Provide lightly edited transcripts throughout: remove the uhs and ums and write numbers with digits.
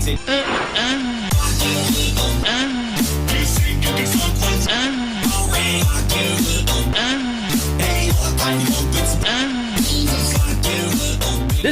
This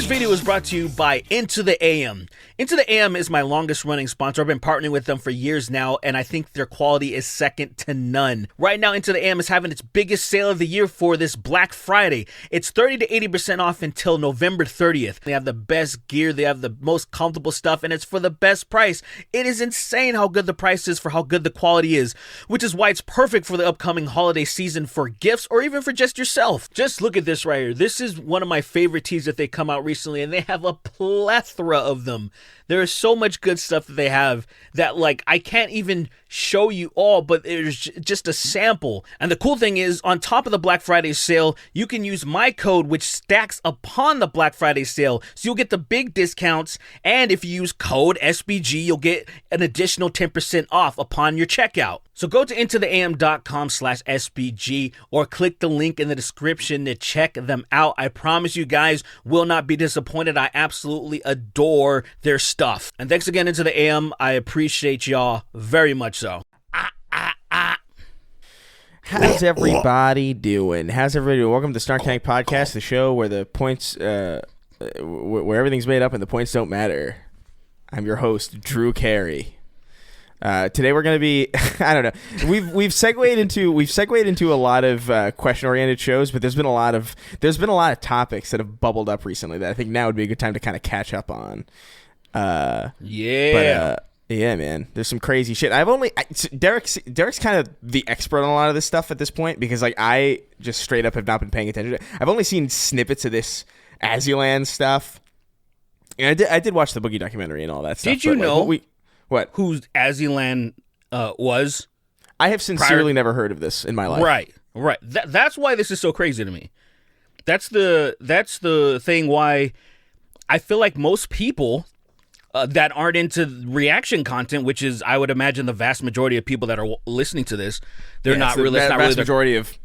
video is brought to you by Into the AM. Into the AM is my longest running sponsor. I've been partnering with them for years now, and I think their quality is second to none. Right now, Into the AM is having its biggest sale of the year for this Black Friday. It's 30 to 80% off until November 30th. They have the best gear, they have the most comfortable stuff, and it's for the best price. It is insane how good the price is for how good the quality is, which is why it's perfect for the upcoming holiday season for gifts or even for just yourself. Just look at this right here. This is one of my favorite tees that they come out recently, and they have a plethora of them. There is so much good stuff that they have that, like, I can't even show you all, but there's just a sample. And the cool thing is, on top of the Black Friday sale, you can use my code, which stacks upon the Black Friday sale. So you'll get the big discounts, and if you use code SBG, you'll get an additional 10% off upon your checkout. So go to intotheam.com/SBG or click the link in the description to check them out. I promise you guys will not be disappointed. I absolutely adore their stuff. And thanks again, Into the AM. I appreciate y'all very much so. How's everybody doing? Welcome to Snark Podcast, the show where the points, where everything's made up and the points don't matter. I'm your host, Drew Carey. Today we're going to be, I don't know, we've segued into a lot of question-oriented shows, but there's been a lot of topics that have bubbled up recently that I think now would be a good time to kind of catch up on. Yeah, man, there's some crazy shit. Derek's kind of the expert on a lot of this stuff at this point, because like I just straight up have not been paying attention. I've only seen snippets of this Azulan stuff. And I did watch the Boogie documentary and all that stuff. Did you know? What? Who Azulan was? I have sincerely never heard of this in my life. Right. That's why this is so crazy to me. That's the thing why I feel like most people that aren't into reaction content, which is, I would imagine, the vast majority of people that are listening to this, they're not really. Vast majority of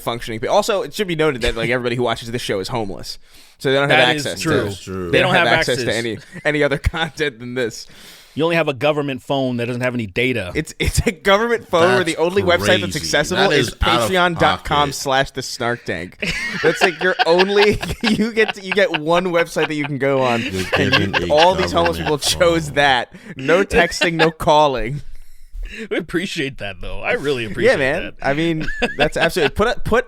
functioning people. Also, it should be noted that like everybody who watches this show is homeless, so they don't have access. That's true. They don't have access to any other content than this. You only have a government phone that doesn't have any data. It's a government phone where the only website that's accessible is patreon.com/the Snark Tank. That's like your only, you get one website that you can go on. And all these homeless people chose that. No texting, no calling. We appreciate that though. I really appreciate that. Yeah, man. I mean, that's absolutely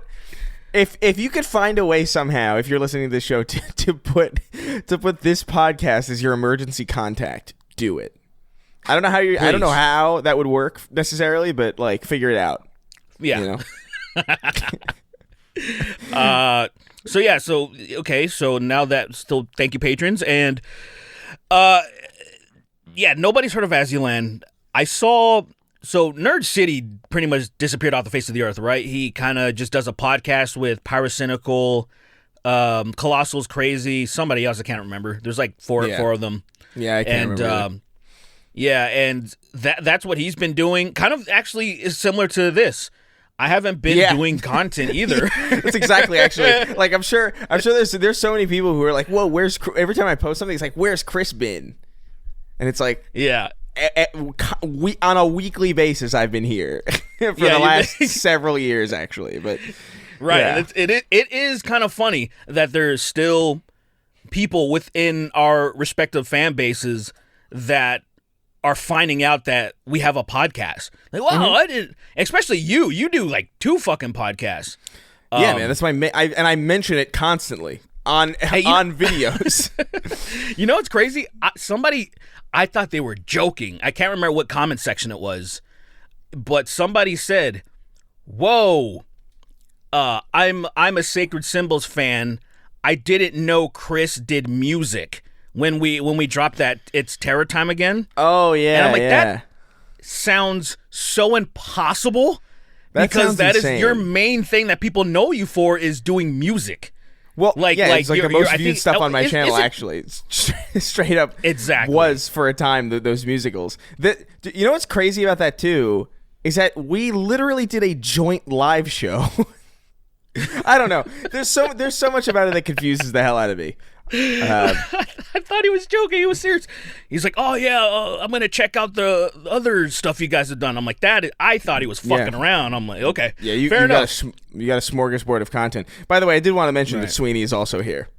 if you could find a way somehow, if you're listening to this show, to put this podcast as your emergency contact, do it. I don't know how that would work necessarily, but like figure it out. Yeah. You know? So now that, still thank you patrons, and nobody's heard of Azulan. I saw, so Nerd City pretty much disappeared off the face of the earth, right? He kind of just does a podcast with Pyrocynical, Colossal's Crazy, somebody else I can't remember. There's like four of them. Yeah, I can't remember. And that's what he's been doing. Kind of actually is similar to this. I haven't been doing content either. That's exactly, actually. Like I'm sure there's so many people who are like, "Whoa, every time I post something, it's like, where's Chris been?" And it's like, on a weekly basis, I've been here for the last several years, actually. But right, it is kind of funny that there's still people within our respective fan bases that are finding out that we have a podcast. Like, wow, I didn't. Especially you do like 2 fucking podcasts. Yeah, man, that's I mention it constantly on videos. You know what's crazy? I thought they were joking. I can't remember what comment section it was, but somebody said, "Whoa, I'm a Sacred Symbols fan. I didn't know Chris did music." When we dropped that, it's Terror Time again. Oh yeah, and I'm like, that sounds so impossible, because that insane. Is your main thing that people know you for, is doing music. Well, it's like the most viewed stuff on my channel. Actually, it's straight up exactly was for a time those musicals. You know what's crazy about that too is that we literally did a joint live show. I don't know. There's so much about it that confuses the hell out of me. I thought he was joking. He was serious. He's like, "Oh yeah, I'm gonna check out the other stuff you guys have done." I'm like, I thought he was fucking around. I'm like, okay, yeah, you fair enough. You got a smorgasbord of content. By the way, I did want to mention that Sweeney is also here.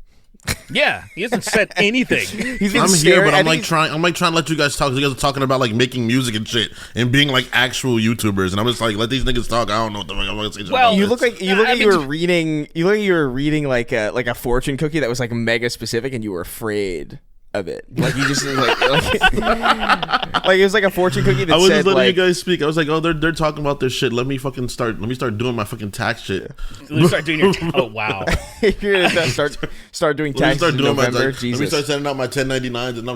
Yeah, he hasn't said anything. I'm here, but I'm trying to let you guys talk. You guys are talking about like making music and shit and being like actual YouTubers, and I'm just like, let these niggas talk. I don't know what the fuck I'm gonna say. Well, you look like you were reading like a fortune cookie that was like mega specific, and you were afraid of it. Like you just like it was like a fortune cookie that I was said just letting like, you guys speak. I was like, oh, they're talking about this shit. Let me start doing my fucking tax shit. Let me start doing your oh wow. You're gonna start doing taxes in November. Jesus. Let me start sending out my 1099s and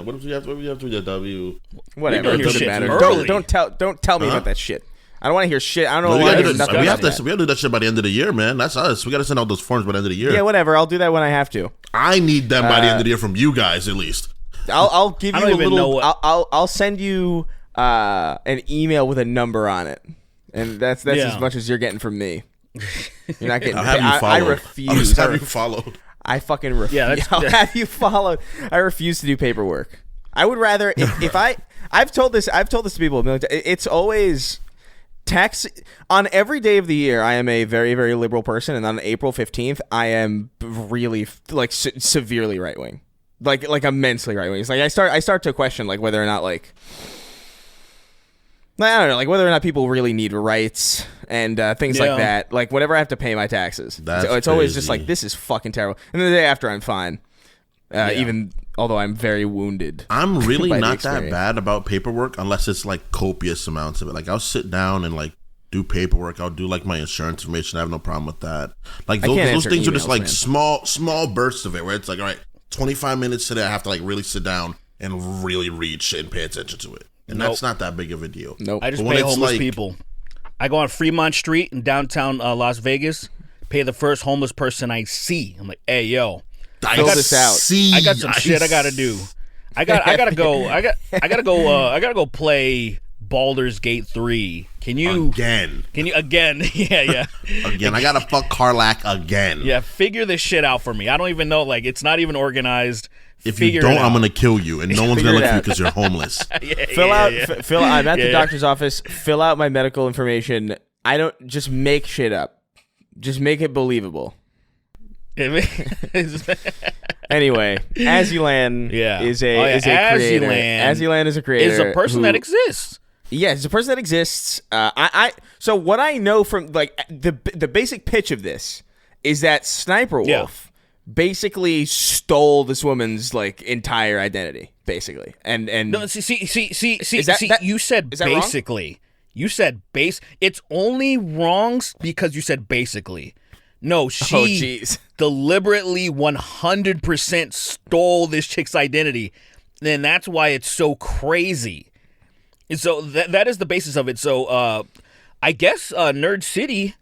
what do we have to do? W. Whatever. It doesn't matter. Don't tell me about that shit. I don't want to hear shit. I don't know why. We have to do that shit by the end of the year, man. That's us. We got to send out those forms by the end of the year. Yeah, whatever. I'll do that when I have to. I need them by the end of the year from you guys, at least. I'll give you a little. I'll send you an email with a number on it, and that's as much as you're getting from me. You're not getting. I refuse. I'll have you followed. I fucking refuse. Yeah, I'll have you followed. I refuse to do paperwork. I would rather if I've told this to people a million times. It's always. Tax on every day of the year, I am a very, very liberal person, and on April 15th, I am really like severely right wing, like immensely right wing. It's like I start to question like whether or not like I don't know, like whether or not people really need rights and things like that. Like whenever I have to pay my taxes, it's always just like this is fucking terrible. And then the day after, I'm fine. Even although I'm very wounded. I'm really not that bad about paperwork unless it's like copious amounts of it. Like I'll sit down and like do paperwork. I'll do like my insurance information. I have no problem with that. Like those things are just like small bursts of it where it's like, all right, 25 minutes today I have to like really sit down and really read shit and pay attention to it. And that's not that big of a deal. Nope. I just pay homeless people. I go on Fremont Street in downtown Las Vegas, pay the first homeless person I see. I'm like, hey, yo. I got some shit I gotta do. I gotta go play Baldur's Gate 3. Can you again? Yeah. Again, I gotta fuck Karlak again. Yeah, figure this shit out for me. I don't even know. Like, it's not even organized. If you don't, I'm gonna kill you, and no one's gonna look for you because you're homeless. Fill out. I'm at the doctor's office. Fill out my medical information. I don't just make shit up. Just make it believable. Anyway, Azulan is a creator. Azulan is a creator. Is a person that exists. Yeah, it's a person that exists. So what I know from like the basic pitch of this is that SSSniperWolf basically stole this woman's like entire identity, basically. And no, see, you said basically. Wrong? You said base. It's only wrong because you said basically. No, she deliberately 100% stole this chick's identity. And that's why it's so crazy. And so that is the basis of it. So I guess Nerd City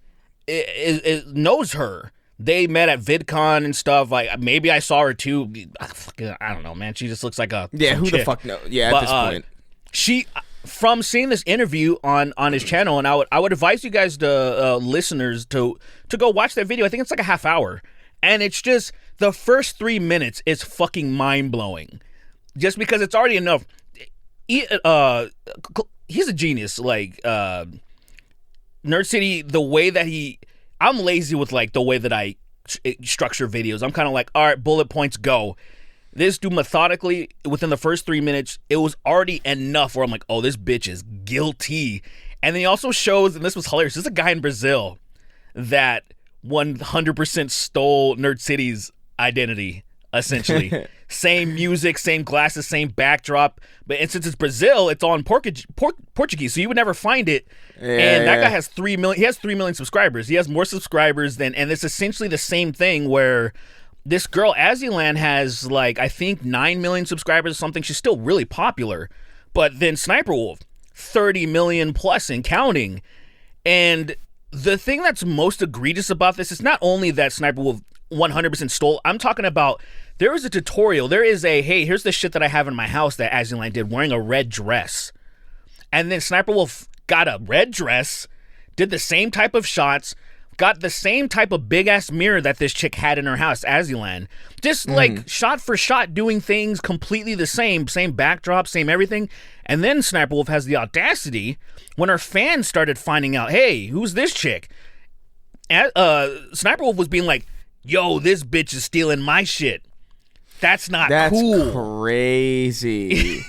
knows her. They met at VidCon and stuff. Like maybe I saw her too. I don't know, man. She just looks like a who chick. the fuck knows? Yeah, at this point. She... From seeing this interview on his channel, and I would advise you guys to listeners to go watch that video. I think it's like a half hour, and it's just the first 3 minutes is fucking mind blowing, just because it's already enough. He's a genius. Like Nerd City, the way that I'm lazy with like the way that I structure videos. I'm kind of like, all right, bullet points, go. This dude methodically, within the first 3 minutes, it was already enough where I'm like, oh, this bitch is guilty. And then he also shows, and this was hilarious, there's a guy in Brazil that 100% stole Nerd City's identity, essentially. Same music, same glasses, same backdrop. But since it's Brazil, it's all in Portuguese, so you would never find it. And that guy has 3 million. He has 3 million subscribers. He has more subscribers than, and it's essentially the same thing where this girl, Azulan, has like, I think 9 million subscribers or something. She's still really popular. But then SSSniperWolf, 30 million plus and counting. And the thing that's most egregious about this is not only that SSSniperWolf 100% stole. I'm talking about, there is a tutorial. There is a, hey, here's the shit that I have in my house that Azulan did, wearing a red dress. And then SSSniperWolf got a red dress, did the same type of shots, got the same type of big-ass mirror that this chick had in her house, Azilan. Just, like, shot for shot doing things completely the same backdrop, same everything. And then SniperWolf has the audacity, when her fans started finding out, hey, who's this chick? SniperWolf was being like, yo, this bitch is stealing my shit. That's not cool. That's crazy.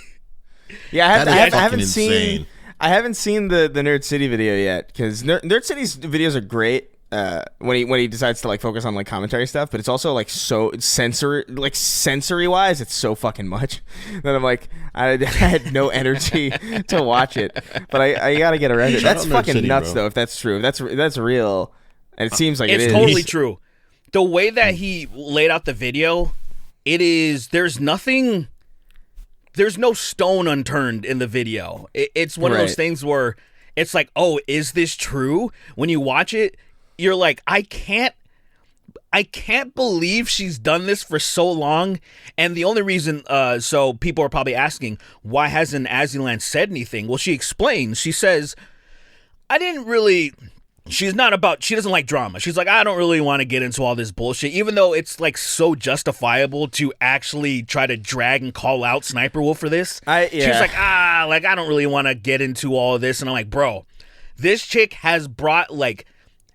Yeah, I haven't seen the Nerd City video yet, because Nerd City's videos are great when he decides to like focus on like commentary stuff, but it's also like so sensory wise, it's so fucking much that I'm like I had no energy to watch it, but I gotta get around it. That's fucking nuts, though. If that's true, if that's real, and it seems like it's totally true. The way that he laid out the video, there's no stone unturned in the video. It's one of those things where it's like, oh, is this true? When you watch it, you're like, I can't believe she's done this for so long. And the only reason, so people are probably asking, why hasn't Azilan said anything? Well, she explains. She says, she doesn't like drama. She's like, I don't really want to get into all this bullshit, even though it's like so justifiable to actually try to drag and call out SniperWolf for this. She's like, I don't really want to get into all of this. And I'm like, bro, this chick has brought like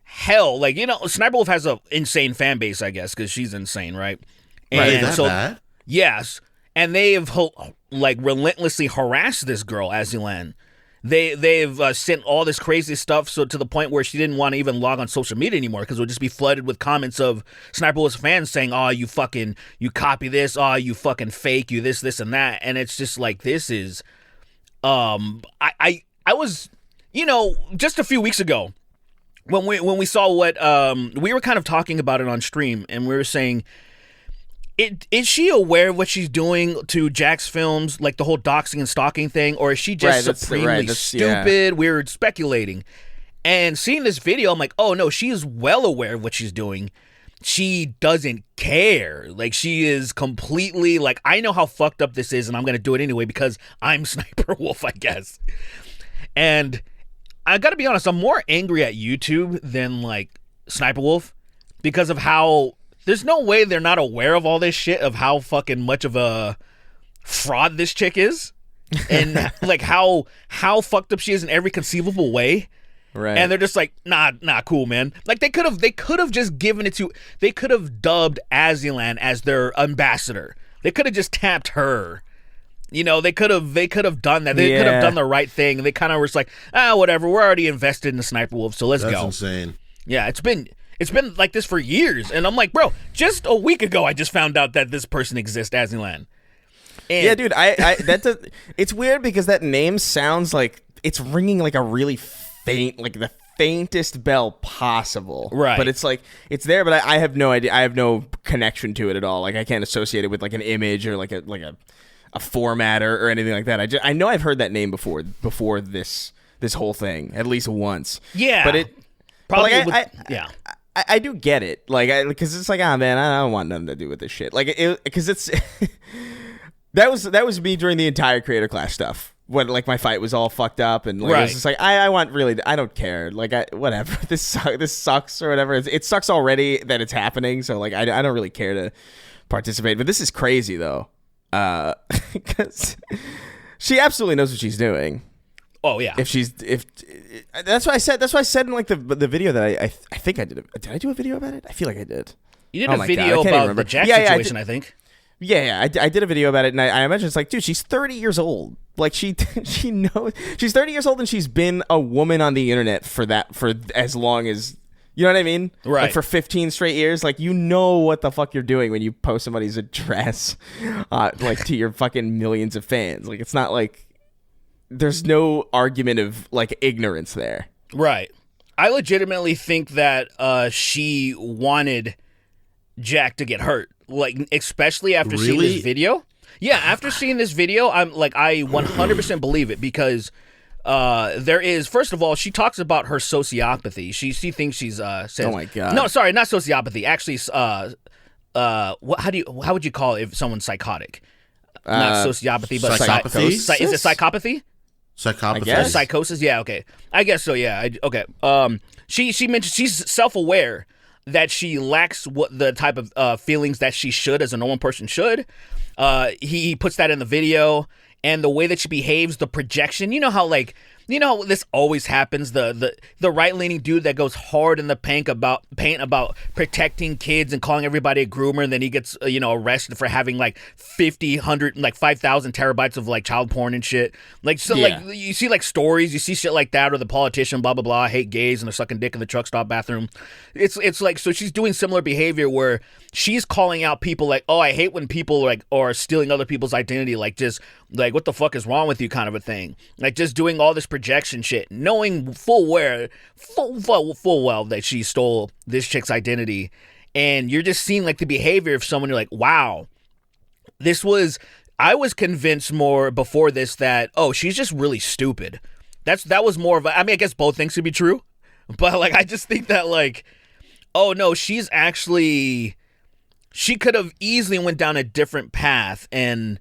hell. Like, SniperWolf has an insane fan base, I guess, because she's insane, right? And is that bad? Yes. And they've like relentlessly harassed this girl, Azilan. They've sent all this crazy stuff, so to the point where she didn't want to even log on social media anymore, because it would just be flooded with comments of SniperWolf's fans saying, oh, you copy this, oh, you fucking fake, you this, and that. And it's just like, this is, I was, just a few weeks ago, when we saw what, we were kind of talking about it on stream, and we were saying, is she aware of what she's doing to Jack's films, like the whole doxing and stalking thing, or is she just supremely stupid? We were speculating. And seeing this video, I'm like, oh no, she is well aware of what she's doing. She doesn't care. Like, she is completely like, I know how fucked up this is, and I'm going to do it anyway because I'm SniperWolf, I guess. And I got to be honest, I'm more angry at YouTube than like SniperWolf, because of how... There's no way they're not aware of all this shit, of how fucking much of a fraud this chick is, and like how fucked up she is in every conceivable way. Right. And they're just like, nah, cool, man. Like they could have just given it to, they could have dubbed Azilan as their ambassador. They could have just tapped her. They could have done that. They could have done the right thing. And they kind of were just like, whatever. We're already invested in the SniperWolf, so let's go. That's insane. Yeah, it's been like this for years, and I'm like, bro, just a week ago, I just found out that this person exists, Azilan. Yeah, dude, it's weird because that name sounds like it's ringing like a really faint, like the faintest bell possible. Right. But it's like, it's there, but I have no idea. I have no connection to it at all. Like, I can't associate it with like an image or like a format or anything like that. I know I've heard that name before this whole thing at least once. Yeah. But it probably yeah. I do get it, like, because it's like, man, I don't want nothing to do with this shit, like, because it's that was me during the entire creator class stuff, when like my fight was all fucked up, and like, it's just like, I don't care, like, whatever, this sucks or whatever. It sucks already that it's happening, so like I don't really care to participate. But this is crazy though, because she absolutely knows what she's doing. Oh yeah. That's why I said in like the video that I think I did. Did I do a video about it? I feel like I did. You did a video about the Jack situation, I think. Yeah, I did a video about it, and I imagine it's like, dude, she's 30 years old. Like, she knows she's 30 years old, and she's been a woman on the internet for as long as, you know what I mean? Right. Like, for 15 straight years. Like, you know what the fuck you're doing when you post somebody's address, like, to your fucking millions of fans. Like, it's not like, there's no argument of like ignorance there. Right. I legitimately think that she wanted Jack to get hurt, like, especially after seeing this video. Yeah, after seeing this video, I'm like, I 100% believe it, because there is, first of all, she talks about her sociopathy. She thinks she's says, oh my god. No, sorry, not sociopathy. Actually, how would you call it if someone's psychotic? Not sociopathy, but psychopathy. Is it psychopathy? Psychopathy. Psychosis? Yeah, okay. I guess so, yeah. Okay. she mentioned she's self-aware that she lacks what the type of feelings that she should as a normal person should. He puts that in the video, and the way that she behaves, the projection. You know how this always happens. The right-leaning dude that goes hard in the paint about protecting kids and calling everybody a groomer, and then he gets arrested for having like 5,000 terabytes of like child porn and shit. Like you see like stories, you see shit like that, or the politician blah blah blah, I hate gays and they're sucking dick in the truck stop bathroom. It's like, so she's doing similar behavior where she's calling out people like, oh, I hate when people like are stealing other people's identity, like just like what the fuck is wrong with you kind of a thing, like just doing all this projection shit, knowing full well that she stole this chick's identity. And you're just seeing like the behavior of someone, you're like, wow, I was convinced more before this that, oh, she's just really stupid. That was more of a, I mean, I guess both things could be true, but like I just think that like, oh no, she could have easily went down a different path and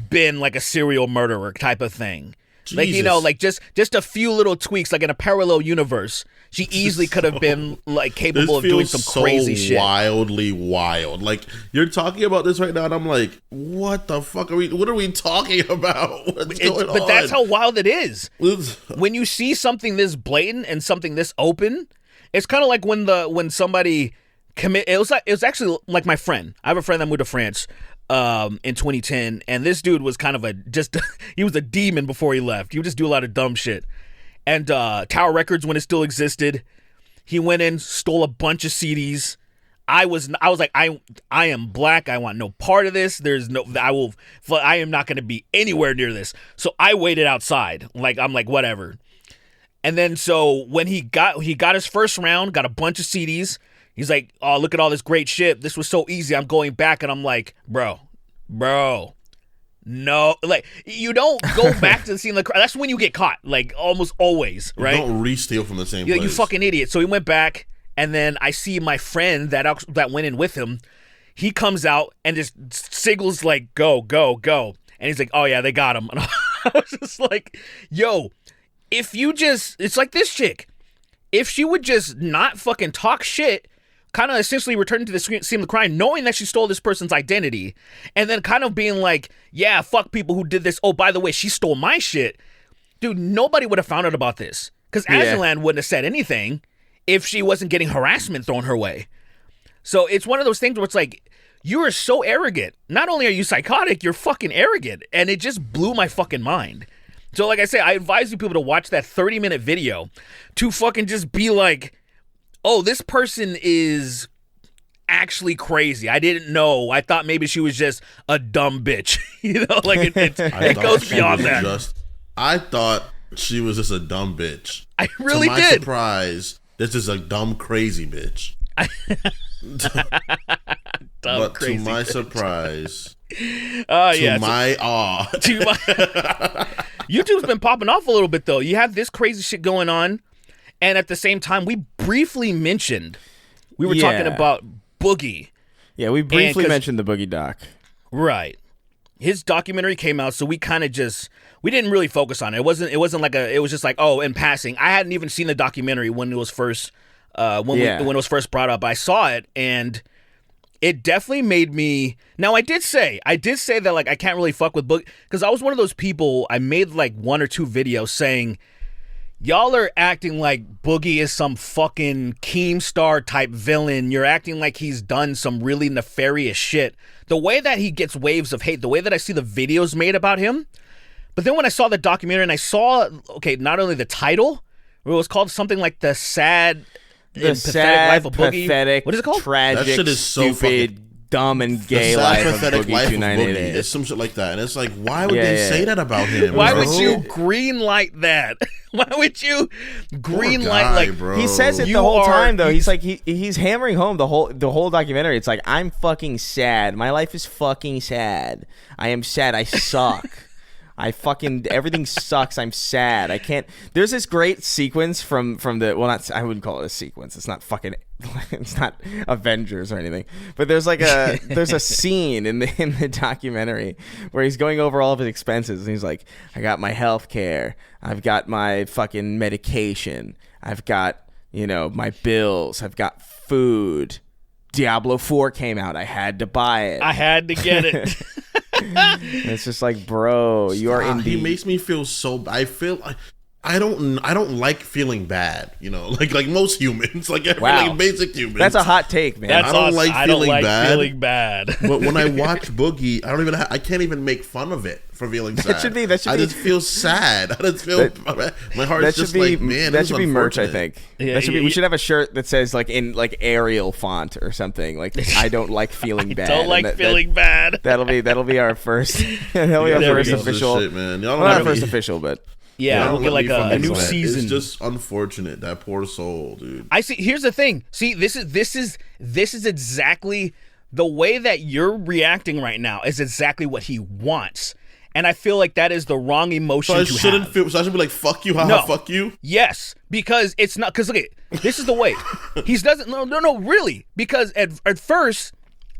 been like a serial murderer type of thing. Jesus. Like, like just a few little tweaks, like in a parallel universe, she easily could have been like capable of doing some crazy shit. Wildly wild. Like, you're talking about this right now, and I'm like, what the fuck what are we talking about? What's going on? But that's how wild it is. When you see something this blatant and something this open, it's kind of like when somebody it was actually like my friend. I have a friend that moved to France in 2010, and this dude was kind of he was a demon before he left. He would just do a lot of dumb shit. And Tower Records, when it still existed, he went in, stole a bunch of CDs. I was like, I am black. I want no part of this. I am not going to be anywhere near this. So I waited outside. Like, I'm like, whatever. And then so when he got his first round, got a bunch of CDs. He's like, oh, look at all this great shit. This was so easy. I'm going back. And I'm like, bro, no. Like, you don't go back to the scene of the crime. That's when you get caught, like, almost always, right? You don't re-steal from the same place. You fucking idiot. So he went back, and then I see my friend that went in with him. He comes out and just signals, like, go. And he's like, oh, yeah, they got him. And I was just like, yo, it's like this chick. If she would just not fucking talk shit, kind of essentially returning to the scene of the crime, knowing that she stole this person's identity, and then kind of being like, yeah, fuck people who did this. Oh, by the way, she stole my shit. Dude, nobody would have found out about this. Because Aslan wouldn't have said anything if she wasn't getting harassment thrown her way. So it's one of those things where it's like, you are so arrogant. Not only are you psychotic, you're fucking arrogant. And it just blew my fucking mind. So like I say, I advise you people to watch that 30-minute video to fucking just be like, oh, this person is actually crazy. I didn't know. I thought maybe she was just a dumb bitch. Like it goes beyond that. I thought she was just a dumb bitch. I really did. To my surprise, this is a dumb, crazy bitch. But to my surprise, to my awe, YouTube's been popping off a little bit though. You have this crazy shit going on. And at the same time, we briefly mentioned, we were talking about Boogie. Yeah, we briefly mentioned the Boogie doc. Right. His documentary came out, so we kind of we didn't really focus on it. It wasn't like it was just like, oh, in passing. I hadn't even seen the documentary when it was first, when it was first brought up. I saw it, and it definitely made me. Now, I did say that like I can't really fuck with Boogie, because I was one of those people. I made like 1 or 2 videos saying, y'all are acting like Boogie is some fucking Keemstar type villain. You're acting like he's done some really nefarious shit. The way that he gets waves of hate, the way that I see the videos made about him. But then when I saw the documentary and I saw, not only the title, it was called something like The Sad Life of Boogie. Pathetic, what is it called? Tragic, that shit is so stupid, dumb and gay life of Boogie2988. It's some shit like that. And it's like, why would they say that about him? Why would you greenlight that? Why would you greenlight like bro. He says it the whole time though. He's like he's hammering home the whole documentary. It's like, I'm fucking sad. My life is fucking sad. I am sad. I suck. Everything sucks. I'm sad. I can't. There's this great sequence from the, well, not, I wouldn't call it a sequence. It's not fucking, it's not Avengers or anything. But there's like there's a scene in the documentary where he's going over all of his expenses and he's like, I got my health care. I've got my fucking medication. I've got you know, my bills. I've got food. Diablo 4 came out. I had to buy it. I had to get it. It's just like, bro, you are indeed. He makes me feel so. I don't like feeling bad, you know, like most humans, like basic humans. That's a hot take, man. I don't like feeling bad. But when I watch Boogie, I can't even make fun of it for feeling sad. I just feel sad. I just feel my heart's just like, man. That should be merch, I think. Yeah, we should have a shirt that says like in like Arial font or something. Like, I don't like feeling bad. Don't like feeling bad. That'll be our first. That'll be our first official. Shit, man. Well, not our first official, but. Yeah, we'll get like a new season. It's just unfortunate, that poor soul, dude. I see. Here's the thing. See, this is exactly the way that you're reacting right now. Is exactly what he wants, and I feel like that is the wrong emotion. So I should be like, "Fuck you, haha, fuck you." Yes, because it's not. Because look, this is the way he doesn't. No, really. Because at first,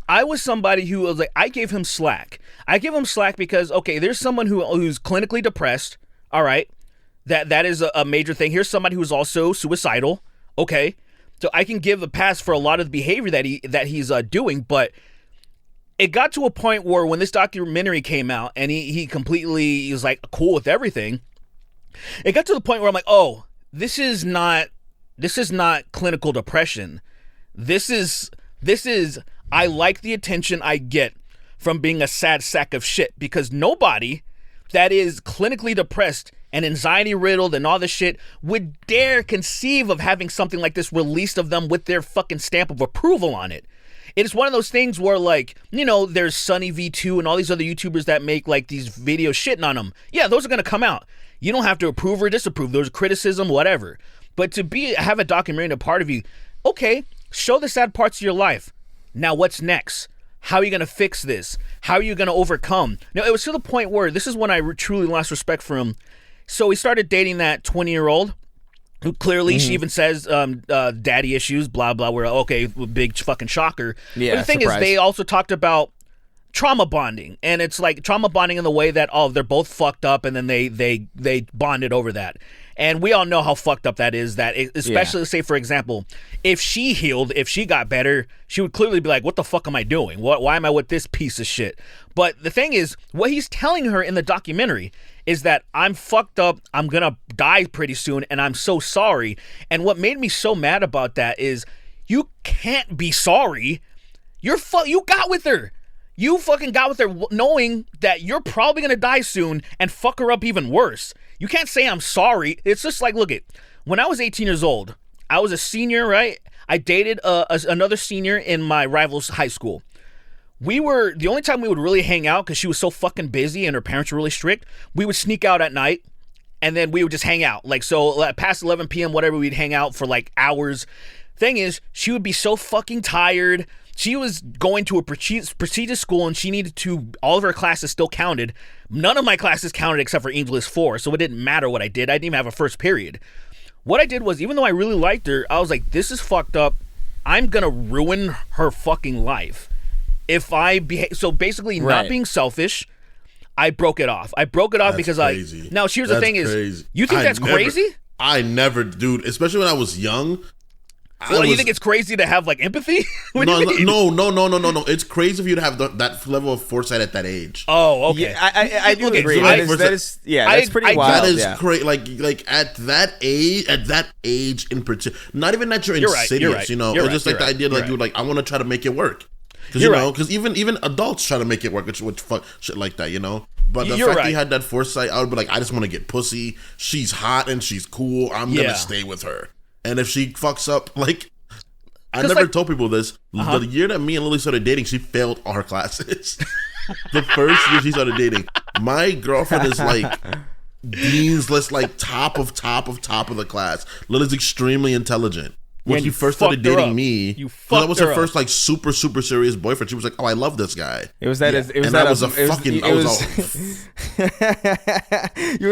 I was somebody who was like, I gave him slack. I give him slack because okay, there's someone who's clinically depressed. All right, that is a major thing. Here's somebody who's also suicidal. Okay, so I can give a pass for a lot of the behavior that he's doing, but it got to a point where when this documentary came out and he was like cool with everything, it got to the point where I'm like, oh, this is not clinical depression. This is I like the attention I get from being a sad sack of shit, because nobody that is clinically depressed and anxiety riddled and all this shit would dare conceive of having something like this released of them with their fucking stamp of approval on it. It is one of those things where, like, you know, there's Sunny V2 and all these other YouTubers that make like these videos shitting on them. Yeah, those are gonna come out. You don't have to approve or disapprove. There's criticism, whatever. But to have a documentary a part of you, okay, show the sad parts of your life. Now what's next? How are you going to fix this? How are you going to overcome? Now, it was to the point where this is when I truly lost respect for him. So he started dating that 20-year-old who clearly, she even says daddy issues, blah, blah. We're okay, big fucking shocker. Yeah, but the thing surprise. is, they also talked about trauma bonding. And it's like trauma bonding in the way that, oh, they're both fucked up and then they bonded over that. And we all know how fucked up that is, that especially, say, for example, if she healed, if she got better, she would clearly be like, what the fuck am I doing? Why am I with this piece of shit? But the thing is, what he's telling her in the documentary is that I'm fucked up, I'm gonna die pretty soon, and I'm so sorry. And what made me so mad about that is you can't be sorry. You got with her. You fucking got with her knowing that you're probably gonna die soon and fuck her up even worse. You can't say I'm sorry. It's just like, look it. When I was 18 years old, I was a senior, right? I dated another senior in my rival's high school. The only time we would really hang out, because she was so fucking busy and her parents were really strict, we would sneak out at night and then we would just hang out. Like, so past 11 p.m., whatever, we'd hang out for like hours. Thing is, she would be so fucking tired. She was going to a prestigious school and she needed all of her classes still counted. None of my classes counted except for English 4, so it didn't matter what I did. I didn't even have a first period. What I did was, even though I really liked her, I was like, this is fucked up. I'm gonna ruin her fucking life if I behave. So basically, not being selfish, I broke it off. That's because crazy. Now, here's the thing crazy. is, you think that's crazy? I never, dude, especially when I was young. Well, you think it's crazy to have like empathy? No. It's crazy for you to have that level of foresight at that age. Oh, okay. Yeah, I do agree. That's pretty wild. That is crazy. Like at that age in particular, not even that you're insidious, you know, it's just like the idea like you're like, I want to try to make it work. Because even adults try to make it work, which fuck shit like that, you know. But the fact that you had that foresight, I would be like, I just want to get pussy. She's hot and she's cool. I'm gonna stay with her. And if she fucks up, like, I never told people this. The year that me and Lily started dating, she failed all her classes. The first year she started dating, my girlfriend is like dean's list, like top of the class. Lily's extremely intelligent. When she first started dating me, that was her first like super serious boyfriend. She was like, "Oh, I love this guy." You were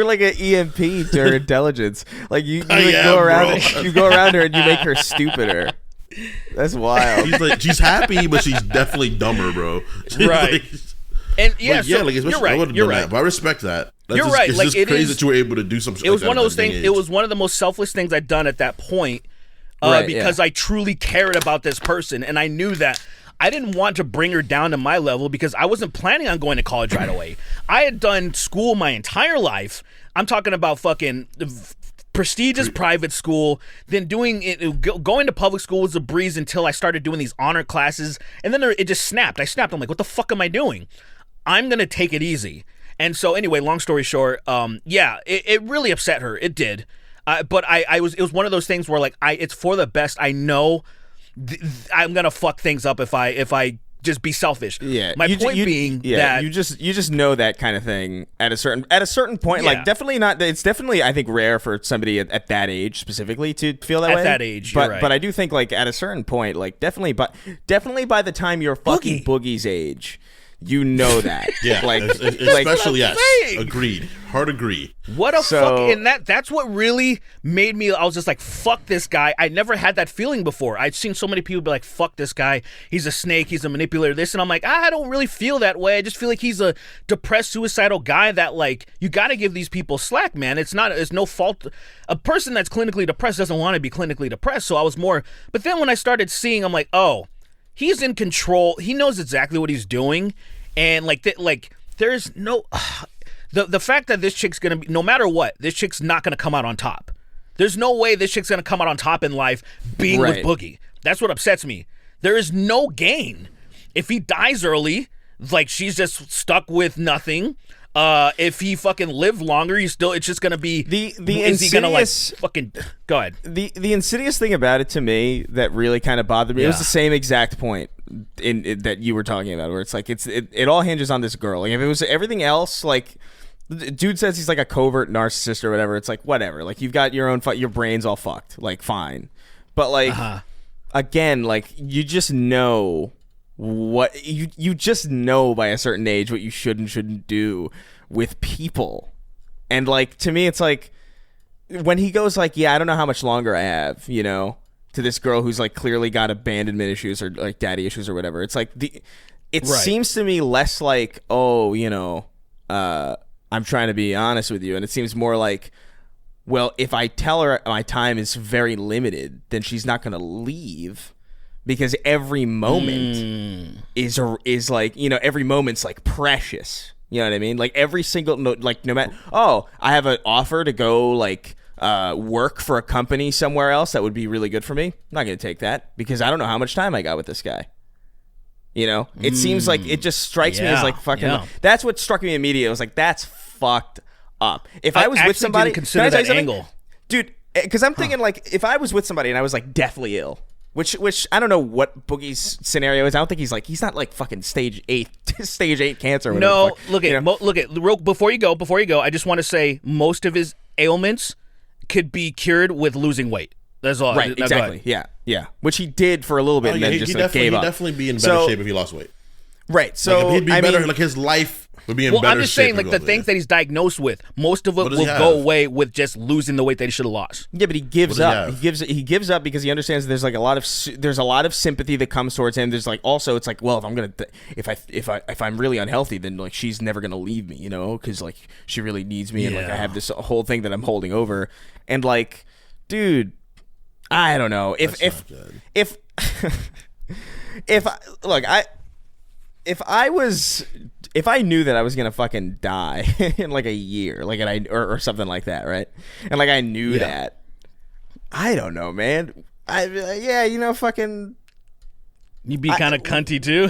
like an EMP to her intelligence. Like you go around her and you make her stupider. That's wild. She's happy, but she's definitely dumber, bro. Right. And you're right. But I respect that. You're right. It's just crazy that you were able to do something. It was one of those things. It was one of the most selfless things I'd done at that point. because I truly cared about this person, and I knew that I didn't want to bring her down to my level because I wasn't planning on going to college right away. I had done school my entire life. I'm talking about fucking prestigious private school, then going to public school was a breeze until I started doing these honor classes, and then it just snapped. I snapped. I'm like, what the fuck am I doing? I'm going to take it easy. And so anyway, long story short, it really upset her. It did. But it was one of those things where like it's for the best. I know I'm gonna fuck things up if I just be selfish. Yeah. My point being that you just know that kind of thing at a certain point. Like definitely not. It's definitely I think rare for somebody at that age specifically to feel that way. At that age, you're right. But I do think like at a certain point, like definitely by the time you're fucking Boogie's age. You know that. Yeah. Like, especially, yes. Agreed. Hard agree. What a fuck. And that's what really made me, I was just like, fuck this guy. I never had that feeling before. I'd seen so many people be like, fuck this guy. He's a snake. He's a manipulator. This. And I'm like, I don't really feel that way. I just feel like he's a depressed, suicidal guy that like, you got to give these people slack, man. It's no fault. A person that's clinically depressed doesn't want to be clinically depressed. So I was more, but then when I started seeing, I'm like, oh, he's in control. He knows exactly what he's doing, and there's no the fact that this chick's gonna be, no matter what, this chick's not gonna come out on top. There's no way this chick's gonna come out on top in life being with Boogie. That's what upsets me. There is no gain if he dies early. Like she's just stuck with nothing. If he fucking lived longer, it's just gonna be the is he gonna like insidious fucking go ahead. The insidious thing about it to me that really kind of bothered me. It was the same exact point that you were talking about, where it's like it all hinges on this girl. Like if it was everything else, like dude says he's like a covert narcissist or whatever. It's like whatever. Like you've got your own your brain's all fucked. Like fine, but like again, like you just know. What you just know by a certain age what you should and shouldn't do with people. And like to me it's like when he goes like, yeah, I don't know how much longer I have, you know, to this girl who's like clearly got abandonment issues or like daddy issues or whatever. It's like seems to me less like, oh, you know, I'm trying to be honest with you, and it seems more like, well, if I tell her my time is very limited, then she's not going to leave. Because every moment is like, you know, every moment's like precious. You know what I mean? Like every single no matter. Oh, I have an offer to go like work for a company somewhere else that would be really good for me. I'm not gonna take that because I don't know how much time I got with this guy. You know, it seems like it just strikes me as like fucking. Yeah. That's what struck me immediately. I was like, that's fucked up. If I was with somebody, didn't consider that angle, dude. Because I'm thinking like if I was with somebody and I was like deathly ill. Which I don't know what Boogie's scenario is. I don't think he's not like fucking stage 8 cancer. Or no, look at before you go. I just want to say most of his ailments could be cured with losing weight. That's all. Right, exactly. Yeah. Which he did for a little bit, and then just like gave up. He'd definitely be in better shape if he lost weight. Right. So like, he'd be better. Like his life would be in better shape. I'm just saying, like the things that he's diagnosed with, most of it will go away with just losing the weight that he should have lost. Yeah, but he gives up. He gives up because he understands there's like a lot of sympathy that comes towards him. There's like also it's like, well, if I'm really unhealthy, then like she's never gonna leave me, you know, because like she really needs me, and like I have this whole thing that I'm holding over, and like, dude, I don't know if if I knew that I was gonna fucking die in like a year, like or something like that, right? And like I knew that, I don't know, man. You know, fucking. You'd be kind of cunty too.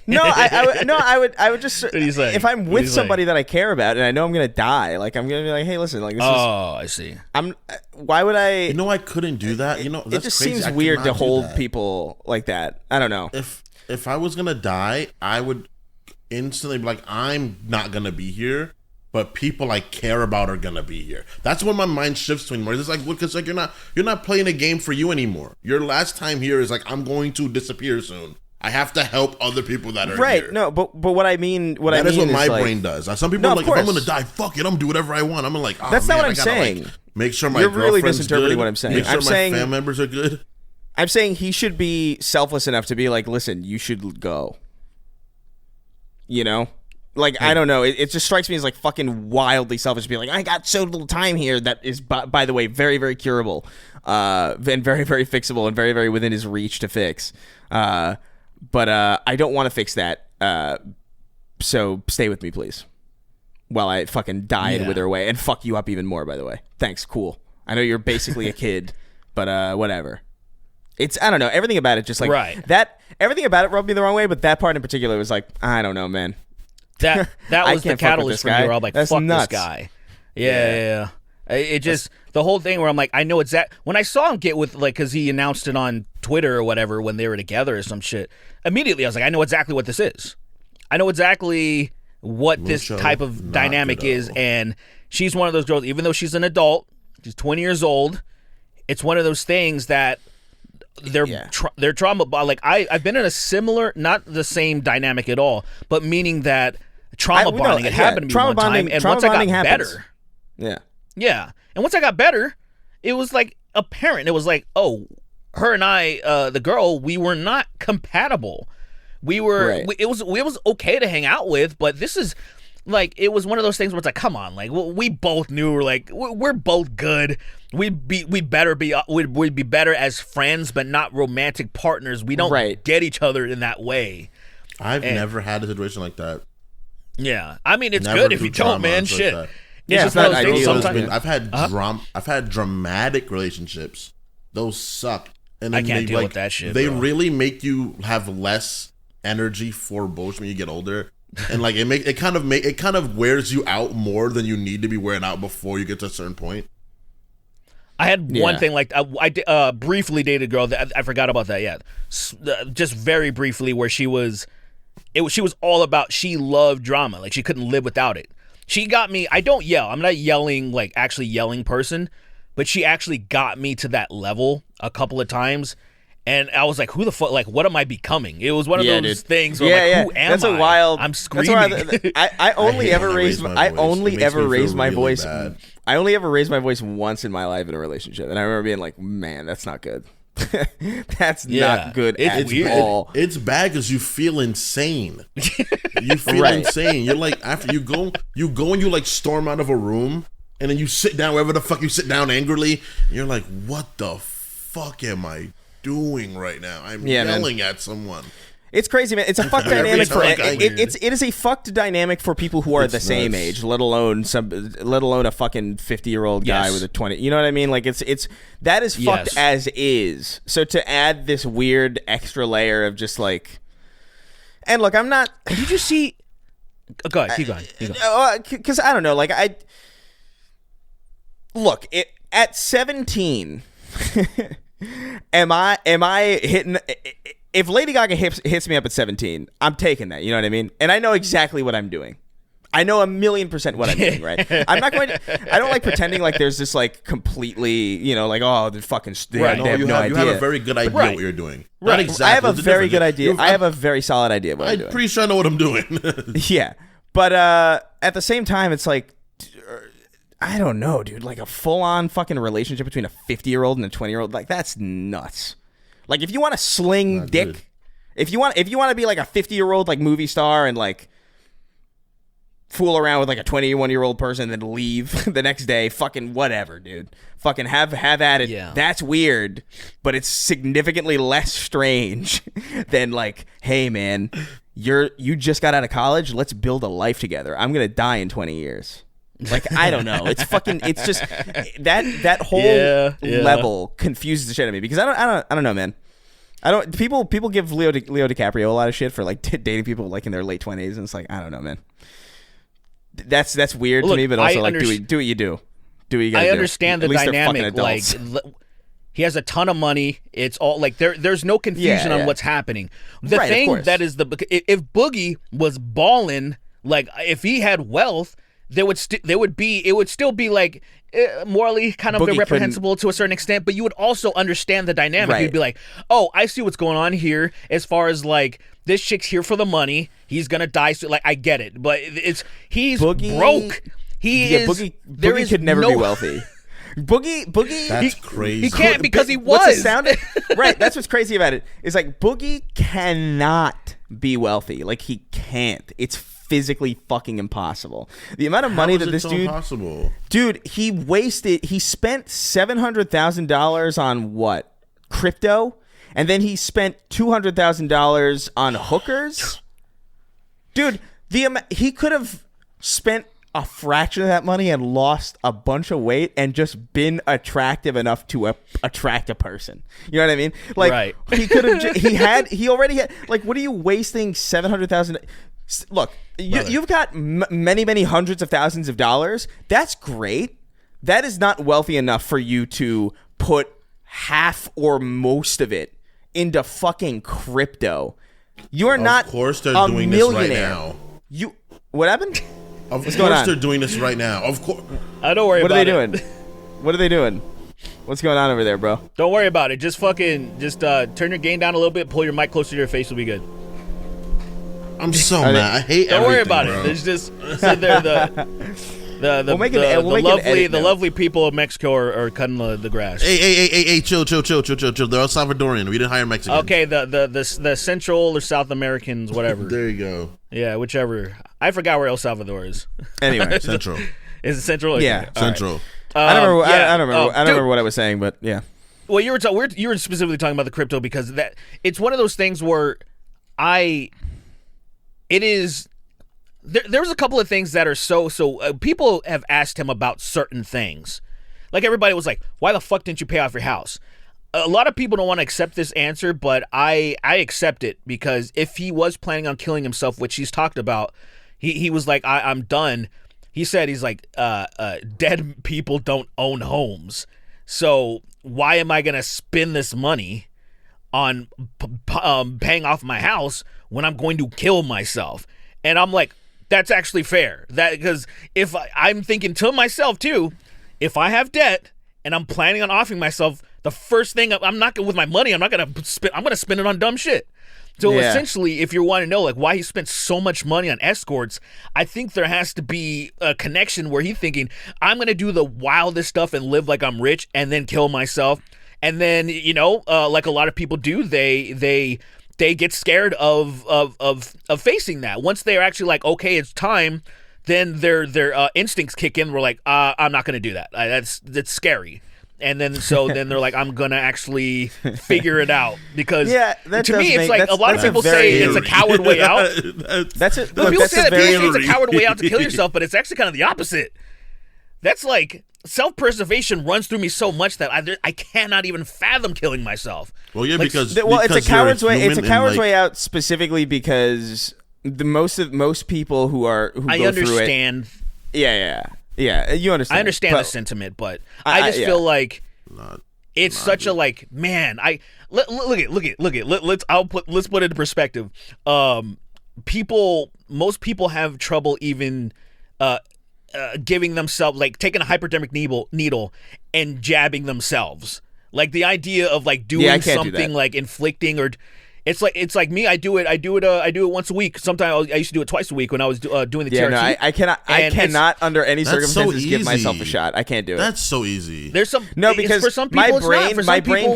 No, I would just. What do you say? If I'm with somebody that I care about and I know I'm gonna die, like I'm gonna be like, hey, listen, like this is. Oh, I see. Why would I? You know, I couldn't do that. You know, that's it just crazy. seems weird to hold people like that. I don't know. If I was gonna die, I would instantly be like, I'm not gonna be here, but people I care about are gonna be here. That's when my mind shifts to anymore. It's like, because like you're not playing a game for you anymore. Your last time here is like, I'm going to disappear soon. I have to help other people that are here. Right. No, but what I mean, that is what my like, brain does. Some people are like, if I'm gonna die, fuck it, I'm gonna do whatever I want. I'm like, oh, that's man, not what I I'm gotta, saying. Like, make sure my you're really girlfriend's misinterpreting good, what I'm saying. Make sure I'm saying my family members are good. I'm saying he should be selfless enough to be like, listen, you should go. You know? Like, I don't know. It just strikes me as like fucking wildly selfish to be like, I got so little time here that is, by the way, very, very curable. and very, very fixable and very, very within his reach to fix. But I don't want to fix that. So stay with me, please, while I fucking die and wither away and fuck you up even more, by the way. Thanks, cool. I know you're basically a kid, but whatever. It's, I don't know, everything about it just like that. Everything about it rubbed me the wrong way, but that part in particular was like, I don't know, man. That was the catalyst for me where I'm like, That's fuck nuts. this guy. Yeah. It just, the whole thing where I'm like, I know exactly, when I saw him get with, like, because he announced it on Twitter or whatever when they were together or some shit, immediately I was like, I know exactly what this is. I know exactly what this type of dynamic is, and she's one of those girls, even though she's an adult, she's 20 years old, it's one of those things that they're trauma, like I've been in a similar, not the same dynamic at all, but meaning that trauma bonding, it happened to me one time, and once I got better, and once I got better, it was like apparent, it was like, oh, her and I, the girl, we were not compatible. We were, it was okay to hang out with, but this is like, it was one of those things where it's like, come on, like we both knew, we're both good. We'd be better as friends, but not romantic partners. We don't get each other in that way. I've never had a situation like that. Yeah, I mean, it's good if you don't, man. Shit. Like it's not ideal. I've had dramatic relationships. Those suck. And I can't deal with that shit. They really make you have less energy for bullshit when you get older, and like it kind of wears you out more than you need to be wearing out before you get to a certain point. I had one thing like I briefly dated a girl that I forgot about that yet. Just very briefly, where she was all about, she loved drama, like she couldn't live without it. She got me. I don't yell. I'm not yelling, like actually yelling person, but she actually got me to that level a couple of times. And I was like, who the fuck, like, what am I becoming? It was one of those things where I'm like, who am that's I? A wild, I'm screaming. I only ever raised my voice. Bad. I only ever raised my voice once in my life in a relationship. And I remember being like, man, that's not good. That's not good at all. It's bad because you feel insane. You feel insane. You're like, after you go and you like storm out of a room, and then you sit down wherever the fuck you sit down angrily, and you're like, what the fuck am I doing right now? I'm yelling at someone. It's crazy, man. It's a fucked dynamic for it is a fucked dynamic for people who are the same age, let alone a fucking 50-year-old guy with a 20. You know what I mean? Like that is fucked as is. So to add this weird extra layer of just like, and look, I'm not. Did you see? Go ahead, keep going. Because I don't know. Like at 17. Am I hitting? If Lady Gaga hits me up at 17, I'm taking that. You know what I mean? And I know exactly what I'm doing. I know 1,000,000% what I'm doing. Right? I'm not going to. I don't like pretending like there's this like completely, you know, like, oh, the fucking. Right. No, you have a very good idea what you're doing. Right. Not exactly. I have a very good idea. I have a very solid idea what I'm doing. I'm pretty sure I know what I'm doing. Yeah, but at the same time, it's like, I don't know, dude. Like a full-on fucking relationship between a 50-year-old and a 20-year-old, like that's nuts. Like if you want to sling dick, good. if you want to be like a 50-year-old like movie star and like fool around with like a 21-year-old person and then leave the next day, fucking whatever, dude. Fucking have at it. Yeah. That's weird, but it's significantly less strange than like, hey man, you just got out of college, let's build a life together. I'm gonna die in 20 years. Like, I don't know. It's fucking. It's just that whole level confuses the shit out of me because I don't know, man. I don't. People give Leo DiCaprio a lot of shit for like dating people like in their late 20s, and it's like, I don't know, man. That's weird to me, but also like do what you do. Do what you gotta do. I understand the dynamic. Like, he has a ton of money. It's all like there's no confusion on what's happening. The thing that is if Boogie was balling, like if he had wealth. It would still be like morally kind of reprehensible to a certain extent, but you would also understand the dynamic. Right. You'd be like, oh, I see what's going on here as far as like this chick's here for the money. He's gonna die soon. Like I get it, but he's Boogie, broke. Boogie could never be wealthy. Boogie. That's crazy. He can't because he was. Right. That's what's crazy about it. Is like Boogie cannot be wealthy. Like he can't. It's physically fucking impossible. The amount of money that this dude, he spent $700,000 on what? Crypto? And then he spent $200,000 on hookers? Dude, he could have spent a fraction of that money and lost a bunch of weight and just been attractive enough to attract a person. You know what I mean? Like, right. He could have. He already had. Like, what are you wasting $700,000? Look, you've got many hundreds of thousands of dollars. That's great. That is not wealthy enough for you to put half or most of it into fucking crypto. You are not. Of course, they're doing millionaire. This right now. What happened? Of course they're doing this right now. Of course. Don't worry about it. What are they doing? What's going on over there, bro? Don't worry about it. Just turn your gain down a little bit, pull your mic closer to your face, will be good. I'm so mad. I hate Don't worry about bro. it. There's just so the lovely people of Mexico are cutting the grass. Hey, chill. They're all Salvadorian. We didn't hire Mexicans. Okay, the Central or South Americans, whatever. There you go. Yeah, whichever. I forgot where El Salvador is. Anyway, Central. Is it Central? Okay. Yeah, Central. Right. I don't remember what I was saying, but yeah. Well, you were specifically talking about the crypto because it's one of those things where there's a couple of things that are so people have asked him about certain things. Like everybody was like, why the fuck didn't you pay off your house? A lot of people don't want to accept this answer, but I accept it because if he was planning on killing himself, which he's talked about, he was like, I'm done. He said, he's like, dead people don't own homes. So why am I going to spend this money on paying off my house when I'm going to kill myself? And I'm like, that's actually fair. That because if I'm thinking to myself too, if I have debt and I'm planning on offing myself, the first thing I'm not with my money, I'm going to spend it on dumb shit. So essentially, if you want to know like why he spent so much money on escorts, I think there has to be a connection where he's thinking, I'm going to do the wildest stuff and live like I'm rich and then kill myself. And then, like a lot of people do, they get scared of facing that. Once they're actually like, okay, it's time, then their instincts kick in. We're like, I'm not going to do that. That's scary. And then they're like, I'm gonna actually figure it out because to me it's like a lot of people say it's a coward way out. People say it's a coward way out to kill yourself, but it's actually kind of the opposite. That's like self-preservation runs through me so much that I cannot even fathom killing myself. Well, yeah, because it's a coward's way. It's a coward's way out specifically because most people who go understand. Through it. Yeah, you understand. I understand the sentiment, but I just feel like it's such a like, man. Look at. Let's put it into perspective. Most people have trouble even giving themselves like taking a hypodermic needle and jabbing themselves. Like the idea of like doing something like inflicting or. It's like me. I do it once a week. Sometimes I used to do it twice a week when I was doing the TRT. No, I cannot under any circumstances give myself a shot. I can't do it. That's so easy. There's some because for some people my brain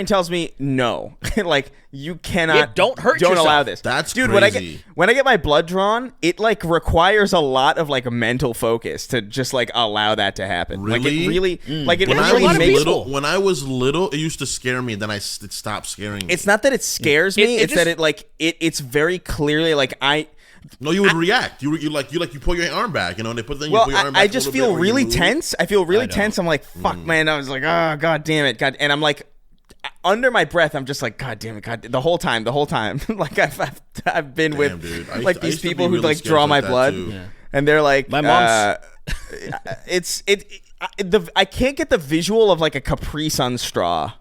tells me no. Like you cannot. Don't hurt yourself. Allow this. That's dude. Crazy. When I get my blood drawn, it like requires a lot of like mental focus to just like allow that to happen. Really? Like it really like it when really makes when I was little, it used to scare me. Then it stopped scaring me. It's not that it scares me. It's that it's very clearly like No, you would react. You pull your arm back, and they put the. I just feel really tense. I feel really tense. I'm like, fuck, man. I was like, oh, god damn it, god, and I'm like, under my breath, I'm just like, god damn it, god, the whole time, like I've been with like these people who like draw my blood, and they're like, my mom's. I can't get the visual of like a Capri Sun straw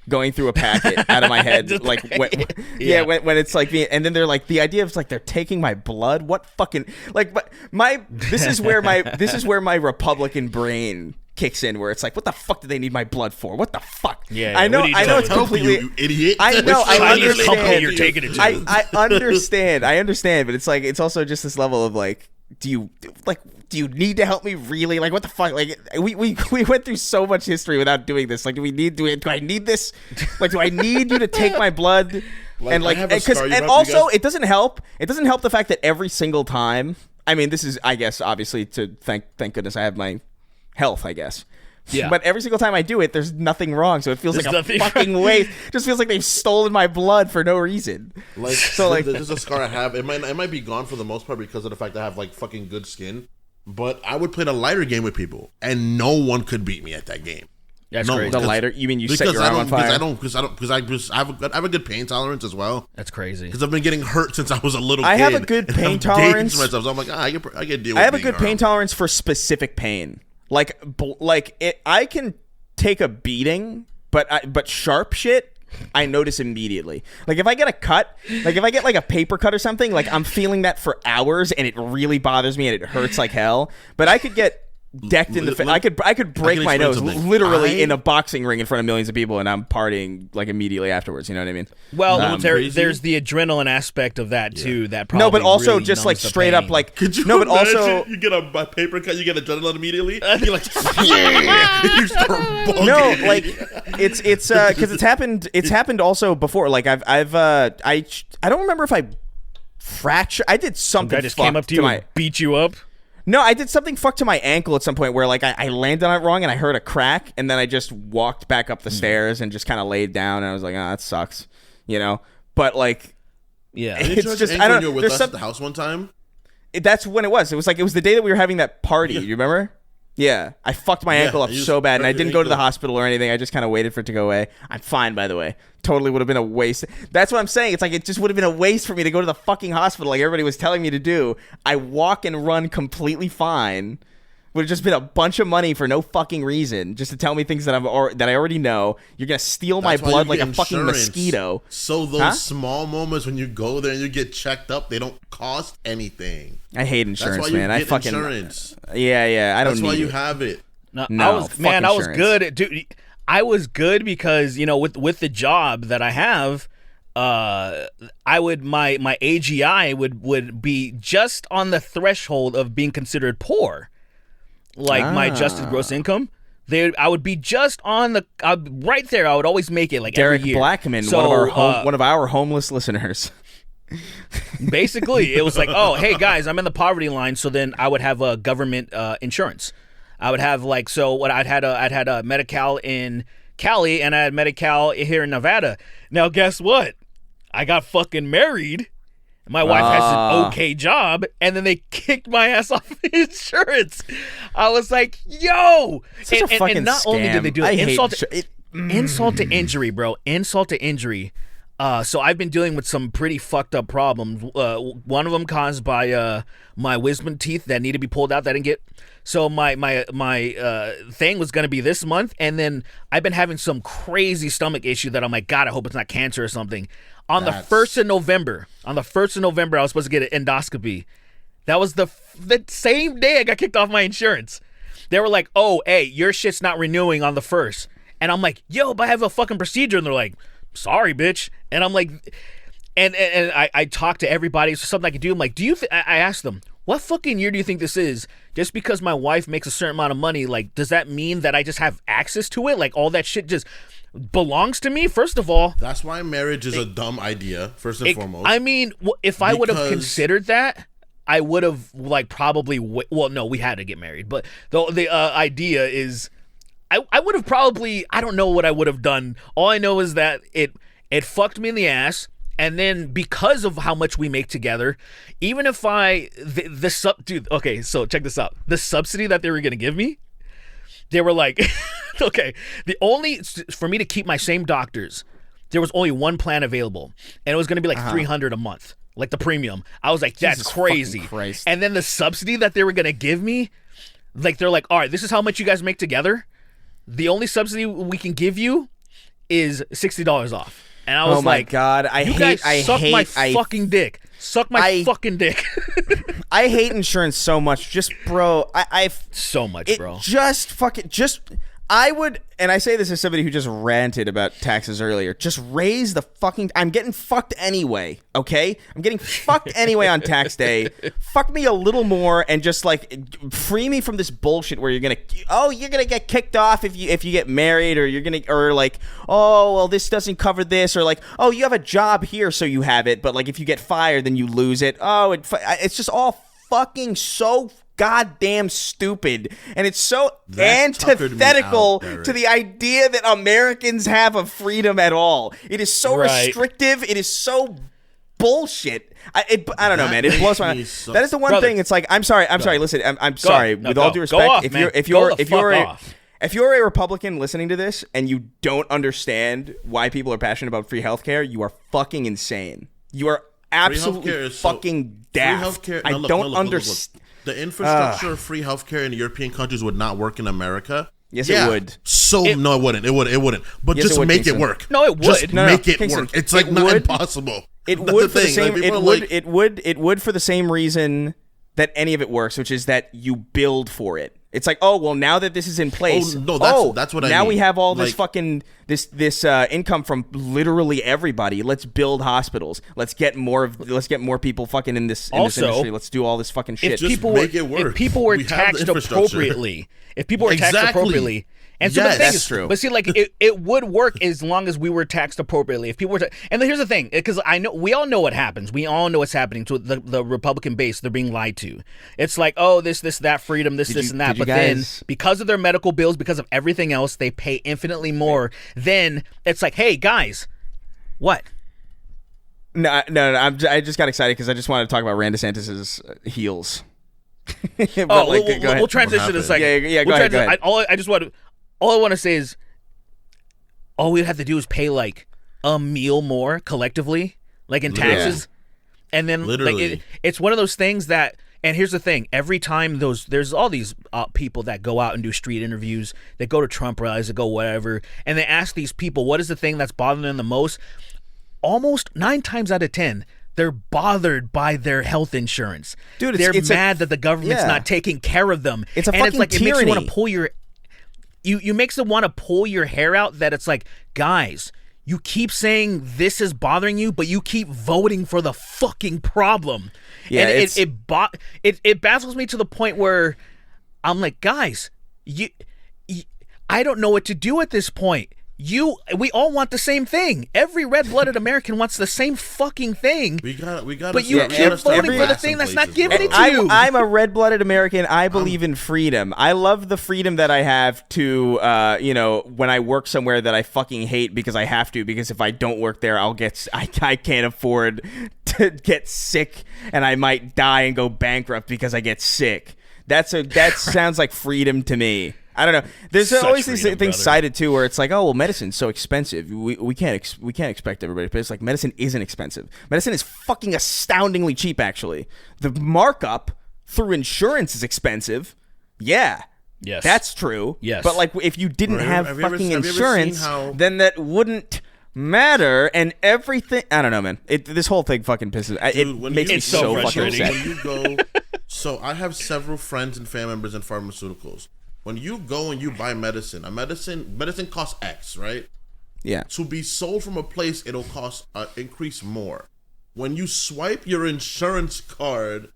going through a packet out of my head, like when it's like me, and then they're like the idea of like they're taking my blood. What fucking like, but this is where my Republican brain kicks in, where it's like, what the fuck do they need my blood for? What the fuck? Yeah, I know it's completely you idiot. I know, I understand. You're taking it to. I understand, but it's like it's also just this level of like, do you need to help me really? Like, what the fuck? Like, we went through so much history without doing this. Like, do I need this? Like, do I need you to take my blood? And like, and also, it doesn't help. It doesn't help the fact that every single time. I mean, this is, I guess, obviously to thank goodness I have my health, I guess. Yeah. But every single time I do it, there's nothing wrong. So it feels like a fucking waste. Just feels like they've stolen my blood for no reason. Like, so like, this is a scar I have. It might be gone for the most part because of the fact that I have like fucking good skin. But I would play the lighter game with people, and no one could beat me at that game. That's crazy. The lighter? You mean you set your arm on fire? Because I have a good pain tolerance as well. That's crazy. Because I've been getting hurt since I was a little kid. I have a good pain tolerance. Myself, so I'm like, I can deal with. I have a good pain tolerance for specific pain. I can take a beating, but sharp shit, I notice immediately. Like if I get a cut, like if I get like a paper cut or something, like I'm feeling that for hours and it really bothers me and it hurts like hell. But I could get decked in the face. I could break my nose literally in a boxing ring in front of millions of people, and I'm partying like immediately afterwards. You know what I mean? Well, there's the adrenaline aspect of that too. That probably no, but also really just like straight pain. Up like could you no, but also you get a paper cut, you get adrenaline immediately. You're like, yeah, you start bugging. No, like it's because it's happened also before. Like I don't remember if I fractured. I did something. Some guy just came up to you and beat you up. No, I did something fucked to my ankle at some point where like I landed on it wrong and I heard a crack, and then I just walked back up the stairs and just kind of laid down, and I was like, that sucks, you know. But like, yeah, it's just I don't know. With us at the house one time. That's when it was. It was the day that we were having that party. You remember? Yeah, I fucked my ankle up so bad, and I didn't go to the hospital or anything. I just kind of waited for it to go away. I'm fine, by the way. Totally would have been a waste. That's what I'm saying. It's like it just would have been a waste for me to go to the fucking hospital like everybody was telling me to do. I walk and run completely fine. Would have just been a bunch of money for no fucking reason, just to tell me things that I already know. You're gonna steal my blood like a fucking mosquito. So those small moments when you go there and you get checked up, they don't cost anything. I hate insurance, That's why man. You get insurance. Yeah. I don't. That's need why you it. have it. No, I was good, dude. I was good because with the job that I have, my AGI would be just on the threshold of being considered poor. Like my adjusted gross income, I would be just on the right there. I would always make it like Derek every year. Blackman, one of our homeless listeners. Basically, it was like, oh, hey guys, I'm in the poverty line. So then I would have a government insurance. I would have I'd had a Medi-Cal in Cali and I had Medi-Cal here in Nevada. Now guess what? I got fucking married. My wife has an okay job, and then they kicked my ass off insurance. I was like, yo! And not only did they do it, insult to injury, bro. Insult to injury. So I've been dealing with some pretty fucked up problems. One of them caused by my wisdom teeth that need to be pulled out that I didn't get. So my thing was going to be this month, and then I've been having some crazy stomach issue that I'm like, God, I hope it's not cancer or something. On the 1st of November, I was supposed to get an endoscopy. That was the same day I got kicked off my insurance. They were like, oh, hey, your shit's not renewing on the 1st. And I'm like, yo, but I have a fucking procedure. And they're like, sorry, bitch. And I'm like, and I talked to everybody. It's something I could do. I'm like, I asked them, what fucking year do you think this is? Just because my wife makes a certain amount of money, like, does that mean that I just have access to it? Like, all that shit just belongs to me? First of all, that's why marriage is a dumb idea, first and foremost. I mean, if I would have considered that, I would have probably no, we had to get married, but the idea is I would have probably, I don't know what I would have done. All I know is that it fucked me in the ass, and then because of how much we make together, even if dude, okay, so check this out. The subsidy that they were going to give me, they were like, okay, for me to keep my same doctors, there was only one plan available, and it was going to be like $300 a month, like the premium. I was like, that's crazy. And then the subsidy that they were going to give me, like, they're like, all right, this is how much you guys make together. The only subsidy we can give you is $60 off. And I was like, oh my God, I hate fucking dick. Suck my fucking dick. I hate insurance so much. Just, bro, I've so much, bro. I would, and I say this as somebody who just ranted about taxes earlier, just raise the fucking, I'm getting fucked anyway, okay? I'm getting fucked anyway on tax day. Fuck me a little more and just like free me from this bullshit where you're gonna get kicked off if you get married, or or like, oh, well, this doesn't cover this, or like, oh, you have a job here so you have it, but like if you get fired then you lose it. Oh, it's just all fucking so goddamn stupid, and it's so antithetical to the idea that Americans have a freedom at all. It is so restrictive. It is so bullshit. I don't know, man. It blows my mind. That is the one thing. It's like, I'm sorry. Listen, I'm sorry. With all due respect, if you're a Republican listening to this and you don't understand why people are passionate about free healthcare, you are fucking insane. You are absolutely fucking daft. I don't understand. The infrastructure of free healthcare in European countries would not work in America. Yes, it would. No, it wouldn't. It wouldn't. But yes, just make it work. No, it would. Just make it work. It's like not impossible. It would for the same. It would for the same reason that any of it works, which is that you build for it. It's like, oh, well, now that this is in place, that's what I mean. Now we have all this fucking this income from literally everybody. Let's build hospitals. Let's get more people fucking in this industry. Let's do all this fucking shit. If people were taxed appropriately, and so the thing that's true. But see, like it would work as long as we were taxed appropriately. If people were, and here's the thing, because we all know what happens. We all know what's happening to the Republican base. They're being lied to. It's like, oh, this, that, freedom, this, and that. But then, because of their medical bills, because of everything else, they pay infinitely more. Then it's like, hey, guys, what? No. I just got excited because I just wanted to talk about Ron DeSantis's heels. We'll transition in a second. Yeah. Go ahead. All I want to say is, all we have to do is pay like a meal more collectively, like in taxes, and then like it's one of those things that. And here's the thing: every time there's all these people that go out and do street interviews, they go to Trump rallies, they go whatever, and they ask these people what is the thing that's bothering them the most. Almost 9 times out of 10. They're bothered by their health insurance. Dude, they're mad that the government's not taking care of them. It's a fucking tyranny. It makes you want to pull your you makes them want to pull your hair out. That it's like, guys, you keep saying this is bothering you, but you keep voting for the fucking problem. Yeah, and it baffles me to the point where I'm like, guys, I don't know what to do at this point. We all want the same thing. Every red-blooded American wants the same fucking thing. We got. But you keep voting for the thing that's not giving it to you. I'm a red-blooded American. I believe in freedom. I love the freedom that I have to, when I work somewhere that I fucking hate because I have to. Because if I don't work there, I can't afford to get sick, and I might die and go bankrupt because I get sick. That sounds like freedom to me. I don't know. There's always these things cited too, where it's like, oh well, medicine's so expensive. We can't expect everybody to pay. It's like medicine isn't expensive. Medicine is fucking astoundingly cheap. Actually, the markup through insurance is expensive. Yeah, yes, that's true. Yes, but like if you didn't have fucking insurance, then that wouldn't matter, and everything. I don't know, man. This whole thing fucking pisses. It makes me so fucking upset. When you go, so I have several friends and family members in pharmaceuticals. When you go and you buy medicine costs X, right? Yeah. To be sold from a place, it'll cost increase more. When you swipe your insurance card,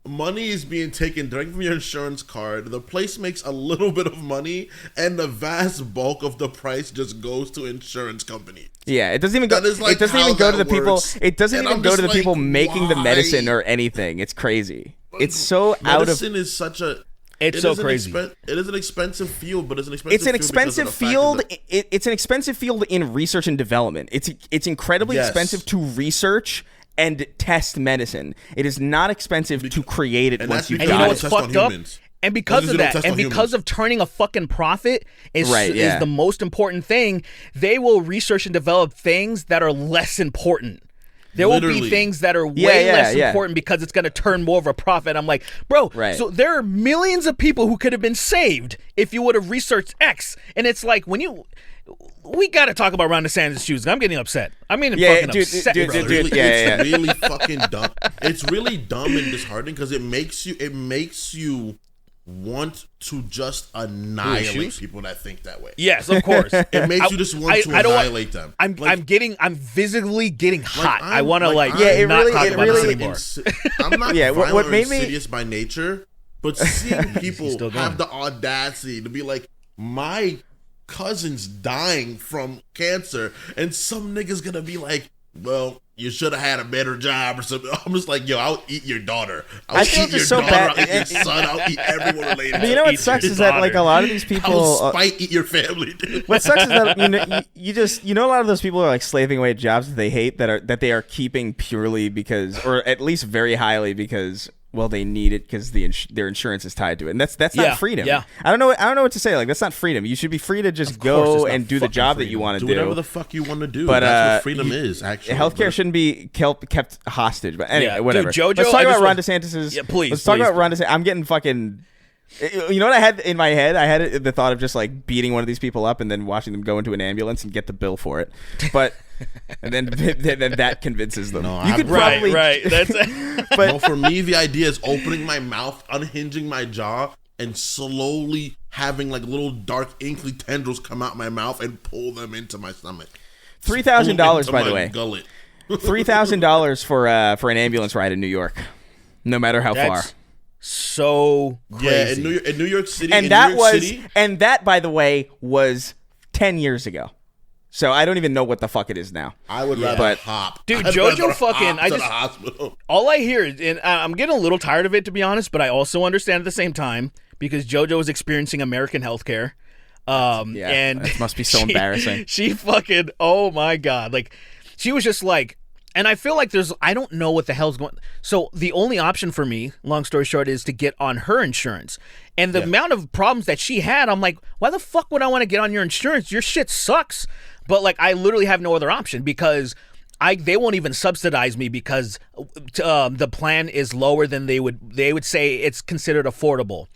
money is being taken directly from your insurance card. The place makes a little bit of money, and the vast bulk of the price just goes to insurance companies. Yeah, it doesn't even go. It doesn't even go to the people. It doesn't even go to the people making the medicine or anything. It's crazy. It's so out of. Medicine is such a. It's so crazy. It is an expensive field, but it's an expensive field. It's an expensive field in research and development. It's incredibly expensive to research and test medicine. It is not expensive to create it once you've got it. And you know what's fucked up? And because of that, and because of turning a fucking profit is the most important thing, they will research and develop things that are less important. There will be things that are way less important because it's going to turn more of a profit. I'm like, bro, so there are millions of people who could have been saved if you would have researched X. And it's like, we got to talk about Ron DeSantis' shoes. I'm getting upset. I'm getting fucking upset, bro. It's really fucking dumb. It's really dumb and disheartening because it makes you want to just annihilate people that think that way. Yes, of course. It makes you just want to annihilate them. I'm visibly getting hot. I want to not talk about this anymore. I'm not violent or insidious by nature, but seeing people have the audacity to be like, my cousin's dying from cancer, and some nigga's gonna be like, well, you should have had a better job or something. I'm just like, yo, I'll eat your daughter. I'll eat your daughter. I'll eat your son. I'll eat everyone related. But you know what sucks is that like a lot of these people I'll eat your family, dude. What sucks is that you know a lot of those people are like slaving away at jobs that they hate that they are keeping purely because, or at least very highly because, well, they need it because their insurance is tied to it, and that's not freedom. Yeah. I don't know what to say. Like, that's not freedom. You should be free to just go and do the job that you want to do. Whatever the fuck you want to do. But that's what freedom is. Actually, healthcare shouldn't be kept hostage. But anyway, whatever. Dude, Jojo, let's talk about Ron DeSantis's. Yeah, please. Let's talk about Ron DeSantis. I'm getting fucking. You know what I had in my head? I had the thought of just like beating one of these people up and then watching them go into an ambulance and get the bill for it. But and then that convinces them. No, you could probably right. That's but no, for me, the idea is opening my mouth, unhinging my jaw, and slowly having like little dark inkly tendrils come out my mouth and pull them into my stomach. $3,000, by the way. Gullet. $3,000 for an ambulance ride in New York, no matter how far. So crazy. Yeah, in New York City. And that, by the way, was 10 years ago. So I don't even know what the fuck it is now. I would rather hop. Dude, Jojo fucking, I just, hospital. All I hear is, and I'm getting a little tired of it, to be honest, but I also understand at the same time, because Jojo is experiencing American healthcare. And it must be so embarrassing. She fucking, oh my God. Like, she was just like, and I feel like I don't know what the hell's going. So the only option for me, long story short, is to get on her insurance. And the amount of problems that she had, I'm like, why the fuck would I want to get on your insurance? Your shit sucks. But like, I literally have no other option because they won't even subsidize me because the plan is lower than they would say it's considered affordable.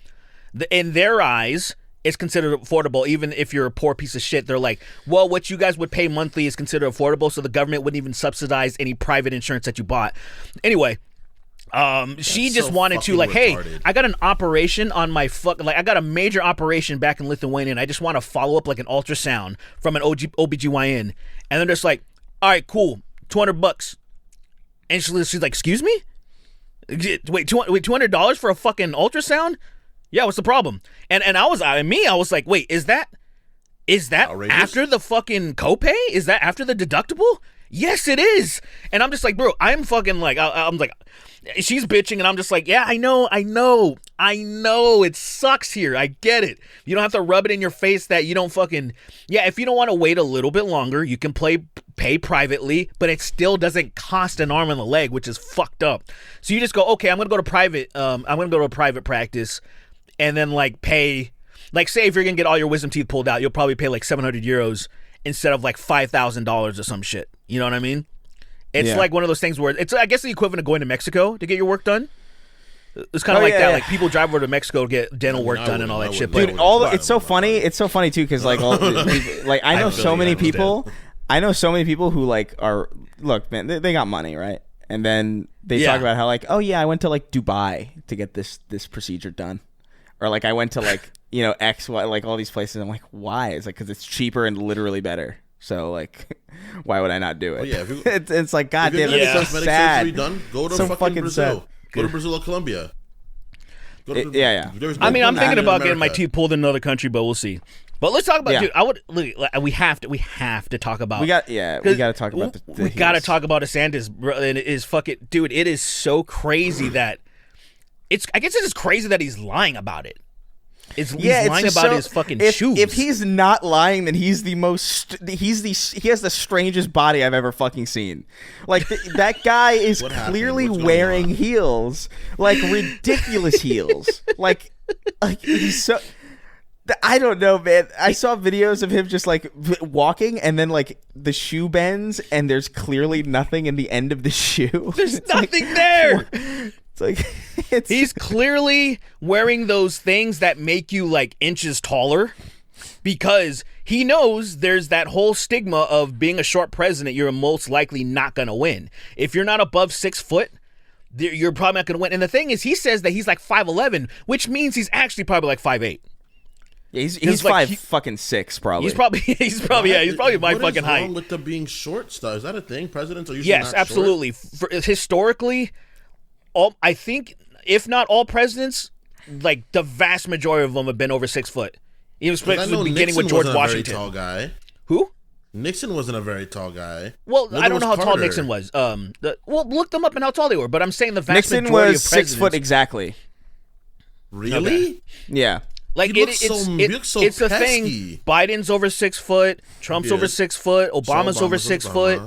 In their eyes, it's considered affordable, even if you're a poor piece of shit. They're like, well, what you guys would pay monthly is considered affordable, so the government wouldn't even subsidize any private insurance that you bought. Anyway, she just wanted to, like, retarded. Hey, I got an operation on my I got a major operation back in Lithuania, and I just want to follow up like an ultrasound from an OBGYN. And they're just like, all right, cool, $200. And she's like, excuse me? Wait, $200 for a fucking ultrasound? Yeah, what's the problem? And I was like, wait, is that outrageous? After the fucking copay? Is that after the deductible? Yes, it is. And I'm just like, bro, I'm fucking like, I'm like, she's bitching, and I'm just like, yeah, I know, it sucks here. I get it. You don't have to rub it in your face that you don't fucking, if you don't want to wait a little bit longer, you can pay privately, but it still doesn't cost an arm and a leg, which is fucked up. So you just go, okay, I'm going to go to a private practice. And then like pay, like say if you're gonna get all your wisdom teeth pulled out, you'll probably pay like 700 euros instead of like $5,000 or some shit. You know what I mean? It's like one of those things where it's, I guess, the equivalent of going to Mexico to get your work done. It's kind of that. Like people drive over to Mexico to get dental work done and all that shit. Dude, it's so funny. It's so funny too because like I know so many people. I know so many people who like are look, man. They got money, right? And then they talk about how like, oh yeah, I went to like Dubai to get this procedure done. Or like I went to like, X, Y, like all these places. I'm like, why? It's like, because it's cheaper and literally better. So like, why would I not do it? Well, yeah, it's like, God damn, it's so sad. Done, go to fucking Brazil. Sad. Go to Brazil or Colombia. I'm thinking about getting my teeth pulled in another country, but we'll see. But let's talk about, dude. We have to talk about. We got to talk about we got to talk about DeSantis, bro. And it is fucking, dude. It is so crazy that. I guess it's just crazy that he's lying about it. He's lying about his fucking shoes. If he's not lying, then he's the most. He has the strangest body I've ever fucking seen. Like that guy is clearly wearing heels, like ridiculous heels. Like he's so. I don't know, man. I saw videos of him just like walking, and then like the shoe bends, and there's clearly nothing in the end of the shoe. There's nothing there. It's like he's clearly wearing those things that make you like inches taller because he knows there's that whole stigma of being a short president. You're most likely not going to win. If you're not above 6 foot, you're probably not going to win. And the thing is, he says that he's like 5'11", which means he's actually probably like 5'8". Yeah, he's like 5'6" probably. He's probably my fucking height. What is wrong with the being short stuff? Is that a thing? Presidents are usually yes, not absolutely. Historically, I think if not all presidents, like the vast majority of them have been over 6 foot. Even especially beginning with George Washington. Very tall guy. Who? Nixon wasn't a very tall guy. Well, I don't know how tall Nixon was. Look them up and how tall they were. But I'm saying the vast Nixon majority was of presidents. 6 foot exactly. Really? Okay. Yeah. Like it's a thing. Biden's over 6 foot. Trump's over 6 foot. Obama's over 6 foot.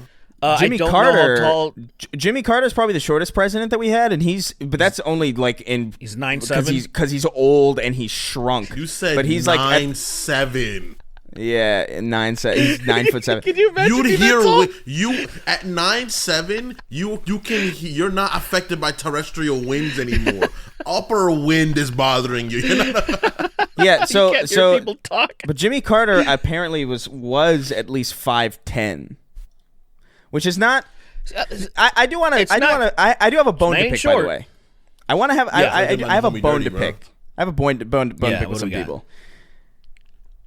Jimmy Carter. Jimmy Carter's probably the shortest president that we had, and but that's only like he's 9'7" because he's old and he's shrunk. You said, but he's 9'7". Yeah, 9'7". He's 9'7". Can you imagine? You'd hear you at 9'7". You're not affected by terrestrial winds anymore. Upper wind is bothering you. Yeah, so people talk. But Jimmy Carter apparently was at least 5'10", which is not. I do have a bone to pick. By the way, I want to have. I have a bone to pick. I have a bone to pick with some people.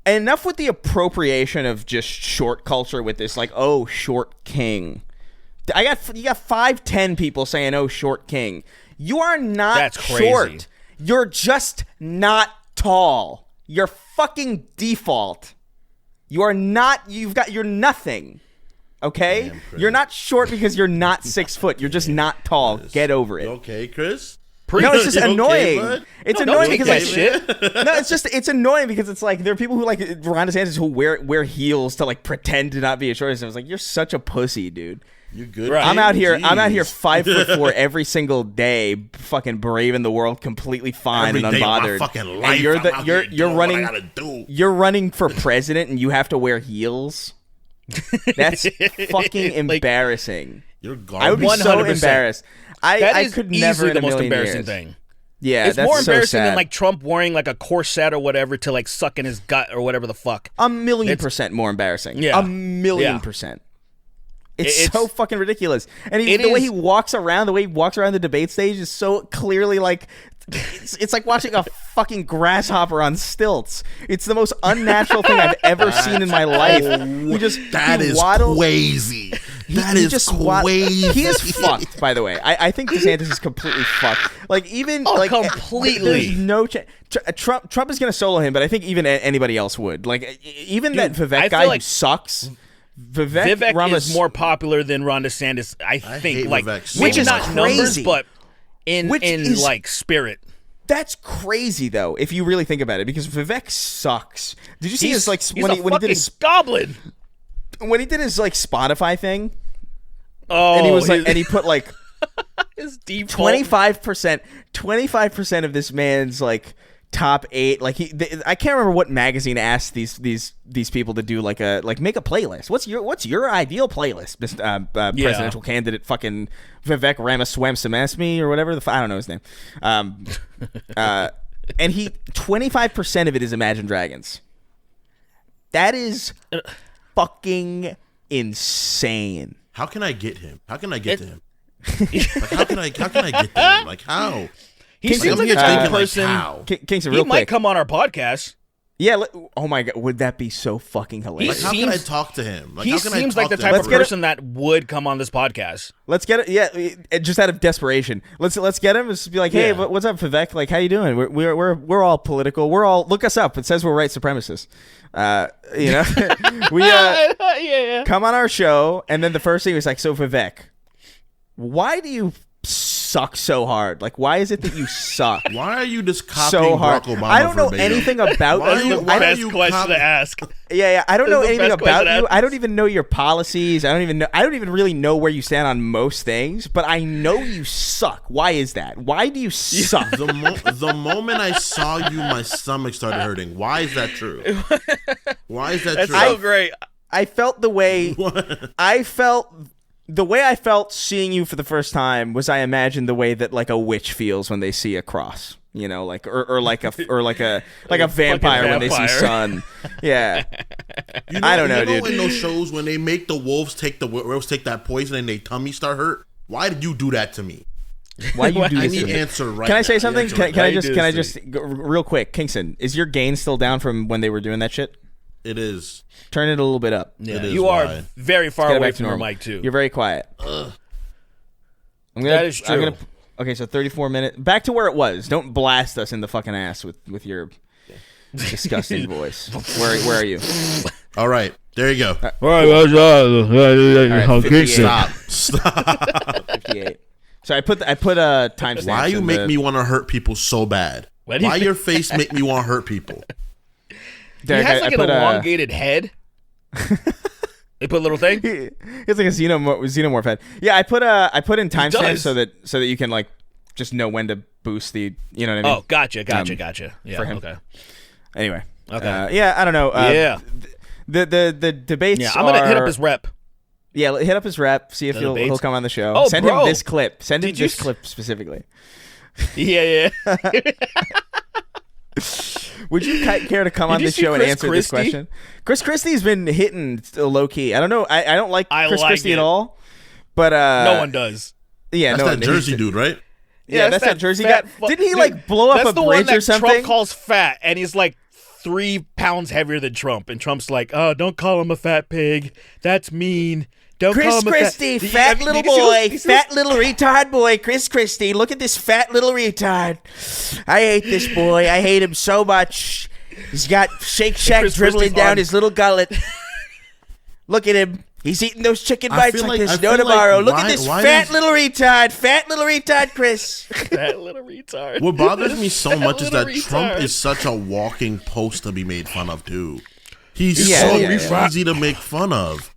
Enough with the appropriation of just short culture with this, like, oh, short king. You got 5'10" people saying, oh, short king. You are not That's crazy. Short. You're just not tall. You're fucking default. You are not. You're nothing. Okay? You're not short because you're not 6 foot. You're just not tall. Get over it. You okay, Chris? No, it's just annoying. Okay, it's annoying because that shit. No, it's annoying because it's like there are people who like Ron DeSantis who wear heels to like pretend to not be a short. And it's like, you're such a pussy, dude. You good? Right. I'm out here 5'4" every single day, fucking braving the world completely fine every and unbothered. Day of my fucking life, and you're running for president and you have to wear heels. That's fucking embarrassing. You're garbage. I would be 100%. So embarrassed. I could never in the a most million embarrassing years. thing. Yeah, it's that's more so embarrassing sad. than like Trump wearing like a corset or whatever to like suck in his gut or whatever the fuck. 1,000,000% more embarrassing. Yeah. 1,000,000%. It's so fucking ridiculous. And the way he walks around the debate stage is so clearly like it's like watching a fucking grasshopper on stilts. It's the most unnatural thing I've ever seen in my life. That is crazy. He is fucked, by the way. I think DeSantis is completely fucked. Like even completely. There's no chance. Trump is going to solo him, but I think even anybody else would. Like even that Vivek guy who sucks. Vivek is more popular than Ron DeSantis, I think. Like, Vivek which is so not crazy. Numbers, but in like spirit. That's crazy though, if you really think about it, because Vivek sucks. Did you see his like when he did his goblin? When he did his like Spotify thing? Oh, and he was like, and he put like his default 25% of this man's like top 8. Like I can't remember what magazine asked these people to do make a playlist. What's your ideal playlist, presidential candidate fucking Vivek Ramaswamy or whatever I don't know his name. And he 25% of it is Imagine Dragons. That is fucking insane. How can I get him? How can I get to him? Like, how can I get to him? Like how? He seems like a type of person. Kingston, he real might quick. come on our podcast. Yeah. Oh my god, would that be so fucking hilarious? Like, how can I talk to him? Like, he seems like the type of person that would come on this podcast. Let's get it. Yeah, just out of desperation. Let's get him. Just be like, hey, what's up, Vivek? Like, how you doing? We're all political. We're all look us up. It says we're white supremacists. We come on our show, and then the first thing was like, so Vivek, why do you suck so hard? Like, why is it that you suck? Why are you just copying so hard? Barack Obama? I don't know verbatim? anything about you. Best question to ask. Yeah. I don't know anything about you. ever. I don't even know your policies. I don't even really know where you stand on most things. But I know you suck. Why is that? Why do you suck? The moment I saw you, my stomach started hurting. Why is that true? Why is that That's true? so great. I felt the way I felt seeing you for the first time was I imagined the way that like a witch feels when they see a cross, you know, like or like a vampire when they see sun. Yeah. I don't know, dude. In those shows when they make the wolves take that poison and their tummy start hurt, why did you do that to me? Why you do I this? need answer right. Can I say something? Can I just go real quick, Kingston? Is your gain still down from when they were doing that shit? It is. Turn it a little bit up. Yeah, you are very far away from your mic too. You're very quiet. That is true. Okay, so 34 minutes. Back to where it was. Don't blast us in the fucking ass with your disgusting voice. Where are you? All right, there you go. All right, 58. Stop. 58. So I put a timestamp. Why you make me want to hurt people so bad? Why your face make me want to hurt people? Derek, he has like an elongated head. They put a little thing. It's like a xenomorph head. Yeah, I put in timestamps so that you can like just know when to boost the. You know what I mean? Oh, gotcha. Yeah. For him. Okay. Anyway. Okay. Yeah, I don't know. Yeah. The debates. Yeah, I'm gonna hit up his rep. Yeah, hit up his rep. See if he'll come on the show. Oh, Send him this clip. Send him this clip specifically. Yeah. Would you care to come on this show and answer this question? Chris Christie's been hitting low key. I don't know. I don't like Chris Christie at all. But no one does. Yeah, that's that Jersey dude, right? Yeah, that's that Jersey guy. Didn't he like blow up a bridge or something? That's the one that Trump calls fat, and he's like 3 pounds heavier than Trump, and Trump's like, "Oh, don't call him a fat pig. That's mean. Don't call him Christie, a fat little boy, fat little retard boy. Chris Christie, look at this fat little retard. I hate this boy. I hate him so much. He's got Shake Shack dribbling down his little gullet. Look at him. He's eating those chicken bites like there's no tomorrow. Look at this fat little retard, Chris. Fat little retard. What bothers me so much is that Trump is such a walking post to be made fun of, too. He's so easy to make fun of.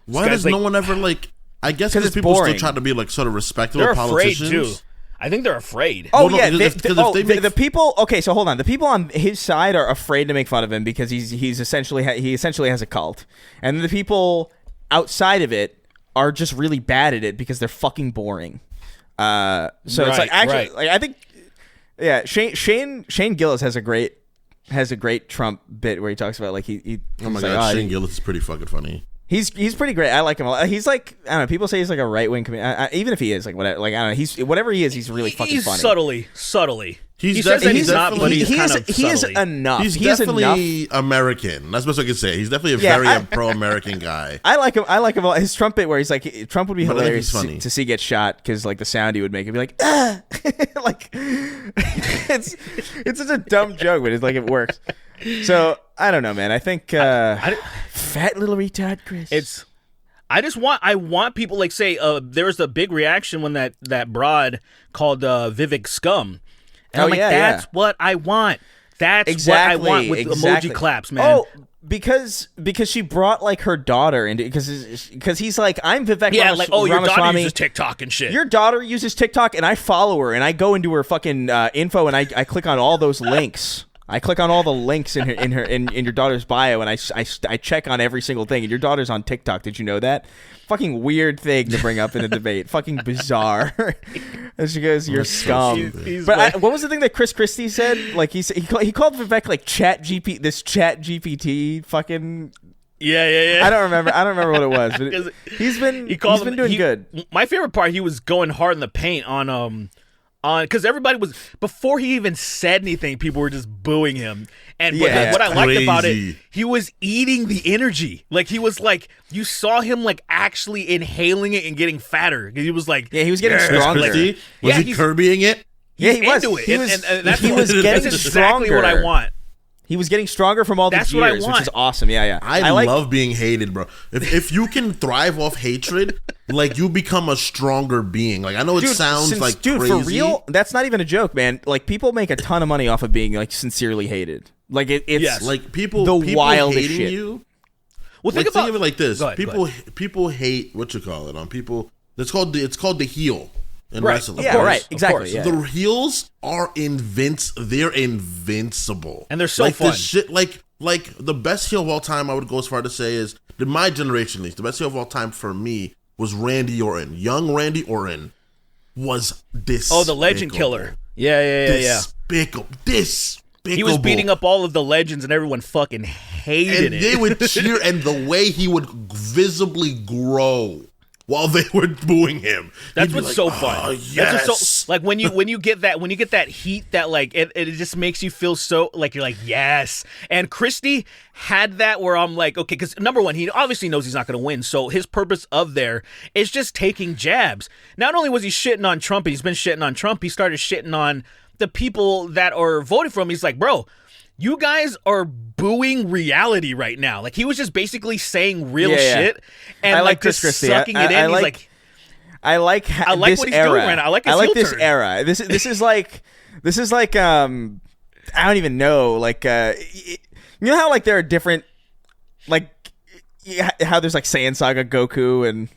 Why does no one ever like? I guess because people still try to be like sort of respectable politicians. They're afraid too. I think they're afraid. Oh yeah, the people. Okay, so hold on. The people on his side are afraid to make fun of him because he essentially has a cult, and the people outside of it are just really bad at it because they're fucking boring. It's like actually, like, I think, yeah. Shane Gillis has a great Trump bit where he talks about like he. Oh my god, Shane Gillis is pretty fucking funny. He's pretty great. I like him a lot. He's like, I don't know. People say he's like a right wing comedian. Even if he is like whatever, like I don't know. He's whatever he is. He's really fucking funny. Subtly. He says that he's not, but he's kind of he is enough. He's definitely American. That's what I can say. He's definitely a very pro-American guy. I like him. His Trump bit where he's like, Trump would be hilarious to see get shot because like the sound he would make, he'd be like, ah! Like it's such a dumb joke, but it's like it works. So I don't know, man. I think fat little retard Chris. I want people like say there was a big reaction when that broad called Vivek scum. And I'm like, that's what I want. That's what I want with emoji claps, man. Oh, because she brought like her daughter into because he's like, I'm Vivek. Yeah, like your daughter uses TikTok and shit. Your daughter uses TikTok, and I follow her, and I go into her fucking info, and I click on all those links. I click on all the links in your daughter's bio, and I check on every single thing. And your daughter's on TikTok. Did you know that? Fucking weird thing to bring up in a debate. Fucking bizarre. And she goes, "You're scum." But what was the thing that Chris Christie said? Like he called Vivek like Chat GPT fucking. Yeah. I don't remember what it was, but he's been doing good. My favorite part, he was going hard in the paint on because everybody was, before he even said anything, people were just booing him. And what I liked about it, he was eating the energy. Like he was like, you saw him like actually inhaling it and getting fatter. He was like, he was getting stronger. Was he Kirbying it? Yeah, he was. He was getting exactly stronger. What I want. He was getting stronger from all these years, which is awesome. Yeah. I love being hated, bro. If you can thrive off hatred, like you become a stronger being. Like I know it sounds like crazy. For real, that's not even a joke, man. Like people make a ton of money off of being like sincerely hated. Like it's like people wildest hating shit. you. Well, think of it like this: people hate what you call it on people. It's called the heel. In wrestling. Yeah, right. Exactly. Yeah. The heels are they're invincible. And they're so like fun. The shit, like the best heel of all time, I would go as far to say is, in my generation at least, the best heel of all time for me was Randy Orton. Young Randy Orton was despicable. Oh, the legend killer. Yeah. Despicable. He was beating up all of the legends and everyone fucking hated it. And they would cheer, and the way he would visibly grow while they were booing him. That's what's so fun. Oh, yes. Like when you get that heat that like it just makes you feel so like you're like yes. And Christie had that where I'm like okay, because number one, he obviously knows he's not going to win, so his purpose of there is just taking jabs. Not only was he shitting on Trump, he's been shitting on Trump. He started shitting on the people that are voting for him. He's like, bro, you guys are booing reality right now. Like he was just basically saying real shit and like just sucking it in. He's like. I like this what he's era. Doing right now. I like this era. This is like I don't even know, like you know how like there are different like how there's like Saiyan Saga Goku and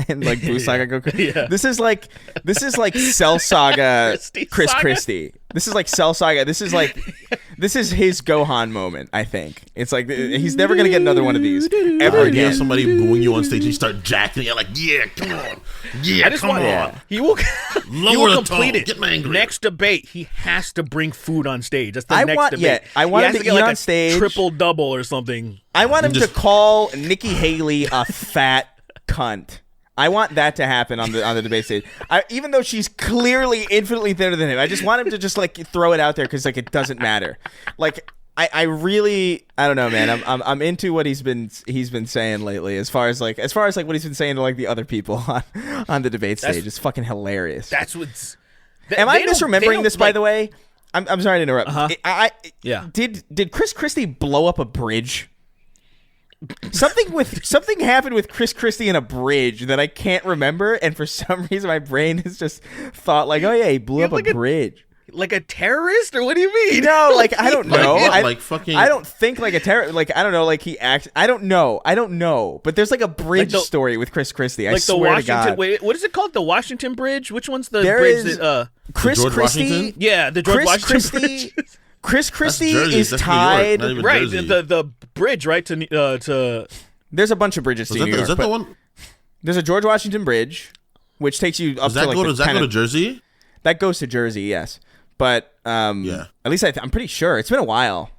and like Buu Saga Goku. Yeah. This is like Cell Saga Chris Christie. This is like Cell Saga. This is his Gohan moment, I think. It's like he's never gonna get another one of these ever again. You have somebody booing you on stage and you start jacking it. You're like, yeah, come on. Yeah, come on. Yeah. He will complete it. Get angry. Next debate, he has to bring food on stage. That's the next debate. Yeah, I want him to eat like on stage. Triple-double or something. I want him to call Nikki Haley a fat cunt. I want that to happen on the debate stage. Even though she's clearly infinitely thinner than him, I just want him to just like throw it out there because like it doesn't matter. Like I really I don't know, man. I'm into what he's been saying lately as far as like what he's been saying to like the other people on the debate stage. It's fucking hilarious. That's what's. Am I misremembering this? By the way, I'm sorry to interrupt. Yeah. Did Chris Christie blow up a bridge? Something happened with Chris Christie in a bridge that I can't remember, and for some reason my brain has just thought like, oh yeah, he blew up like a bridge. Like a terrorist, or what do you mean? No, like I don't know. I don't think like a terrorist. Like I don't know. Like he acts. I don't know. But there's like a bridge story with Chris Christie. I swear to God. Wait, what is it called? The Washington Bridge? Which one's the bridge that? Chris Christie. Yeah, the George Washington Bridge. Chris Christie is tied. Right, the bridge, right to. There's a bunch of bridges to New York. Is that the one? There's a George Washington Bridge, which takes you up to like does that go to Jersey? That goes to Jersey, yes. But at least I'm pretty sure it's been a while.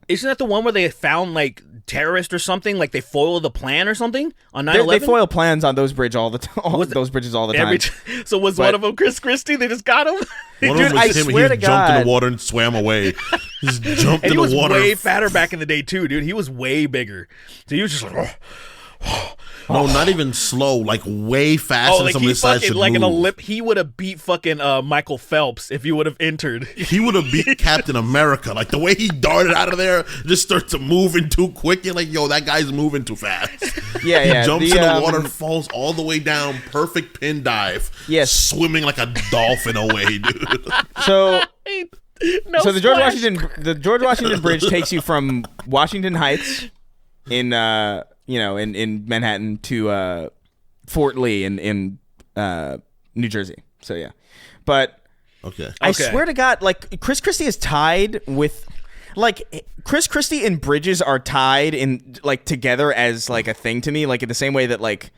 Isn't that the one where they found like terrorists or something? Like they foiled the plan or something on 9/11? They foil plans on those bridges all the time. So was one of them Chris Christie? They just got him. One of them was him. He jumped in the water and swam away. Just jumped in the water. He was way fatter back in the day too, dude. He was way bigger. So he was just like. No, not even slow, like way faster than some of his sides should like move. He would have beat fucking Michael Phelps if he would have entered. He would have beat Captain America. Like the way he darted out of there, just starts moving too quick. You're like, yo, that guy's moving too fast. Yeah, he jumps in the water and falls all the way down. Perfect pin dive. Yes, swimming like a dolphin away, dude. So the George Washington Bridge takes you from Washington Heights in Manhattan to Fort Lee in New Jersey. So yeah, but I swear to God, like Chris Christie is tied with, like Chris Christie and bridges are tied in like together as like a thing to me, like in the same way that like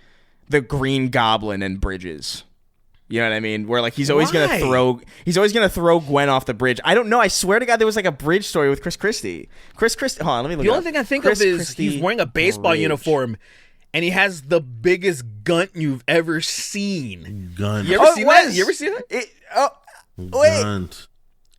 the Green Goblin and bridges. You know what I mean? Where like he's always gonna throw Gwen off the bridge. I don't know. I swear to God, there was like a bridge story with Chris Christie. Hold on, let me look. The only thing I think of is he's wearing a baseball uniform, and he has the biggest gun you've ever seen. Gun. You ever seen that? You ever seen that?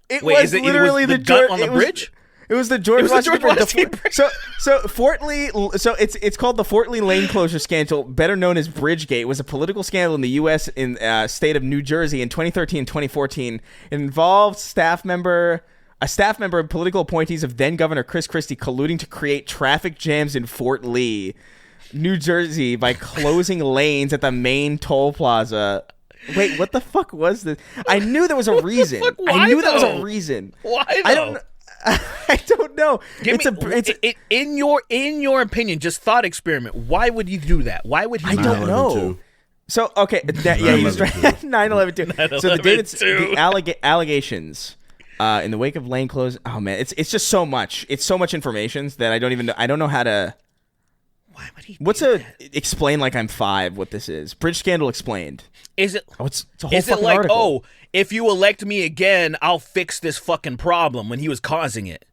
It was literally the gun on the bridge. It was the George Washington Bridge. So Fort Lee. So it's called the Fort Lee lane closure scandal, better known as Bridgegate. It was a political scandal in the U.S. in state of New Jersey in 2013 and 2014. It involved a staff member and political appointees of then Governor Chris Christie colluding to create traffic jams in Fort Lee, New Jersey, by closing lanes at the main toll plaza. Wait, what the fuck was this? I knew there was a reason. Why though? I don't know. In your opinion, just thought experiment. Why would you do that? Why would he? I don't know. So okay, he was right. 9/11. So the allegations in the wake of lane close. Oh man, it's just so much. It's so much information that I don't even know. I don't know how to. Why would he? Explain like I'm 5? What this is? Bridge scandal explained. Is it? Oh, it's a whole fucking article. Oh, if you elect me again, I'll fix this fucking problem when he was causing it.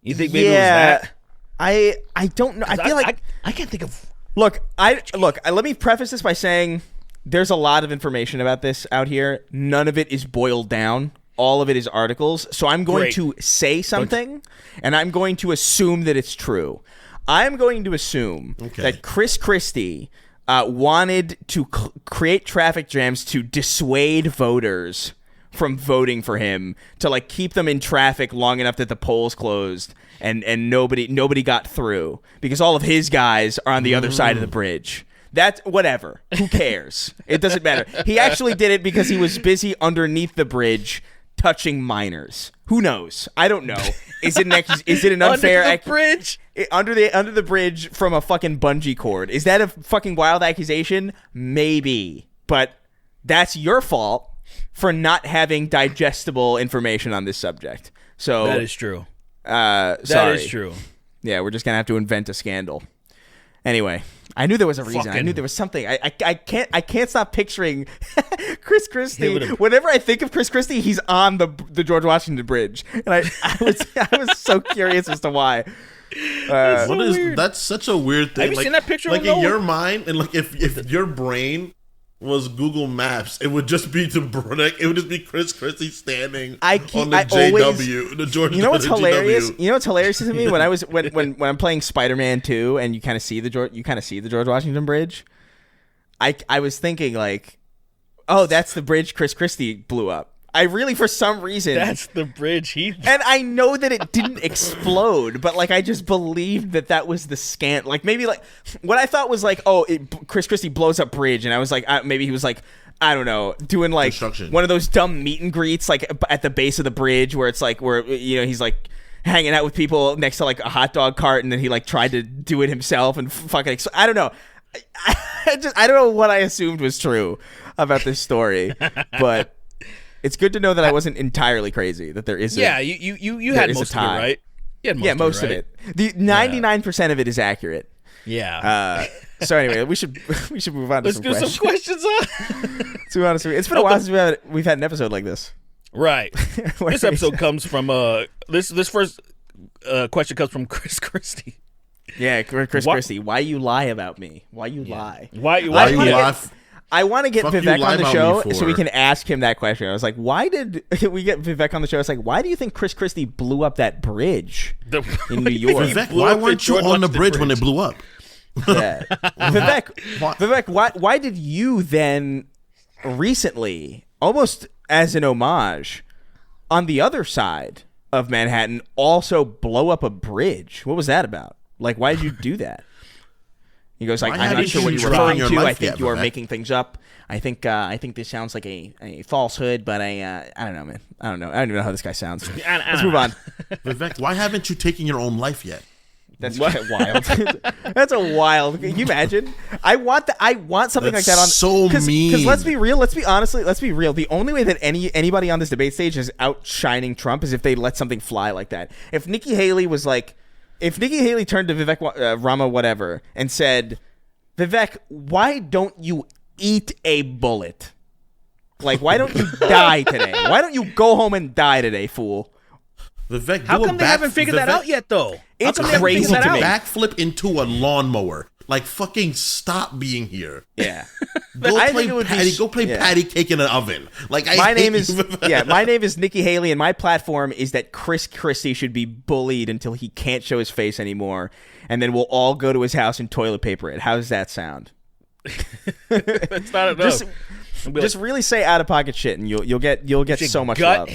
You think maybe it was that? I don't know. I feel like I can't think of. Look. Let me preface this by saying there's a lot of information about this out here. None of it is boiled down. All of it is articles. So I'm going to say something, and I'm going to assume that it's true. I'm going to assume that Chris Christie wanted to create traffic jams to dissuade voters from voting for him, to like keep them in traffic long enough that the polls closed and nobody got through because all of his guys are on the other side of the bridge. That's whatever. Who cares? It doesn't matter. He actually did it because he was busy underneath the bridge touching minors. Who knows? I don't know. Is it an unfair under the bridge? Under the bridge from a fucking bungee cord? Is that a fucking wild accusation? Maybe, but that's your fault for not having digestible information on this subject. So that is true. Sorry. That is true. Yeah, we're just gonna have to invent a scandal. Anyway, I knew there was a reason. I knew there was something. I can't stop picturing Chris Christie. Whenever I think of Chris Christie, he's on the George Washington Bridge, and I was so curious as to why. That's such a weird thing. Have you seen that picture? Like in your mind, and like if your brain was Google Maps, it would just be it would just be Chris Christie standing on the JW, the George. You know what's hilarious? GW. You know what's hilarious to me when I'm playing Spider-Man 2 and you kind of see the George Washington Bridge. I was thinking like, oh, that's the bridge Chris Christie blew up. I really, for some reason, that's the bridge and I know that it didn't explode, but like I just believed that was the scan. Like maybe like what I thought was like, oh, Chris Christie blows up bridge, and I was like, maybe he was like, I don't know, doing like one of those dumb meet and greets like at the base of the bridge where it's like where he's like hanging out with people next to like a hot dog cart, and then he like tried to do it himself and fucking. I don't know. I don't know what I assumed was true about this story, but. It's good to know that I wasn't entirely crazy. That there is you had most of it right. Most of it. The 99% of it is accurate. Yeah. So anyway, we should move on to some questions. Let's do some questions. It's been a while since we've had an episode like this. Right. This episode comes from this first question comes from Chris Christie. Yeah, Chris Christie. Why you lie about me? Why you lie? Why you lie? I want to get Vivek on the show so we can ask him that question. I was like, why did we get Vivek on the show? It's like, why do you think Chris Christie blew up that bridge in New York? Vivek, why weren't you on the bridge when it blew up? Yeah. Vivek, why did you then recently, almost as an homage, on the other side of Manhattan, also blow up a bridge? What was that about? Like, why did you do that? He goes like, I'm not sure what you're referring to. I think you are making things up. I think this sounds like a falsehood, but I don't know, man. I don't know. I don't even know how this guy sounds. Let's move on. Vivek, why haven't you taken your own life yet? That's wild. That's a wild. Can you imagine? I want something like that on. So mean. Because let's be real. Let's be real. The only way that anybody on this debate stage is outshining Trump is if they let something fly like that. If Nikki Haley turned to Vivek Rama whatever and said, Vivek, why don't you eat a bullet? Like, why don't you die today? Why don't you go home and die today, fool? Vivek, how come they haven't figured that out yet, though? It's crazy to me. Backflip into a lawnmower. Like, fucking stop being here. Yeah. Go play patty cake in an oven. Like, my name is Nikki Haley, and my platform is that Chris Christie should be bullied until he can't show his face anymore, and then we'll all go to his house and toilet paper it. How does that sound? That's not enough. Just really say out of pocket shit, and you'll get so much love.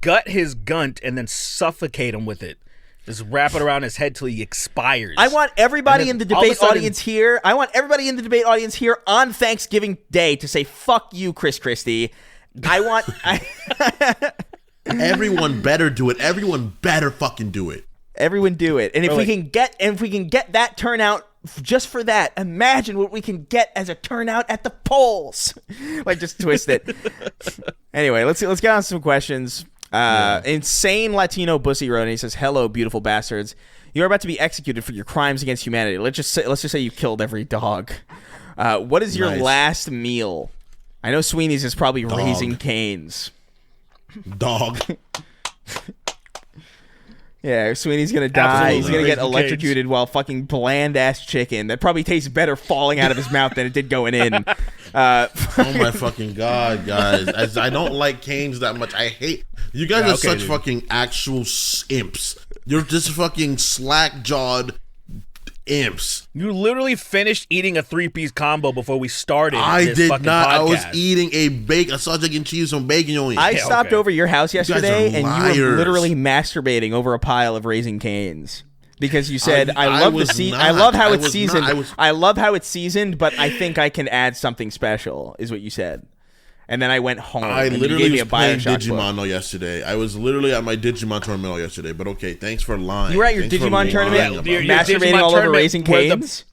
Gut his gunt and then suffocate him with it. Just wrap it around his head till he expires. I want everybody in the debate audience here. I want everybody in the debate audience here on Thanksgiving Day to say "fuck you, Chris Christie." Everyone better do it. Everyone better fucking do it. Everyone do it. And if we can get that turnout just for that, imagine what we can get as a turnout at the polls. Like, just twist it. Anyway, let's get on some questions. Insane Latino Bussy wrote, and he says, "Hello, beautiful bastards. You're about to be executed for your crimes against humanity. Let's just say you killed every dog. What is your last meal? I know Sweeney's is probably Raising Cane's. Dog. Yeah, Sweeney's gonna die. Absolutely. He's gonna get electrocuted while fucking bland ass chicken that probably tastes better falling out of his mouth than it did going in. Oh my fucking god, guys! I don't like canes that much. I hate you guys. Are such fucking actual imps. You're just fucking slack-jawed imps. You literally finished eating a 3-piece combo before we started. I this did fucking not. Podcast. I was eating a sausage and cheese from Bacon Joint. I stopped over your house yesterday, and you were liars. literally masturbating over a pile of Raising Cane's. Because you said, I love how it's seasoned. I love how it's seasoned, but I think I can add something special, is what you said. And then I went home. I and literally you gave me was a playing Bioshock Digimon though yesterday. I was literally at my Digimon tournament yesterday. But okay, thanks for lying. You were at your Digimon tournament, masturbating all over Raising Cane's.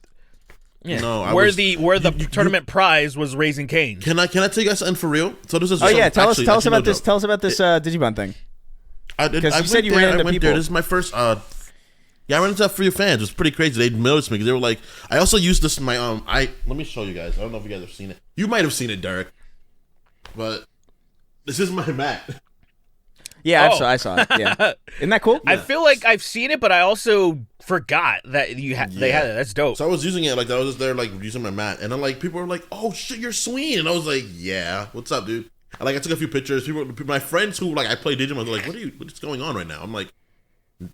Yeah. No, where the tournament prize was Raising Cane's. Can I tell you guys something for real? So this is. Tell us about this. Tell us about this Digimon thing. Because you said you ran into people. This is my first. Yeah, I ran into a few fans. It was pretty crazy. They noticed me because they were like, I also used this in my let me show you guys. I don't know if you guys have seen it. You might have seen it, Derek. But this is my mat. Yeah, I saw it. Yeah, isn't that cool? I feel like I've seen it, but I also forgot that they had it. That's dope. So I was using it like I was just there like using my mat, and then like people were like, "Oh shit, you're Sween," and I was like, "Yeah, what's up, dude?" And, I took a few pictures. My friends who I play Digimon, they're like, "What's going on right now?" I'm like,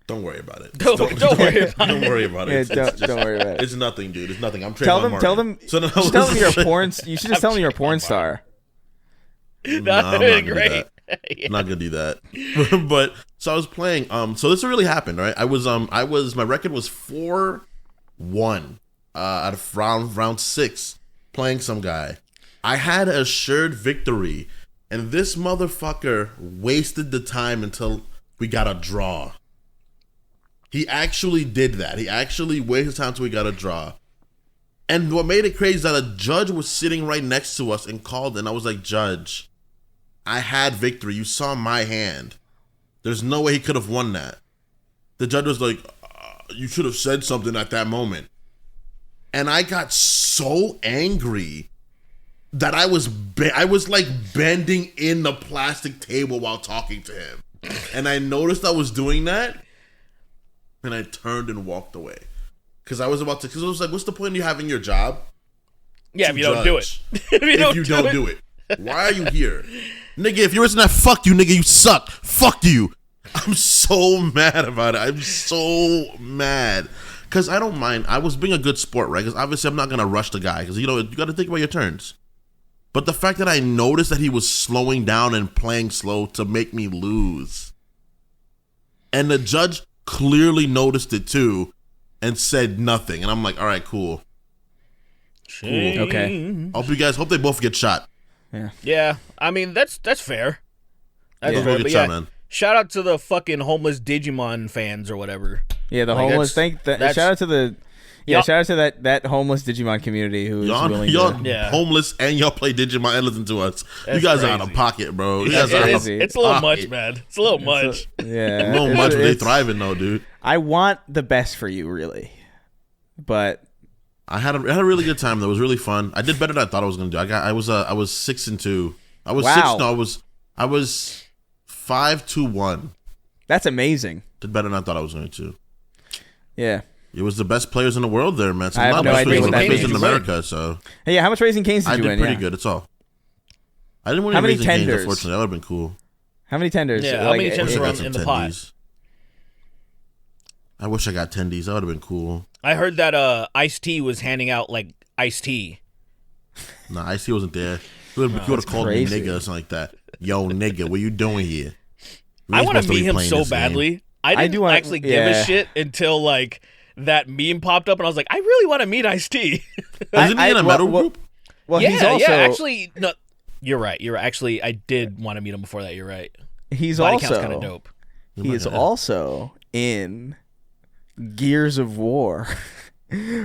"Don't worry about it. Don't worry about it. Don't worry about it. Don't worry about it. It's nothing, dude. It's nothing. I'm tell them. So tell them you're a porn. You should just tell them you're a porn star. No, I'm not great. Yeah. Not gonna do that. But so I was playing. So this really happened, right? I was. My record was 4-1 out of round 6, playing some guy. I had a assured victory, and this motherfucker wasted the time until we got a draw. He actually did that. He actually wasted time until we got a draw. And what made it crazy is that a judge was sitting right next to us and called, and I was like, "Judge, I had victory. You saw my hand. There's no way he could have won that." The judge was like, "You should have said something at that moment." And I got so angry that I was like bending in the plastic table while talking to him. And I noticed I was doing that, and I turned and walked away. Because I was like, what's the point of you having your job? Yeah, if you don't do it. If you don't do it. Why are you here? Nigga, if you're that, fuck you, nigga, you suck. Fuck you. I'm so mad about it. I'm so mad. Because I don't mind. I was being a good sport, right? Because obviously I'm not going to rush the guy. Because, you got to think about your turns. But the fact that I noticed that he was slowing down and playing slow to make me lose. And the judge clearly noticed it too and said nothing. And I'm like, all right, cool. Cool. Okay. Hope they both get shot. Yeah. I mean, that's fair. That's fair. But yeah, shout out to the fucking homeless Digimon fans or whatever. Yeah, the homeless. Shout out to the. Yeah, shout out to that homeless Digimon community who is willing to... homeless and y'all play Digimon and listen to us. That's you guys crazy. are out of pocket, bro. You That's guys are crazy. It's a little much, man. It's a little much. Yeah. A little much, but they thriving though, dude. I want the best for you, really. But... I had a really good time though. It was really fun. I did better than I thought I was gonna do. I was 6-2. I was 5-1. That's amazing. Did better than I thought I was going to. Yeah. It was the best players in the world there, man. I have no idea what that means. In America, so. Hey, yeah, how much Raising Cane's did you win? I did pretty good. That's all. I didn't win any Raising Cane's, unfortunately. That would have been cool. How many tenders? Yeah, how many tenders were in the pot? I wish I got tendies. That would have been cool. I heard that Ice-T was handing out like iced tea. Nah, Ice-T wasn't there. He would have called me nigga or something like that. Yo, nigga, what you doing here? I want to meet him so badly. I didn't actually give a shit until like that meme popped up, and I was like, I really want to meet Ice-T. Isn't he in a metal group? Well, he's also... actually, no, you're right. Actually, I did want to meet him before that. You're right. He's Body also count's kind of dope. He is also in Gears of War,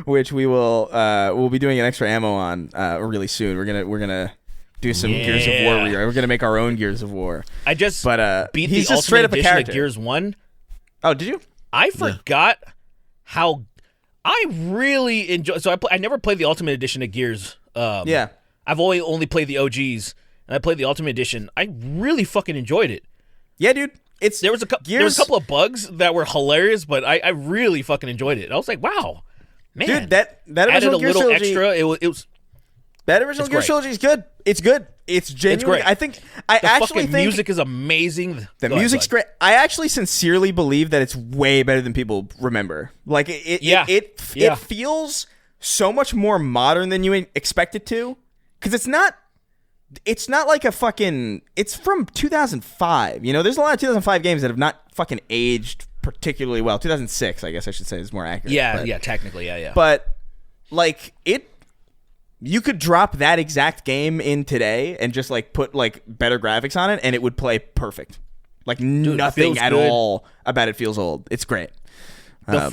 which we'll be doing an extra ammo on really soon. We're gonna do some Gears of War. We're gonna make our own Gears of War. I just beat he's the just straight ultimate up a edition character. of Gears 1. Oh, did you? I forgot how I really enjoy. So I never played the ultimate edition of Gears. Yeah, I've only played the OGs, and I played the ultimate edition. I really fucking enjoyed it. Yeah, dude. There was a couple of bugs that were hilarious, but I really fucking enjoyed it. I was like, wow, man, dude, that added a Gears little trilogy, extra. It was That original Gears trilogy is good. It's good. It's genuinely. I think. I actually think music is amazing. The music's great. I actually sincerely believe that it's way better than people remember. Like it feels so much more modern than you expect it to, because it's not like a fucking. It's from 2005. You know, there's a lot of 2005 games that have not fucking aged particularly well. 2006, I guess I should say, is more accurate. Yeah, technically, yeah. But like you could drop that exact game in today and just like put like better graphics on it, and it would play perfect. Like, dude, nothing at all about it feels old. It's great. The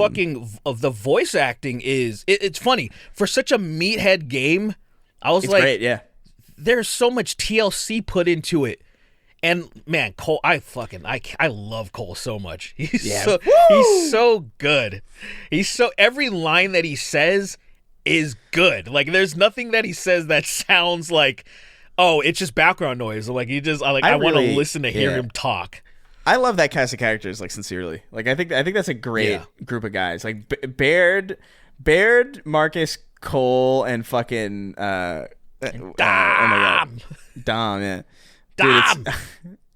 voice acting is it's funny for such a meathead game. I was like, great, yeah. There's so much TLC put into it, and man, Cole, I love Cole so much. He's so good. Every line that he says is good. Like, there's nothing that he says that sounds like, oh, it's just background noise. Like, I want to listen to hear him talk. I love that cast of characters, like, sincerely. Like, I think that's a great group of guys. Like Baird, Marcus, Cole, and fucking Dom. Oh my god, Dom, yeah, dude,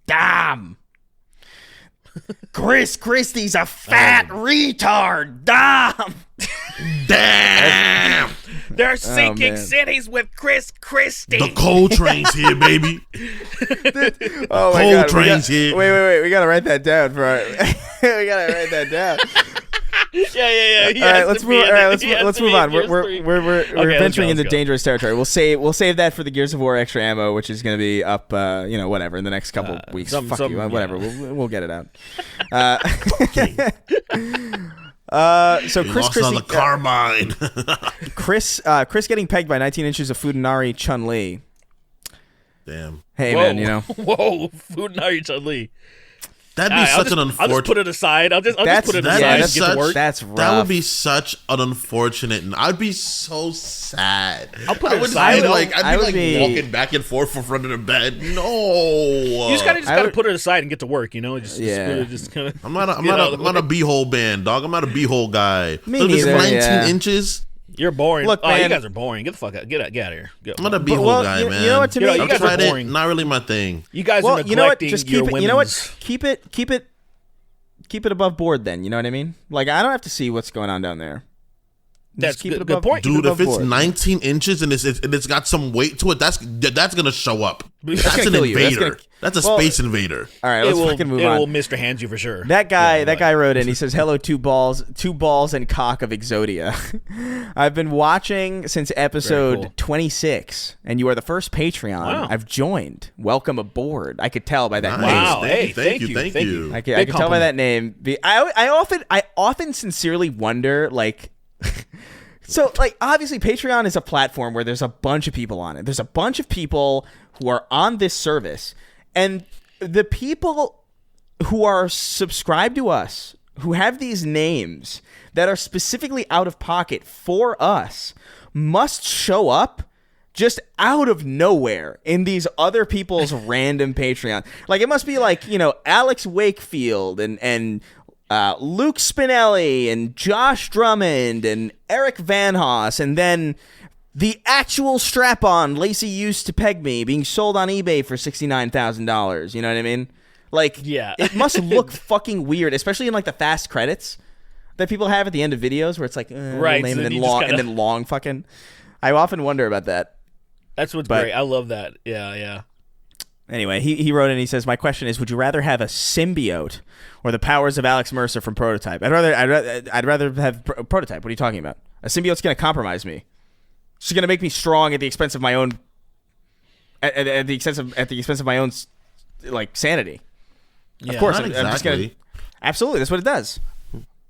Dom. Chris Christie's a fat retard. Dom. Damn. They're sinking cities with Chris Christie. The coal train's here, baby. Oh my coal god. train's here. Wait. We gotta write that down for our. We gotta write that down. Yeah. All right, let's move. All right, let's move on. We're venturing into dangerous territory. We'll save that for the Gears of War extra ammo, which is going to be up, whatever, in the next couple weeks. Whatever. We'll get it out. So Chris Christie on the Carmine. Chris getting pegged by 19 inches of Fudanari Chun-Li. Damn. Hey, man, you know. Whoa, Fudanari Chun-Li. That'd be such an unfortunate. I'll just put it aside. I'll just put it aside and get to work. That's rough. That would be such an unfortunate, and I'd be so sad. I'll put it aside. I'd be walking back and forth in front of the bed. No, you just gotta put it aside and get to work. You know, just kind of. I'm not a b-hole band, dog. I'm not a b-hole guy. Me neither. 19 inches. You're boring. Look, man, you guys are boring. Get the fuck out. Get out of here. Go. I'm not a b-hole guy, man. You know what? To me, you guys are boring. Not really my thing. You guys are neglecting you know what? Just keep it. women's. You know what? Keep it above board. Then you know what I mean. Like, I don't have to see what's going on down there. That's good point, dude. If it's 19 inches and it's got some weight to it, that's gonna show up. That's an invader. That's a space invader. All right, let's fucking move on. It will Mr. Hands you for sure. That guy wrote in. He says, "Hello, two balls and cock of Exodia. I've been watching since episode 26, and you are the first Patreon I've joined. Welcome aboard. I could tell by that name. Wow, thank you. I could tell by that name. I often sincerely wonder, like." So, like, obviously, Patreon is a platform where there's a bunch of people on it. There's a bunch of people who are on this service. And the people who are subscribed to us, who have these names that are specifically out of pocket for us, must show up just out of nowhere in these other people's random Patreon. Like, it must be like, you know, Alex Wakefield and Luke Spinelli and Josh Drummond and Eric Van Haas, and then the actual strap-on Lacey used to peg me being sold on eBay for $69,000. You know what I mean? Like, yeah. It must look fucking weird, especially in like the fast credits that people have at the end of videos where it's like right, name so and then long and then long fucking. I often wonder about that. That's what's great. I love that. Yeah. Anyway, he wrote in, he says, my question is, would you rather have a symbiote or the powers of Alex Mercer from Prototype? I'd rather have Prototype. What are you talking about? A symbiote's going to compromise me. It's going to make me strong at the expense of my own at the expense of my own like sanity. Yeah, of course, I'm just going to. Absolutely, that's what it does.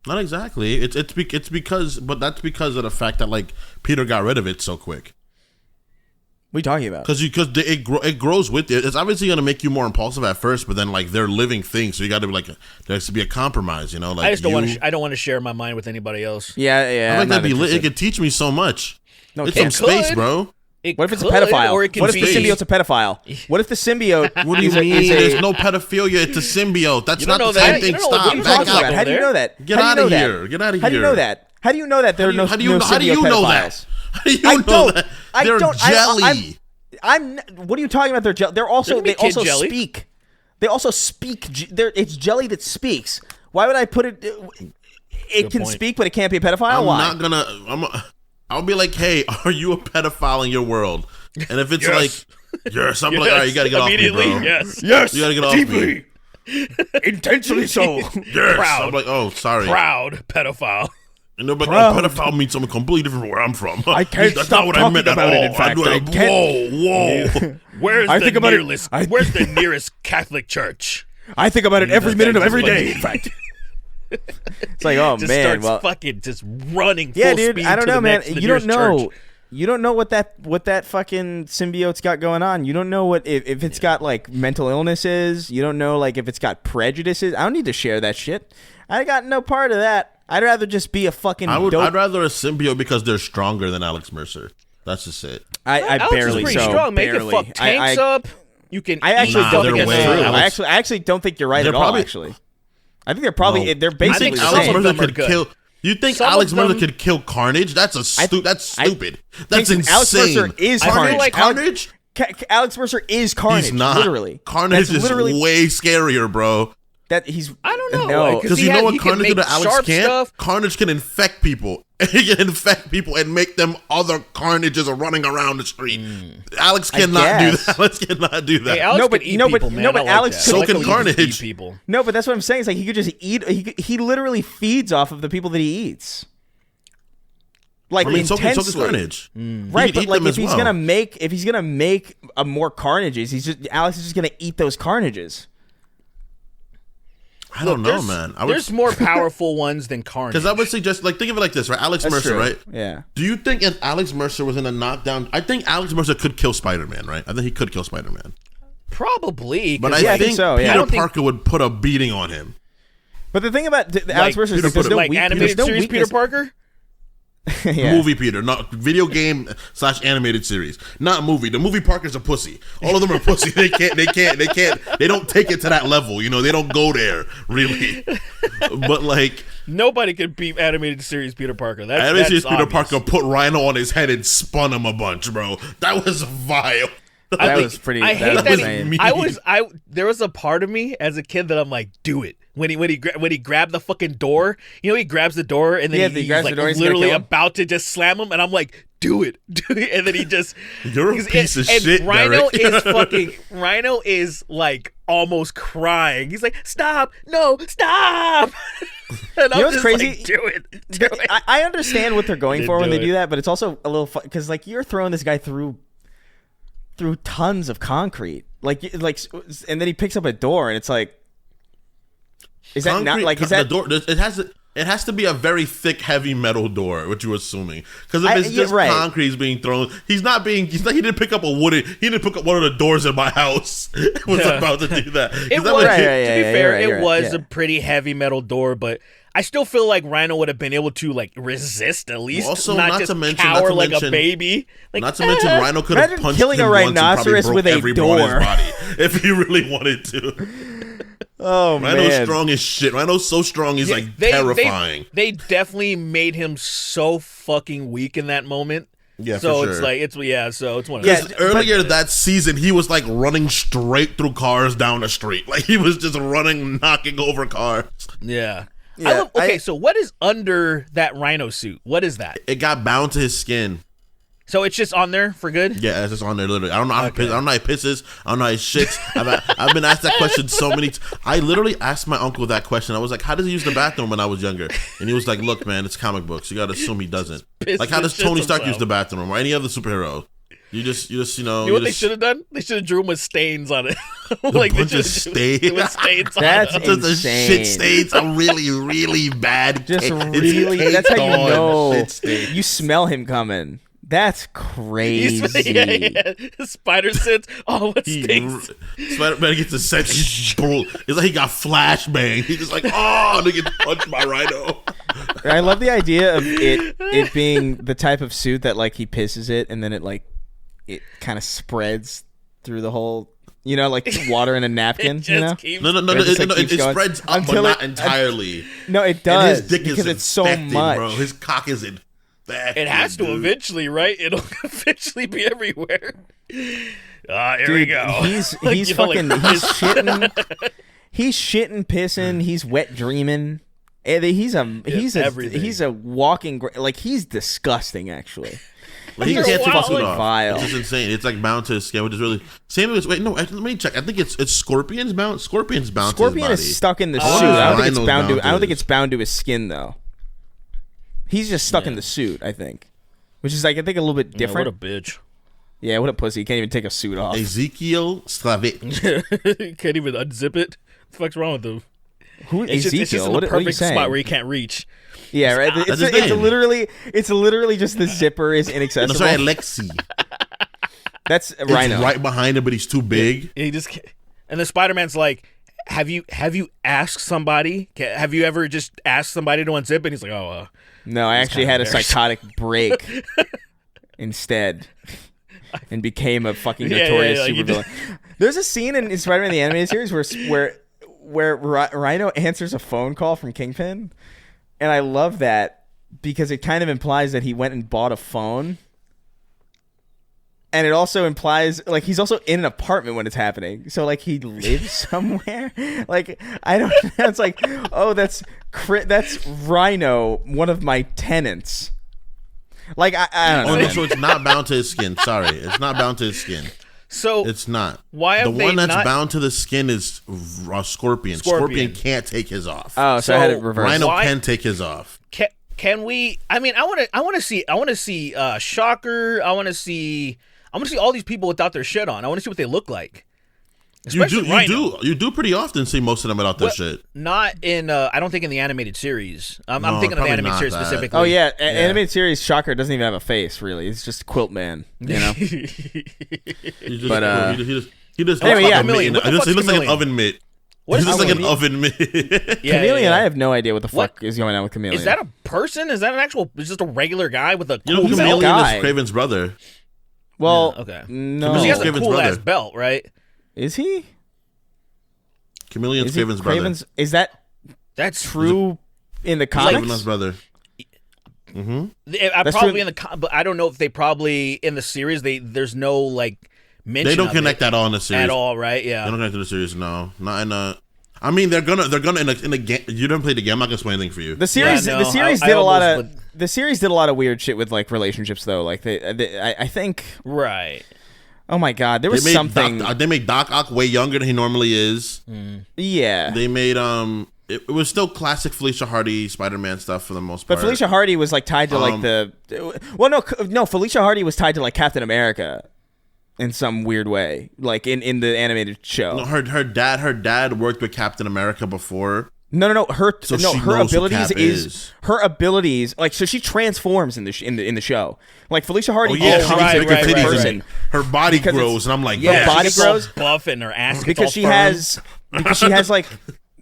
Not exactly. It's because that's because of the fact that like Peter got rid of it so quick. What are you talking about? Because it grows with it. It's obviously going to make you more impulsive at first, but then like they're living things, so you got to be like there has to be a compromise, you know. Like I just don't want to. I don't want to share my mind with anybody else. Yeah. I like that. It could teach me so much. No, it's some space, bro. What if it's a pedophile? What if the symbiote's a pedophile? What if the symbiote? What do you mean? There's no pedophilia. It's a symbiote. That's not the same thing. Stop. Back up. How do you know that? Get out of here. Get out of here. How do you know that? How do you know that there are no symbiote pedophiles? That? They're jelly. What are you talking about? They're jelly. They also jelly. speak. They also speak. It's jelly that speaks. Why would I put it? It can speak, but it can't be a pedophile. I'll be like, hey, are you a pedophile in your world? And if it's like, yes, I'm like, all right, you gotta get off me, bro. Yes, you gotta get off me. Intentionally so. Yes. Proud. I'm like, oh, sorry. Proud pedophile. And they're like, oh, pedophile means something completely different from where I'm from. I can't That's stop not what I talking meant about at it, all. in fact. Whoa. Where's the nearest Catholic church? I think about it every minute of every day, in fact. It's like, oh, just man. Starts fucking just running full yeah, dude, speed I don't to know, the man. next, the You don't know. church. You don't know what that fucking symbiote's got going on. You don't know what if it's got like mental illnesses. You don't know like if it's got prejudices. I don't need to share that shit. I got no part of that. I'd rather just be a fucking. I'd rather a symbiote because they're stronger than Alex Mercer. That's just it. I Alex barely is pretty so. strong. Make barely. it fuck tanks up. You can. I actually don't think they're it's true. way- I actually don't think you're right They're at all. probably- Actually, I think they're probably they're basically think the Alex same. Mercer them are could good. kill. You think Some Alex of them- Mercer could kill Carnage? That's stupid. That's insane. Alex Mercer is I feel Carnage. like Carnage? Alex Mercer is Carnage. He's not. Literally. Carnage That's is literally way scarier, bro. that he's. I don't know. No, Because he you know had- what he can Carnage make did to Alex sharp can't? stuff. Carnage can infect people. He can infect people and make them other Carnages are running around the street. Alex cannot do guess. that. Alex cannot do that. Hey, Alex No, can but- eat no, but- people, man. no, but I like Alex that. could- I like So how can he can Carnage. eat people. No, but that's what I'm saying. It's like he could just eat. He literally feeds off of the people that he eats. Like I mean, so can intensely. Carnage. Right, He could but eat like them if as he's well. gonna make a more Carnages, Alex is just gonna eat those Carnages. I don't know, man. There's more powerful ones than Carnage. Because I would suggest, like, think of it like this, right? Alex Mercer, true. right? Yeah. Do you think if Alex Mercer was in a knockdown, I think Alex Mercer could kill Spider-Man, right? I think he could kill Spider-Man. Probably. But 'cause I think so, yeah. I Peter don't think- Parker would put a beating on him. But the thing about Alex Mercer is there's no like animated series Peter Parker. Yeah. Movie Peter, not video game / animated series, not movie. The movie Parker's a pussy. All of them are pussy. They don't take it to that level. You know, they don't go there really. But like, Nobody could beat animated series Peter Parker. animated series Peter obvious. Parker put Rhino on his head and spun him a bunch, bro. That was vile. That was pretty. I hate that. insane. There was a part of me as a kid that I'm like, do it. When he grabbed the fucking door, you know, he grabs the door and then he's grabs like the door, he's literally gonna kill him. about to just slam him, and I'm like, do it, and then he just. You're a piece of shit, Rhino Derek. Rhino is like almost crying. He's like, stop, no, stop. And I'm what's just crazy? like, do it. I understand what they're going for when do they it. do that, but it's also a little fun because like you're throwing this guy through tons of concrete, like, and then he picks up a door, and it's like. Is that not like? Is that the door? It has to be a very thick, heavy metal door. What you're assuming? Because if it's just concrete is being thrown, he didn't pick up He didn't pick up one of the doors in my house. Was about to do that. It was, to be fair, it was yeah. a pretty heavy metal door, but I still feel like Rhino would have been able to like resist at least, Also, not not just to mention- cower not to like a mention- baby. Like, Not to mention, Rhino could have Imagine punched killing him a once and probably rhinoceros broke with a every bone in door. his body if he really wanted to. Oh Rhino's man, strong as shit. Rhino's so strong, he's like terrifying. They definitely made him so fucking weak in that moment. Yeah, so for it's sure. like so it's one of Yeah, those. Earlier that season, he was like running straight through cars down the street. Like he was just running, knocking over cars. Yeah. Yeah, So what is under that Rhino suit? What is that? It got bound to his skin. So it's just on there for good? Yeah, it's just on there literally. I don't know how I don't know how he pisses. I don't know how he shits. I've been asked that question so many I literally asked my uncle that question. I was like, how does he use the bathroom when I was younger? And he was like, look, man, it's comic books. You got to assume he doesn't. Like, how does Tony Stark use the bathroom or any other superhero? You just You know what they should have done? They should have drew him with stains on it. Like bunch of stains. With stains on That's it. Just the insane. shit stains are really, really bad. just It's really. That's how you caked on know. shit stains. You smell him coming. That's crazy. Spider sense. Oh, what stinks? Spider-Man gets a sense. It's like he got flashbang. He's just like, oh, they get punched by Rhino. I love the idea of it being the type of suit that like he pisses it and then it kind of spreads through the whole, you know, like water in a napkin. You know? No. It spreads up, but not entirely. No, it And does his dick because is it's so infected, much. bro. His cock is infected. infected. It has to eventually, right? It'll eventually be everywhere. Here we go. He's fucking he's shitting. He's shitting, pissing. He's wet dreaming. He's a walking like he's disgusting actually. Like, he can't take his suit off. Vile. It's just insane. It's like bound to his skin, which is really same as wait. No, let me check. I think it's Scorpion's bound. Scorpion's bound. Scorpion to his body. is stuck in the suit. I don't think it's bound to. I don't think it's bound to his skin though. He's just stuck in the suit. I think, which is like I think a little bit different. What a bitch. Yeah, what a pussy. He can't even take a suit off. Ezekiel Slavic. Can't even unzip it. What the fuck's wrong with him? Who Ezekiel? It's just in the perfect spot where he can't reach. Yeah, right. It's literally just the zipper is inaccessible. No, sorry, Alexi. That's Rhino. It's right behind him, but he's too big. Yeah, he just can't. And then Spider-Man's like, "Have you asked somebody? Have you ever just asked somebody to unzip?" And he's like, "Oh, no, I actually had a psychotic break instead, and became a fucking notorious supervillain." There's a scene in Spider-Man the Animated Series where Rhino answers a phone call from Kingpin. And I love that because it kind of implies that he went and bought a phone. And it also implies, like, he's also in an apartment when it's happening. So, like, he lives somewhere. Like, I don't know. It's like, oh, that's Rhino, one of my tenants. Like, I don't know. Oh, no, so it's not bound to his skin. Sorry. It's not bound to his skin. So it's not. Why have the one that's bound to the skin is Scorpion. Scorpion can't take his off. Oh, so I had it reversed. Rhino can take his off. Can we? I mean, I want to see Shocker. I want to see all these people without their shit on. I want to see what they look like. You do pretty often see most of them without their shit. Not in. I don't think in the animated series. I'm thinking of the animated series specifically. Oh yeah, animated series. Shocker doesn't even have a face. Really, it's just Quilt Man. You know. He just anyway, looks yeah. like he looks like an oven mitt. He looks like an oven mitt. Chameleon. I have no idea what the fuck is going on with Chameleon. Is that a person? Is that an actual? Is just a regular guy with a? Cool Chameleon is Kraven's brother. Well, okay. No, he has a cool ass belt, right? Is he? Chameleon's Kraven's brother. Is that's true in the comics? Kraven's brother. Probably in the, but I don't know if they probably in the series there's no like mention. They don't connect at all in the series at all, right? Yeah, they don't connect to the series. No, not in a. I mean, they're gonna in a game. You don't play the game. I'm not gonna explain anything for you. The series did a lot of weird shit with like relationships though. Like I think right. Oh my God, there was something. They made Doc Ock way younger than he normally is. Yeah, they made It was still classic Felicia Hardy Spider-Man stuff for the most part. But Felicia Hardy was like tied to like no, Felicia Hardy was tied to like Captain America in some weird way, like in the animated show. No, her dad worked with Captain America before. No. Her abilities like so she transforms in the show. Like Felicia Hardy becomes a different person. Her body grows, and I'm like, her body grows, buff, and her ass because she has like.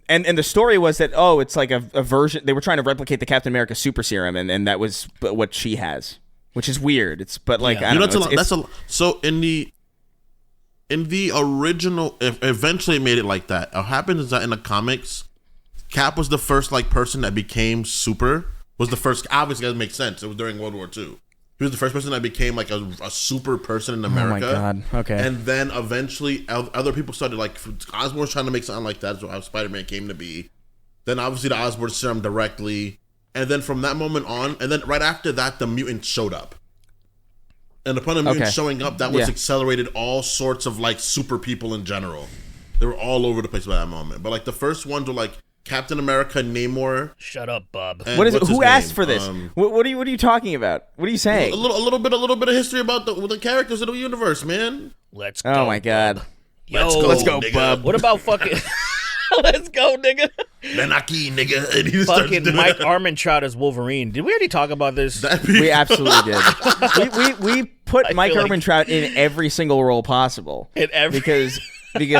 And the story was that it's like a version. They were trying to replicate the Captain America super serum, and that was what she has, which is weird. I don't know. So in the original, eventually it made it like that. What happened is that in the comics, Cap was the first like person that became super. Was the first. Obviously, that makes sense. It was during World War II. He was the first person that became like a super person in America. Oh my God! Okay. And then eventually, other people started like Osborn's trying to make something like that. That's how Spider-Man came to be. Then obviously the Osborn serum directly, and then from that moment on, and then right after that, the mutant showed up. And upon the mutant showing up, that was accelerated all sorts of like super people in general. They were all over the place by that moment. But like the first ones were like Captain America, Namor. Shut up, Bob. What is it? Who asked for this? What are you talking about? What are you saying? A little bit of history about the characters of the universe, man. Let's go. Oh my God. Let's go, nigga. Bub. What about fucking? Let's go, nigga. Benaki, nigga. And he fucking Mike Armentrout as Wolverine. Did we already talk about this? We absolutely did. we put Mike Armentrout in every single role possible. Because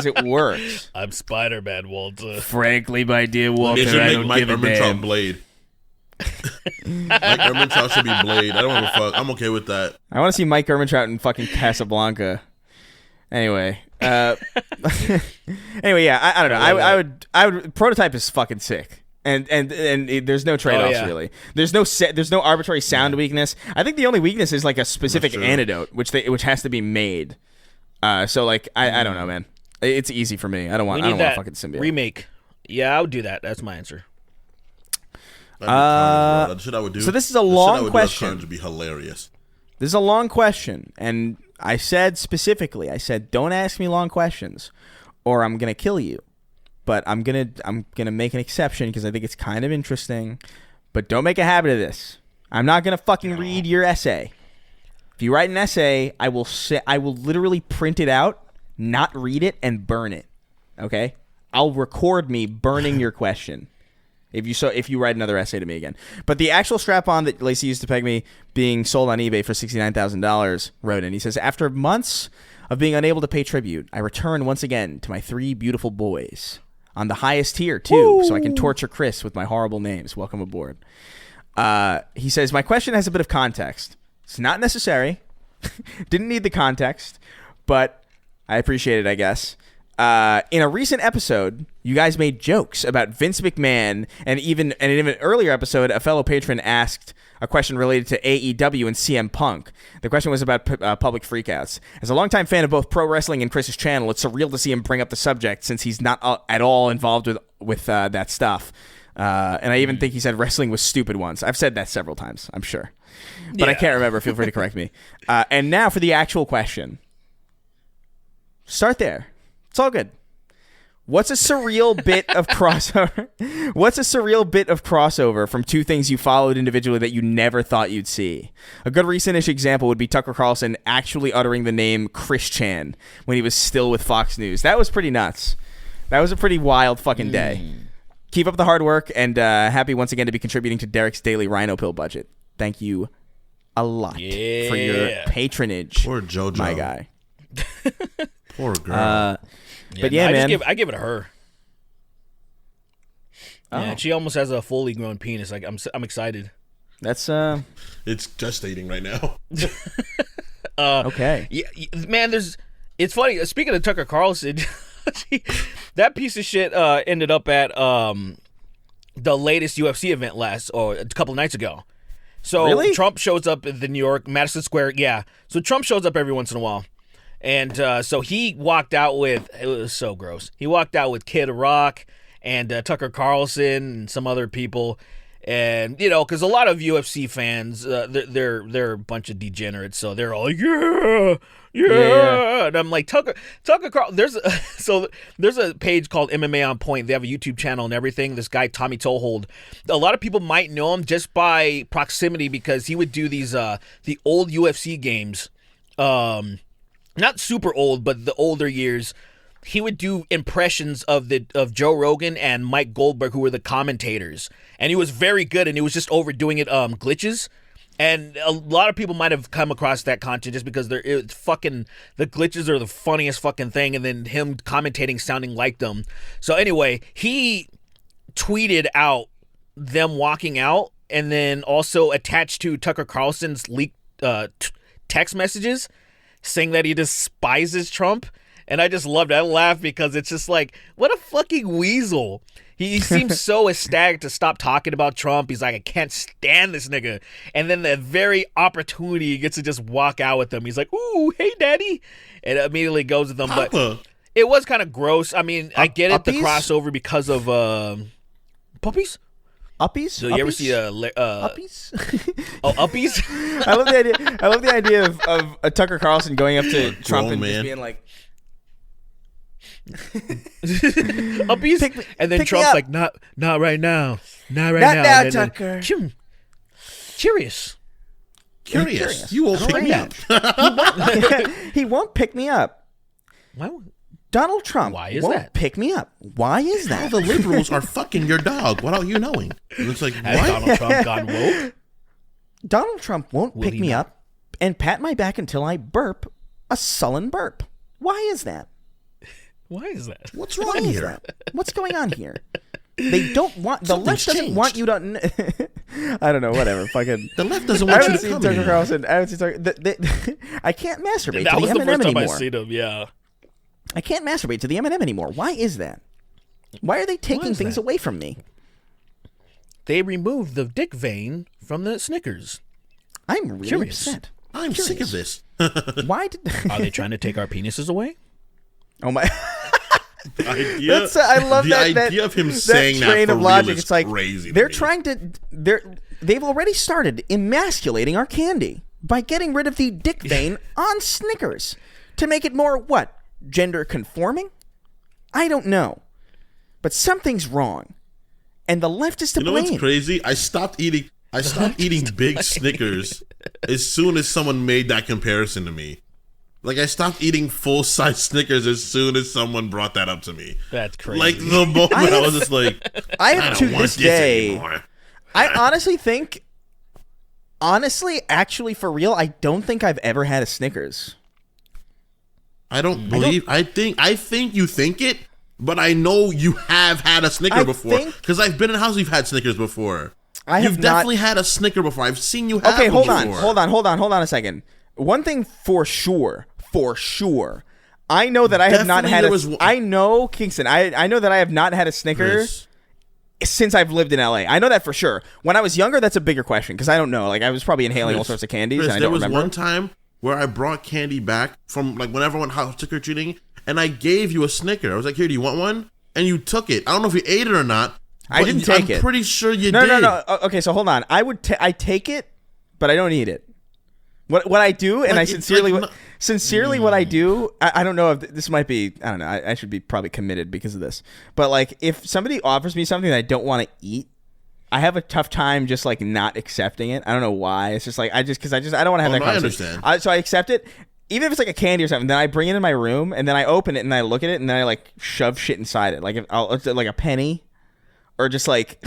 it works. I'm Spider-Man, Walter. Frankly, my dear Walter, I don't give a damn. Blade. Mike Ehrmantraut should be Blade. I don't give a fuck. I'm okay with that. I want to see Mike Ehrmantraut in fucking Casablanca. Anyway, yeah, I don't know. I would Prototype is fucking sick. And there's no trade-offs really. There's no arbitrary sound weakness. I think the only weakness is like a specific antidote, which has to be made. So like I don't know, man. It's easy for me. I don't want a fucking symbiote remake. Yeah, I would do that. That's my answer. That's what I would do. So this is a long question. Would be hilarious. This is a long question, and I said specifically, don't ask me long questions, or I'm gonna kill you. But I'm gonna make an exception because I think it's kind of interesting. But don't make a habit of this. I'm not gonna fucking read your essay. If you write an essay, I will literally print it out, not read it, and burn it. Okay? I'll record me burning your question. If you write another essay to me again. But the actual strap-on that Lacey used to peg me being sold on eBay for $69,000 wrote in. He says, after months of being unable to pay tribute, I return once again to my 3 beautiful boys. On the highest tier, too, Woo! So I can torture Chris with my horrible names. Welcome aboard. He says, my question has a bit of context. It's not necessary. Didn't need the context, but I appreciate it, I guess. In a recent episode, you guys made jokes about Vince McMahon, and in an earlier episode, a fellow patron asked a question related to AEW and CM Punk. The question was about public freakouts. As a longtime fan of both pro wrestling and Chris's channel, it's surreal to see him bring up the subject since he's not at all involved with that stuff. And I even think he said wrestling was stupid once. I've said that several times, I'm sure. But I can't remember. Feel free to correct me. And now for the actual question. Start there. It's all good. What's a surreal bit of crossover? What's a surreal bit of crossover from 2 things you followed individually that you never thought you'd see? A good recent-ish example would be Tucker Carlson actually uttering the name Chris Chan when he was still with Fox News. That was pretty nuts. That was a pretty wild fucking day. Keep up the hard work, and happy once again to be contributing to Derek's daily Rhino Pill budget. Thank you a lot for your patronage. Poor JoJo. My guy. Poor girl. But man, I give it to her. Oh. Yeah, she almost has a fully grown penis. Like I'm excited. That's it's gestating right now. Okay. Yeah, man. It's funny. Speaking of Tucker Carlson, that piece of shit ended up at the latest UFC event a couple nights ago. So really? Trump shows up at the New York Madison Square. Yeah. So Trump shows up every once in a while. And so he walked out with, it was so gross. He walked out with Kid Rock and Tucker Carlson and some other people. And, because a lot of UFC fans, they're a bunch of degenerates. So they're all like, yeah. And I'm like, Tucker Carlson, there's a page called MMA On Point. They have a YouTube channel and everything. This guy, Tommy Toehold. A lot of people might know him just by proximity because he would do these, the old UFC games. Not super old, but the older years, he would do impressions of Joe Rogan and Mike Goldberg, who were the commentators, and he was very good. And he was just overdoing it, glitches, and a lot of people might have come across that content just because the glitches are the funniest fucking thing, and then him commentating sounding like them. So anyway, he tweeted out them walking out, and then also attached to Tucker Carlson's leaked text messages, saying that he despises Trump. And I just loved it. I laughed because it's just like, what a fucking weasel. He seems so ecstatic to stop talking about Trump. He's like, I can't stand this nigga. And then the very opportunity he gets to just walk out with them. He's like, ooh, hey, daddy. And immediately goes with them. But it was kind of gross. I mean, I get it, the crossover because of puppies? Uppies? So you ever see Uppies? Oh, Uppies? I love the idea of Tucker Carlson going up to Trump and just being like, Uppies? And then Trump's like, not right now. Not right now. Not now, Tucker. Curious. You won't pick me up. He won't pick me up. Well, Donald Trump won't pick me up. Why is that? All the liberals are fucking your dog without you knowing. And it's like, has what? Donald Trump gone woke? Donald Trump won't pick me up and pat my back until I burp a sullen burp. Why is that? Why is that? What's wrong here? What's going on here? They don't want the left doesn't want you to. I don't know. Whatever. Fucking the left doesn't want you to come Tucker Carlson. I can't masturbate to the M&M anymore. That was the first time I seen him. Yeah. I can't masturbate to the M&M anymore. Why is that? Why are they taking things away from me? they removed the dick vein from the Snickers. I'm really Curious. upset. I'm sick of this. Why did? Are they trying to take our penises away? Oh my! Idea, I love the that idea of him saying train that of for logic. real is It's like crazy. they're trying to. They've already started emasculating our candy by getting rid of the dick vein on Snickers to make it more what? Gender conforming? I don't know, but something's wrong, and the left is to blame. You know what's crazy? I stopped eating big Snickers as soon as someone made that comparison to me. Like, I stopped eating full-size Snickers as soon as someone brought that up to me. That's crazy. Like, the moment I was just like, I have to don't want this this day. anymore. I honestly think, actually, for real, I don't think I've ever had a Snickers. I think you think it, but I know you have had a Snicker before. Because I've been in houses you've had Snickers before. You've definitely had a Snicker before. I've seen you have Okay, one hold on a second. One thing for sure, I know that I have not had I know, Kingston, I know that I have not had a Snicker since I've lived in LA. I know that for sure. When I was younger, that's a bigger question because I don't know. Like, I was probably inhaling all sorts of candies and I don't remember. There was one time where I brought candy back from, like, when everyone was trick-or-treating, and I gave you a Snicker. I was like, here, do you want one? And you took it. I don't know if you ate it or not. I didn't take it. I'm pretty sure you did. No. Okay, so hold on. I take it, but I don't eat it. What I do, and I sincerely what I do, I don't know if this might be, I don't know, I should be probably committed because of this. But, like, if somebody offers me something that I don't want to eat, I have a tough time just, like, not accepting it. I don't know why. It's just like, I don't want to have that conversation. I understand. So I accept it. Even if it's like a candy or something, then I bring it in my room and then I open it and I look at it and then I, like, shove shit inside it. Like, like a penny. Or just like,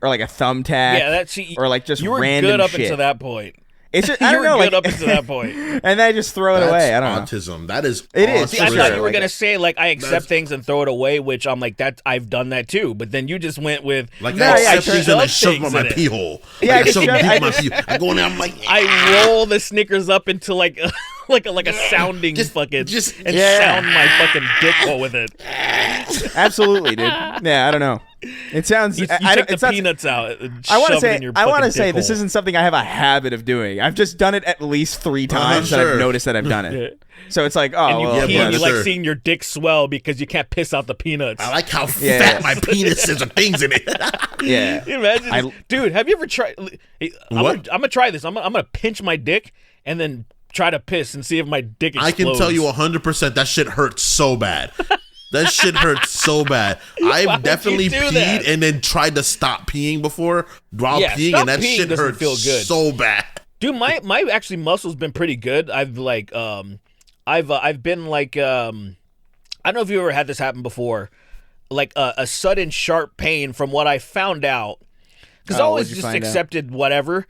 or like a thumbtack, or like just you were random good up shit. until that point. It's just, I don't know, good like, up until that point, and then I just throw it away. I don't know. Autism. That is. It is. See, I thought you were gonna say like I accept things and throw it away, which I'm like that. I've done that too, but then you just went with like I accept things and I shove them in my pee hole. Yeah, I shove them in my pee. I go in there. I'm like, I roll the Snickers up into like. like a sounding fucking sound my fucking dick hole with it. Absolutely, dude. Yeah, I don't know. It sounds. You take the peanuts out. I want to say this isn't something I have a habit of doing. I've just done it at least 3 times, and I've noticed that I've done it. So it's like, oh, and you like seeing your dick swell because you can't piss out the peanuts. I like how fat my penis is and things in it. Yeah. Can you imagine, dude? Have you ever tried? I'm gonna try this. I'm gonna pinch my dick and then try to piss and see if my dick explodes. I can tell you 100% that shit hurts so bad. That shit hurts so bad. I've definitely peed and then tried to stop peeing before while peeing, and that shit hurts so bad. Dude, my actually muscles been pretty good. I've like I've been like I don't know if you ever had this happen before, like a sudden sharp pain from what I found out, because I always just accepted whatever.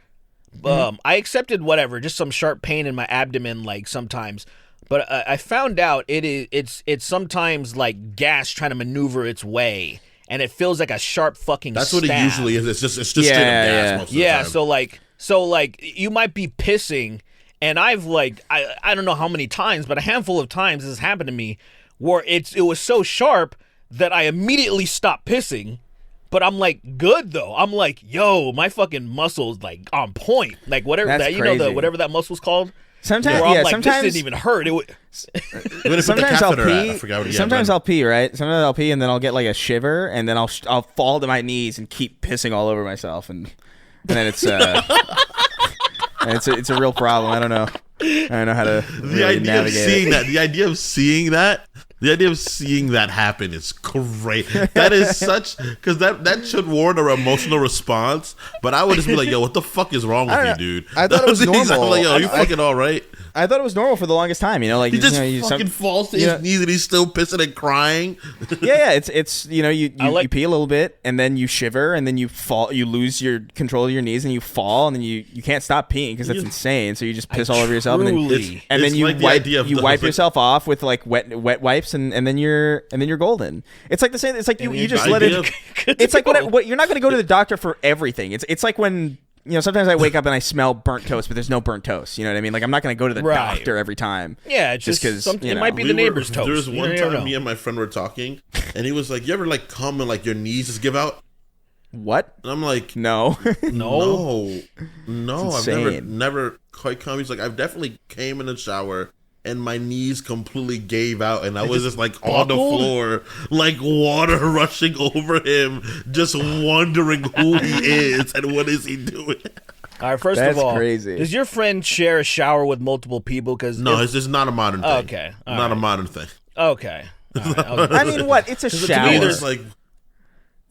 I accepted whatever, just some sharp pain in my abdomen, like sometimes. But I found out it's sometimes like gas trying to maneuver its way, and it feels like a sharp fucking. That's stab. what it usually is. It's just straight up gas most of the time. So like you might be pissing, and I've like I don't know how many times, but a handful of times this has happened to me where it was so sharp that I immediately stopped pissing. But I'm like good though. I'm like, yo, my fucking muscles like on point. Like whatever That's that you crazy. know whatever that muscle's called. Sometimes, this didn't even hurt. Sometimes I'll pee. Sometimes I'll pee, right? Sometimes I'll pee, and then I'll get like a shiver, and then I'll fall to my knees and keep pissing all over myself, and then it's it's a real problem. I don't know how to really navigate it. The idea of seeing that happen is great. That is such, because that should warrant an emotional response. But I would just be like, yo, what the fuck is wrong with you, dude? I thought it was normal. I'm like, yo, you fucking all right? I thought it was normal for the longest time. You know, like he just fucking falls to his knees and he's still pissing and crying. Yeah. It's you know you pee a little bit and then you shiver and then you fall. You lose your control of your knees and you fall and then you can't stop peeing because that's insane. So you just piss all over yourself and then you wipe yourself off with like wet wipes and then you're golden. It's like the same. It's like you just let it. It's like what you're not going to go to the doctor for everything. It's like when. You know, sometimes I wake up and I smell burnt toast, but there's no burnt toast. You know what I mean? Like, I'm not going to go to the doctor every time. Yeah, it's just because it might be the neighbor's toast. There was one time me and my friend were talking, and he was like, "You ever like come and like your knees just give out?" What? And I'm like, no. no. It's I've never quite come. He's like, I've definitely came in the shower and my knees completely gave out, and I was just like on the floor, like water rushing over him, just wondering who he is and what is he doing. All right, first of all, crazy. Does your friend share a shower with multiple people? No, it's just not a modern thing. Okay, not a modern thing. Okay. I mean, what? It's a shower. To me, there's like,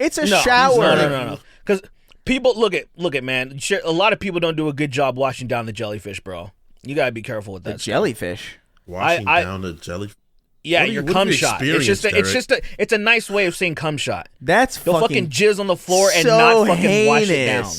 it's a shower. No. Because people look at man. A lot of people don't do a good job washing down the jellyfish, bro. You gotta be careful with that. The jellyfish. Washing down the jellyfish. Yeah, your cum shot. It's a nice way of saying cum shot. That's they'll fucking jizz on the floor and not fucking heinous. Wash it down.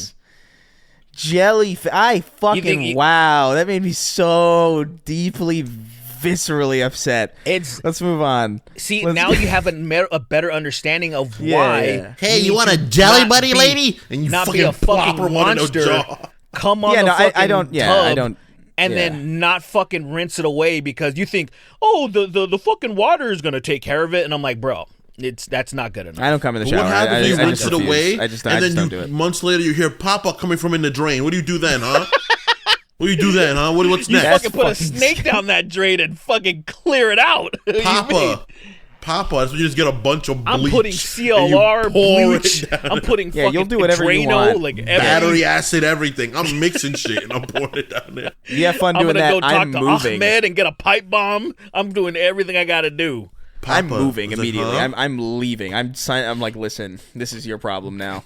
Jellyfish. Wow, that made me so deeply, viscerally upset. Let's move on. See, now you have a better understanding of why. Yeah. Hey, you want a jelly buddy, lady? And you not fucking be a fucking monster. Come on, I don't. And then not fucking rinse it away because you think, oh, the fucking water is gonna take care of it, and I'm like, bro, that's not good enough. I don't come in the shower. What happens if you rinse it away, and then you months later you hear Papa coming from in the drain? What do you do then, huh? What do you do then, huh? What's you next? fucking put a snake down that drain and fucking clear it out. Papa, that's when you just get a bunch of bleach. I'm putting CLR, bleach. I'm putting fucking you'll do whatever Drano, you want. like battery acid, everything. I'm mixing shit and I'm pouring it down there. You have fun doing that. I'm gonna go talk to moving. Ahmed and get a pipe bomb. I'm doing everything I gotta do. Papa, I'm moving immediately. Like, huh? I'm leaving. I'm like, listen, this is your problem now.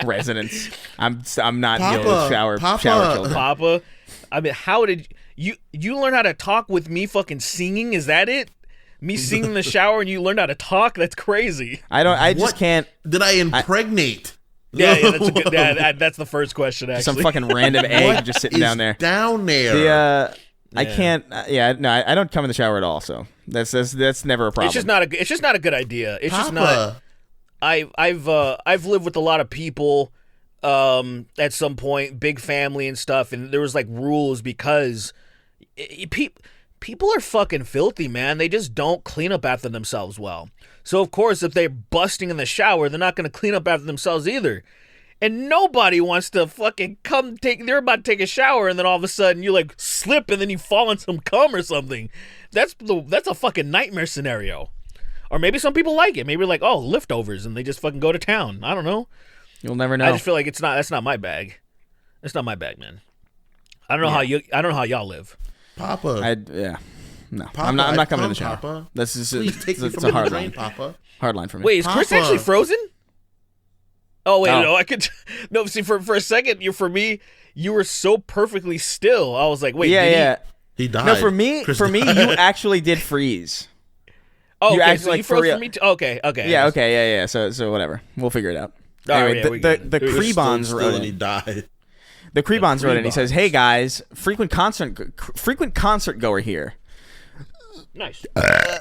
Residents. I'm not dealing with shower children. Papa, I mean, how did you learn how to talk with me fucking singing? Is that it? Me singing in the shower and you learned how to talk? That's crazy. I just can't. Did I impregnate? Yeah, that's a good. That's the first question. Actually, some fucking random egg just sitting down there. Down there. I can't. I don't come in the shower at all. So that's never a problem. It's just not a good idea. It's just not. I've lived with a lot of people, at some point, big family and stuff, and there was like rules because people are fucking filthy, man. They just don't clean up after themselves well. So, of course, if they're busting in the shower, they're not going to clean up after themselves either. And nobody wants to fucking they're about to take a shower, and then all of a sudden you like slip and then you fall in some cum or something. That's a fucking nightmare scenario. Or maybe some people like it. Maybe like, oh, leftovers, and they just fucking go to town. I don't know. You'll never know. I just feel like that's not my bag. It's not my bag, man. I don't know how y'all live. Papa. No. Papa, I'm not coming in the shower. Papa. This is Please take me it's from a hard the drain, line. Papa. Hard line for me. Wait, is Chris Papa. actually frozen? Oh wait, Oh. no, I could no. See, for a second, you were so perfectly still. I was like, wait, He died. No, for me, Chris you died. actually did freeze. Oh, You okay, act so like you froze for for me too. Okay. Yeah, okay, yeah. So whatever. We'll figure it out. Anyway, the He was Krebons still wrote and he in. died. The Krebons wrote in. He Krebons. says, "Hey guys, frequent concert goer here. Nice.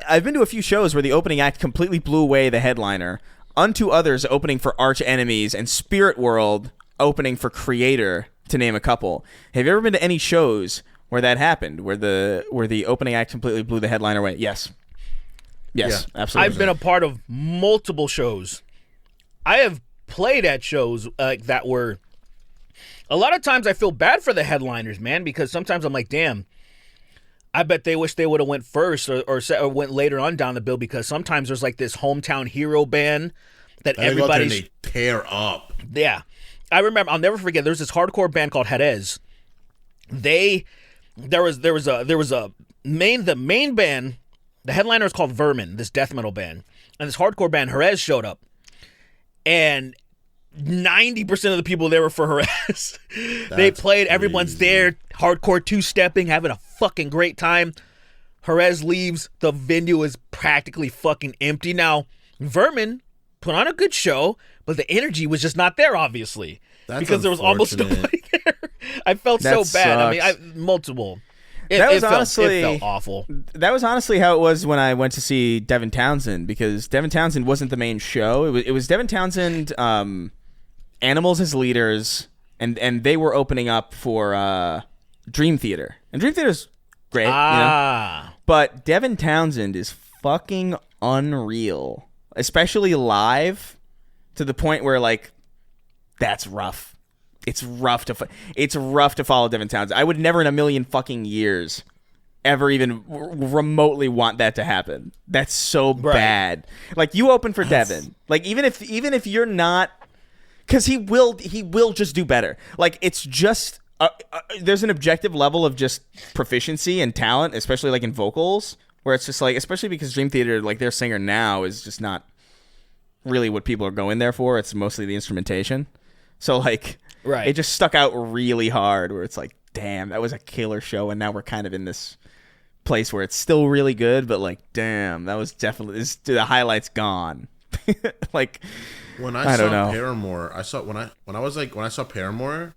I've been to a few shows where the opening act completely blew away the headliner. Unto others opening for Arch Enemies and Spirit World opening for Creator, to name a couple. Have you ever been to any shows where that happened, where the opening act completely blew the headliner away?" Yes, Yeah. absolutely. I've been a part of multiple shows. I have played at shows that were. A lot of times I feel bad for the headliners, man, because sometimes I'm like, damn, I bet they wish they would have went first or went later on down the bill, because sometimes there's like this hometown hero band that everybody's they tear up. Yeah. I remember, I'll never forget, there's this hardcore band called Jerez. The main band, the headliner is called Vermin, this death metal band. And this hardcore band, Jerez, showed up. And 90% of the people there were for Jerez. They played, everyone's there, hardcore two-stepping, having a fucking great time. Jerez leaves, the venue is practically fucking empty. Now, Vermin put on a good show, but the energy was just not there, obviously. That's because there was almost nobody there. I felt so bad. I mean, multiple. It felt awful. That was honestly how it was when I went to see Devin Townsend, because Devin Townsend wasn't the main show. It was Devin Townsend, Animals as leaders, and they were opening up for Dream Theater. And Dream Theater's great, you know? But Devin Townsend is fucking unreal, especially live. to the point where like that's rough. It's rough to follow Devin Townsend. I would never in a million fucking years ever even remotely want that to happen. That's so bad. Like you open for Devin. Like even if you're not, because he will just do better. Like it's just there's an objective level of just proficiency and talent, especially like in vocals, where it's just like, especially because Dream Theater, like their singer now is just not really what people are going there for. It's mostly the instrumentation. So like it just stuck out really hard where it's like, damn, that was a killer show, and now we're kind of in this place where it's still really good, but like, damn, that was definitely the highlight's gone. Like when I saw Paramore, I saw when I saw Paramore,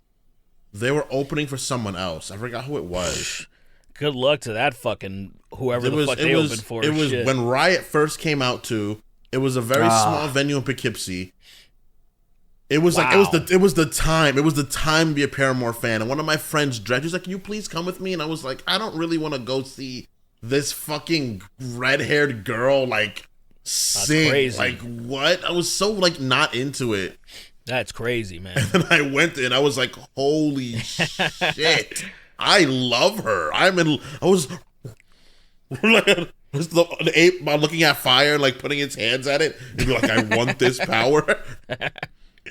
they were opening for someone else. I forgot who it was. Good luck to that fucking whoever the fuck they opened for. It was when Riot first came out too. It was a very small venue in Poughkeepsie. It was like it was the time to be a Paramore fan. And one of my friends, Dredge, was like, "Can you please come with me?" And I was like, "I don't really want to go see this fucking red-haired girl like sing." Crazy. Like what? I was so like not into it. That's crazy, man. And then I went and I was like, "Holy shit! I love her." I was the ape looking at fire and like putting its hands at it and be like, "I want this power."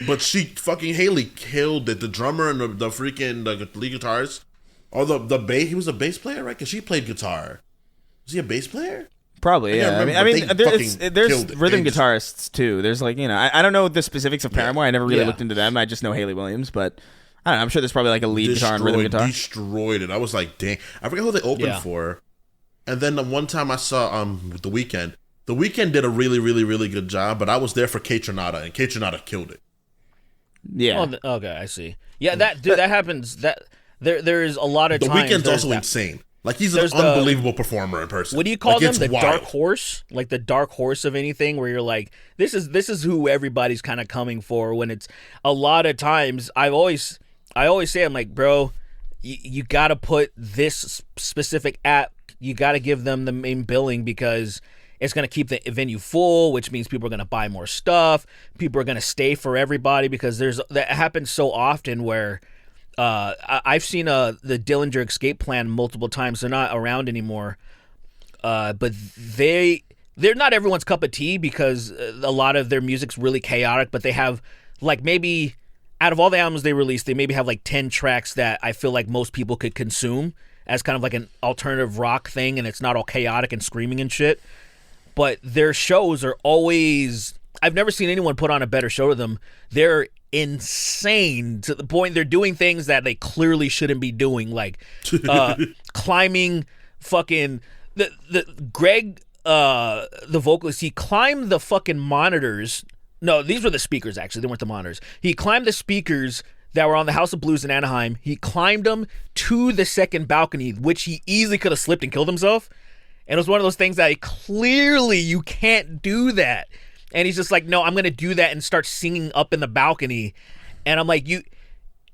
But Haley killed it. The drummer and the freaking lead guitarist, or the bass. He was a bass player, right? Because she played guitar. Was he a bass player? Probably, yeah. I mean, there's rhythm guitarists too. There's like, I don't know the specifics of Paramore. I never really looked into them. I just know Haley Williams, but I don't know. I'm sure there's probably like a lead guitar and rhythm guitar. Destroyed it. I was like, dang. I forgot who they opened for. And then the one time I saw The Weeknd. The Weeknd did a really, really, really good job, but I was there for Kate Tronada, and Kate Tronada killed it. Yeah. Oh, okay, I see. Yeah, that happens. That there's a lot of The times. The Weeknd's also insane. Like he's an unbelievable performer in person. What do you call them? The wild. Dark horse, like the dark horse of anything, where you're like, this is who everybody's kind of coming for. When it's a lot of times, I always say, I'm like, bro, you got to put this specific app. You got to give them the main billing because it's going to keep the venue full, which means people are going to buy more stuff. People are going to stay for everybody because that happens so often where I've seen the Dillinger Escape Plan multiple times. They're not around anymore, but they're not everyone's cup of tea because a lot of their music's really chaotic, but they have like maybe out of all the albums they released, they maybe have like 10 tracks that I feel like most people could consume as kind of like an alternative rock thing, and it's not all chaotic and screaming and shit. But their shows are always... I've never seen anyone put on a better show to them. They're insane to the point they're doing things that they clearly shouldn't be doing, like climbing fucking... Greg, the vocalist, he climbed the fucking monitors. No, these were the speakers, actually. They weren't the monitors. He climbed the speakers that were on the House of Blues in Anaheim. He climbed them to the second balcony, which he easily could have slipped and killed himself. And it was one of those things that clearly you can't do that. And he's just like, no, I'm going to do that and start singing up in the balcony. And I'm like,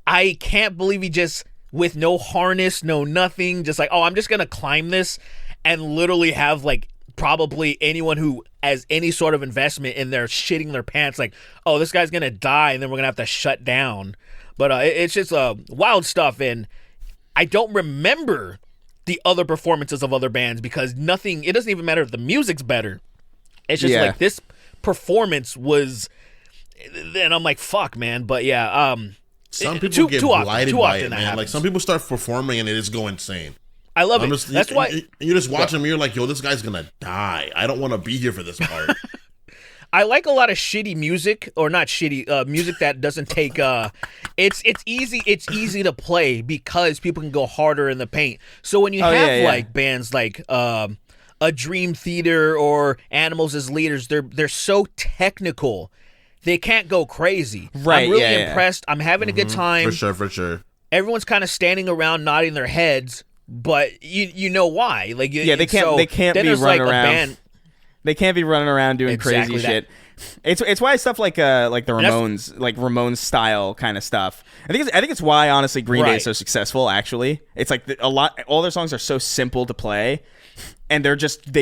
I can't believe he just, with no harness, no nothing, just like, oh, I'm just going to climb this and literally have like probably anyone who has any sort of investment in their shitting their pants like, oh, this guy's going to die and then we're going to have to shut down. But it's just wild stuff. And I don't remember the other performances of other bands because it doesn't even matter if the music's better. It's just like this performance was, and I'm like, fuck, man. But yeah, some people get blinded by it, man. Like some people start performing and it just go insane. I love it. That's why you just watch them and you're like, yo, this guy's gonna die. I don't want to be here for this part. I like a lot of shitty music, or not shitty music that doesn't take. It's easy to play because people can go harder in the paint. So when you have like bands like a Dream Theater or Animals as Leaders, they're so technical, they can't go crazy. Right? I'm really impressed. I'm having a good time. For sure. Everyone's kind of standing around nodding their heads, but you know why? Like they can't be running around. They can't be running around doing crazy shit. It's why stuff like the Ramones, like Ramones style kind of stuff. I think it's why honestly Green Day is so successful. Actually, it's like all their songs are so simple to play, and they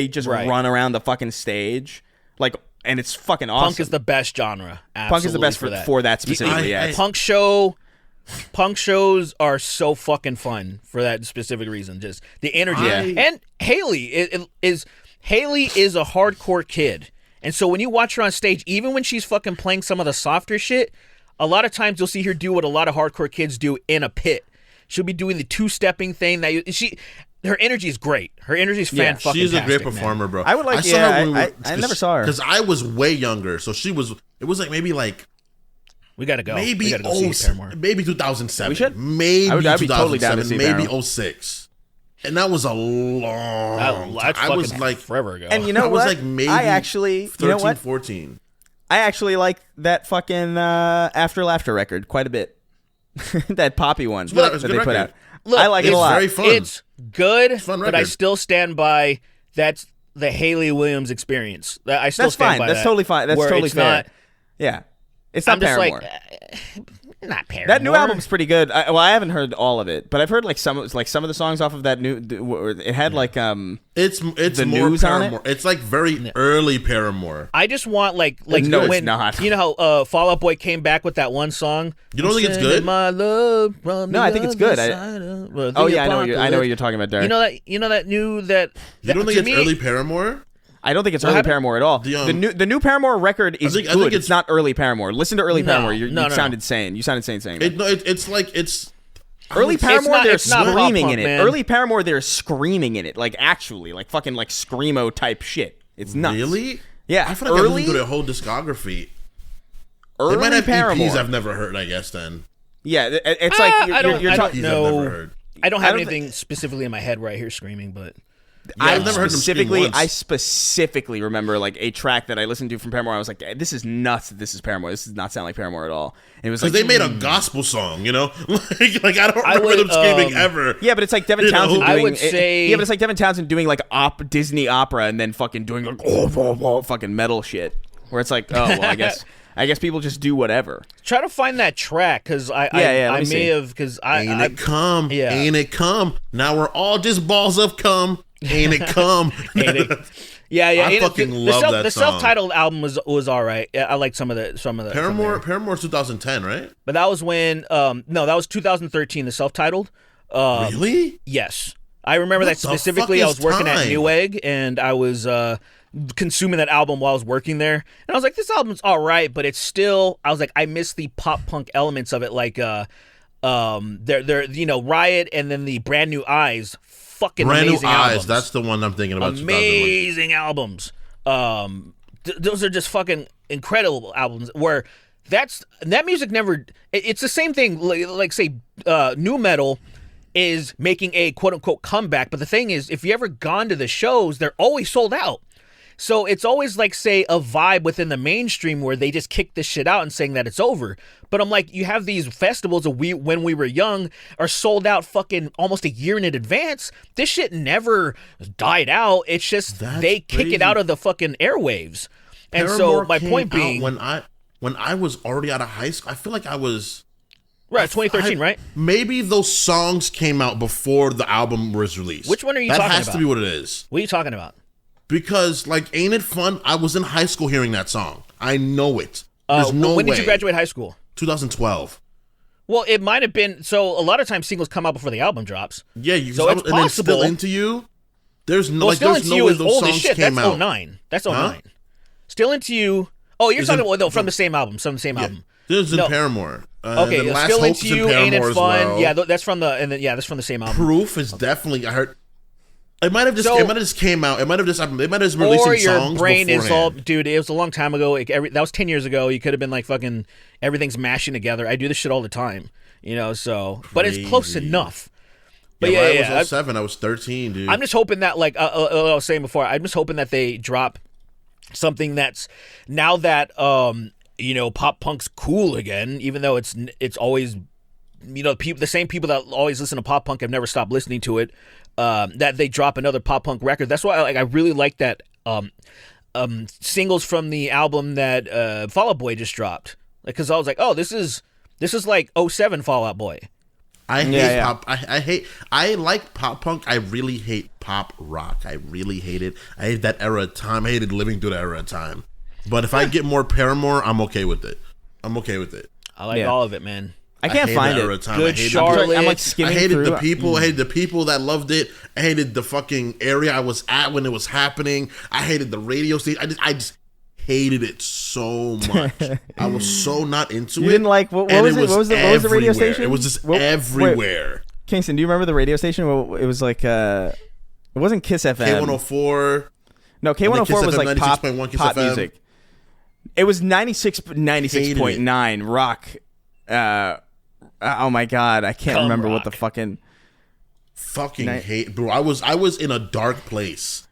just run around the fucking stage. Like and it's fucking awesome. Punk is the best genre. Punk is the best for that specifically. Punk shows are so fucking fun for that specific reason. Just the energy. And Haley Haley is a hardcore kid. And so when you watch her on stage, even when she's fucking playing some of the softer shit, a lot of times you'll see her do what a lot of hardcore kids do in a pit. She'll be doing the two-stepping thing. Her energy is great. Her energy is fan-fucking-tastic. She's a great performer, bro. I would like. I never saw her because I was way younger. So it was like maybe like. We gotta go. Maybe we gotta go see Paramore. Maybe 2007. We should. Maybe I'd be totally down to see maybe Paramore. 06. And that was a long that's I was fucking like forever ago. And you know I what? was like maybe I actually 13, you know what? 14. I actually like that fucking After Laughter record quite a bit. That poppy one that they put out. Look, I like it a lot. Very fun. It's good, It's a fun but I record. still stand by that's the Haley Williams experience. I still That's stand fine. by That's that. totally fine. That's Where totally it's fair. not- Yeah, it's not I'm just Paramore. not Paramore. That new album's pretty good. I haven't heard all of it, but I've heard like some of the songs off of that new. It had like It's the more news on it? Paramore. It's like very early Paramore. I just want like No, it's when not. you know how Fall Out Boy came back with that one song. You don't think it's good? My love from No, I think it's good. I know what you're talking about, Derek. You know that new that. You don't think it's early Paramore? I don't think it's early Paramore at all. The new Paramore record is I good. think It's not early Paramore. Listen to early No, Paramore. You no. sound insane. You sound insane saying that. It's like it's Early Paramore, they're it's not pop screaming punk, in it. man. Early Paramore, they're screaming in it, like actually, like fucking like screamo type shit. It's nuts. really. Yeah, I feel like I listened to their whole discography. They might early have Paramore. EPs I've never heard. I guess then. Yeah, it's like I don't you're talking. EPs know. I've never heard. I don't have I don't anything specifically in my head where I hear screaming, but I've never heard them scream once. I specifically remember like a track that I listened to from Paramore. I was like, "This is nuts. That this is Paramore. This does not sound like Paramore at all." And it was like Because they made a gospel song, you know, like I don't remember them screaming ever. yeah, but it's like Devin Townsend I doing. would say- yeah, but it's like Devin Townsend doing like Disney opera and then fucking doing like fucking metal shit. Where it's like, oh well, I guess people just do whatever. try to find that track because I let me may see. have because Ain't it come? yeah. Ain't it come? Now we're all just balls of cum. Ain't it come? Yeah. I fucking love that The song. self-titled album was all right. I liked some of the Paramore's 2010, right? but that was when that was 2013. The self-titled. Really? Yes, I remember What that the specifically. fuck I is was working at time? Newegg and I was consuming that album while I was working there, and I was like, this album's all right, but it's still. I was like, I miss the pop punk elements of it, like they're Riot and then the Brand New Eyes. Fucking Brand New amazing Eyes. albums. That's the one I'm thinking about. 2001. Amazing albums. Those are just fucking incredible albums. Where that music never. It's the same thing. Like say, new metal is making a quote unquote comeback. But the thing is, if you ever gone to the shows, they're always sold out. So it's always like, say, a vibe within the mainstream where they just kick this shit out and saying that it's over. But I'm like, you have these festivals of when we were young are sold out fucking almost a year in advance. This shit never died out. It's just they kick it out of the fucking airwaves. And Paramore so my came point out being, when I was already out of high school, I feel like I was right, 2013, right? Maybe those songs came out before the album was released. Which one are you that talking has about? to be what it is. What are you talking about? Because like, Ain't It Fun? I was in high school hearing that song. I know it. There's no when way. did you graduate high school? 2012. Well, it might have been. So a lot of times singles come out before the album drops. Yeah, So it's and then possible. Still Into You. There's no, Well, like, Still there's Into no You way is those old as songs shit. came That's out. 09. That's 09. Huh? Still Into You. Oh, you're Isn't- talking about from the same album. From the same album. This is in No. Paramore. Okay, the Last Still Hope's Into in You, Ain't It Paramore as Fun? well. Yeah, that's from the same album. Proof is definitely. I heard. It might have just. So- it might have just came out. It might have just. They might have just releasing Or your songs brain is all, beforehand. dude. It was a long time ago. That was 10 years ago. You could have been like fucking everything's mashing together. I do this shit all the time, So, but it's close Crazy. enough. But I was 07. I was 13, dude. I'm just hoping that, like I was saying before, I'm just hoping that they drop something that's now that pop punk's cool again, even though it's always the same people that always listen to pop punk have never stopped listening to it. That they drop another pop punk record. That's why I really like that singles from the album that Fall Out Boy just dropped. Because I was like, oh, this is like 07 Fall Out Boy. I hate pop. I like pop punk. I really hate pop rock. I really hate it. I hate that era of time. I hated living through that era of time. But if I get more Paramore, I'm okay with it. I like all of it, man. I can't find it. Good Charlotte. I'm like skimming I hated through. the people. I hated the people that loved it. I hated the fucking area I was at when it was happening. I hated the radio station. I just hated it so much. I was so not into it. You didn't like what was it? What was the radio station? It was just everywhere. Wait, Kingston, do you remember the radio station? Well, it was like it wasn't Kiss FM. K104. No, K104 was like pop FM. music. It was 96.9 rock. Oh my god, I can't remember what the fucking hate, bro. I was in a dark place.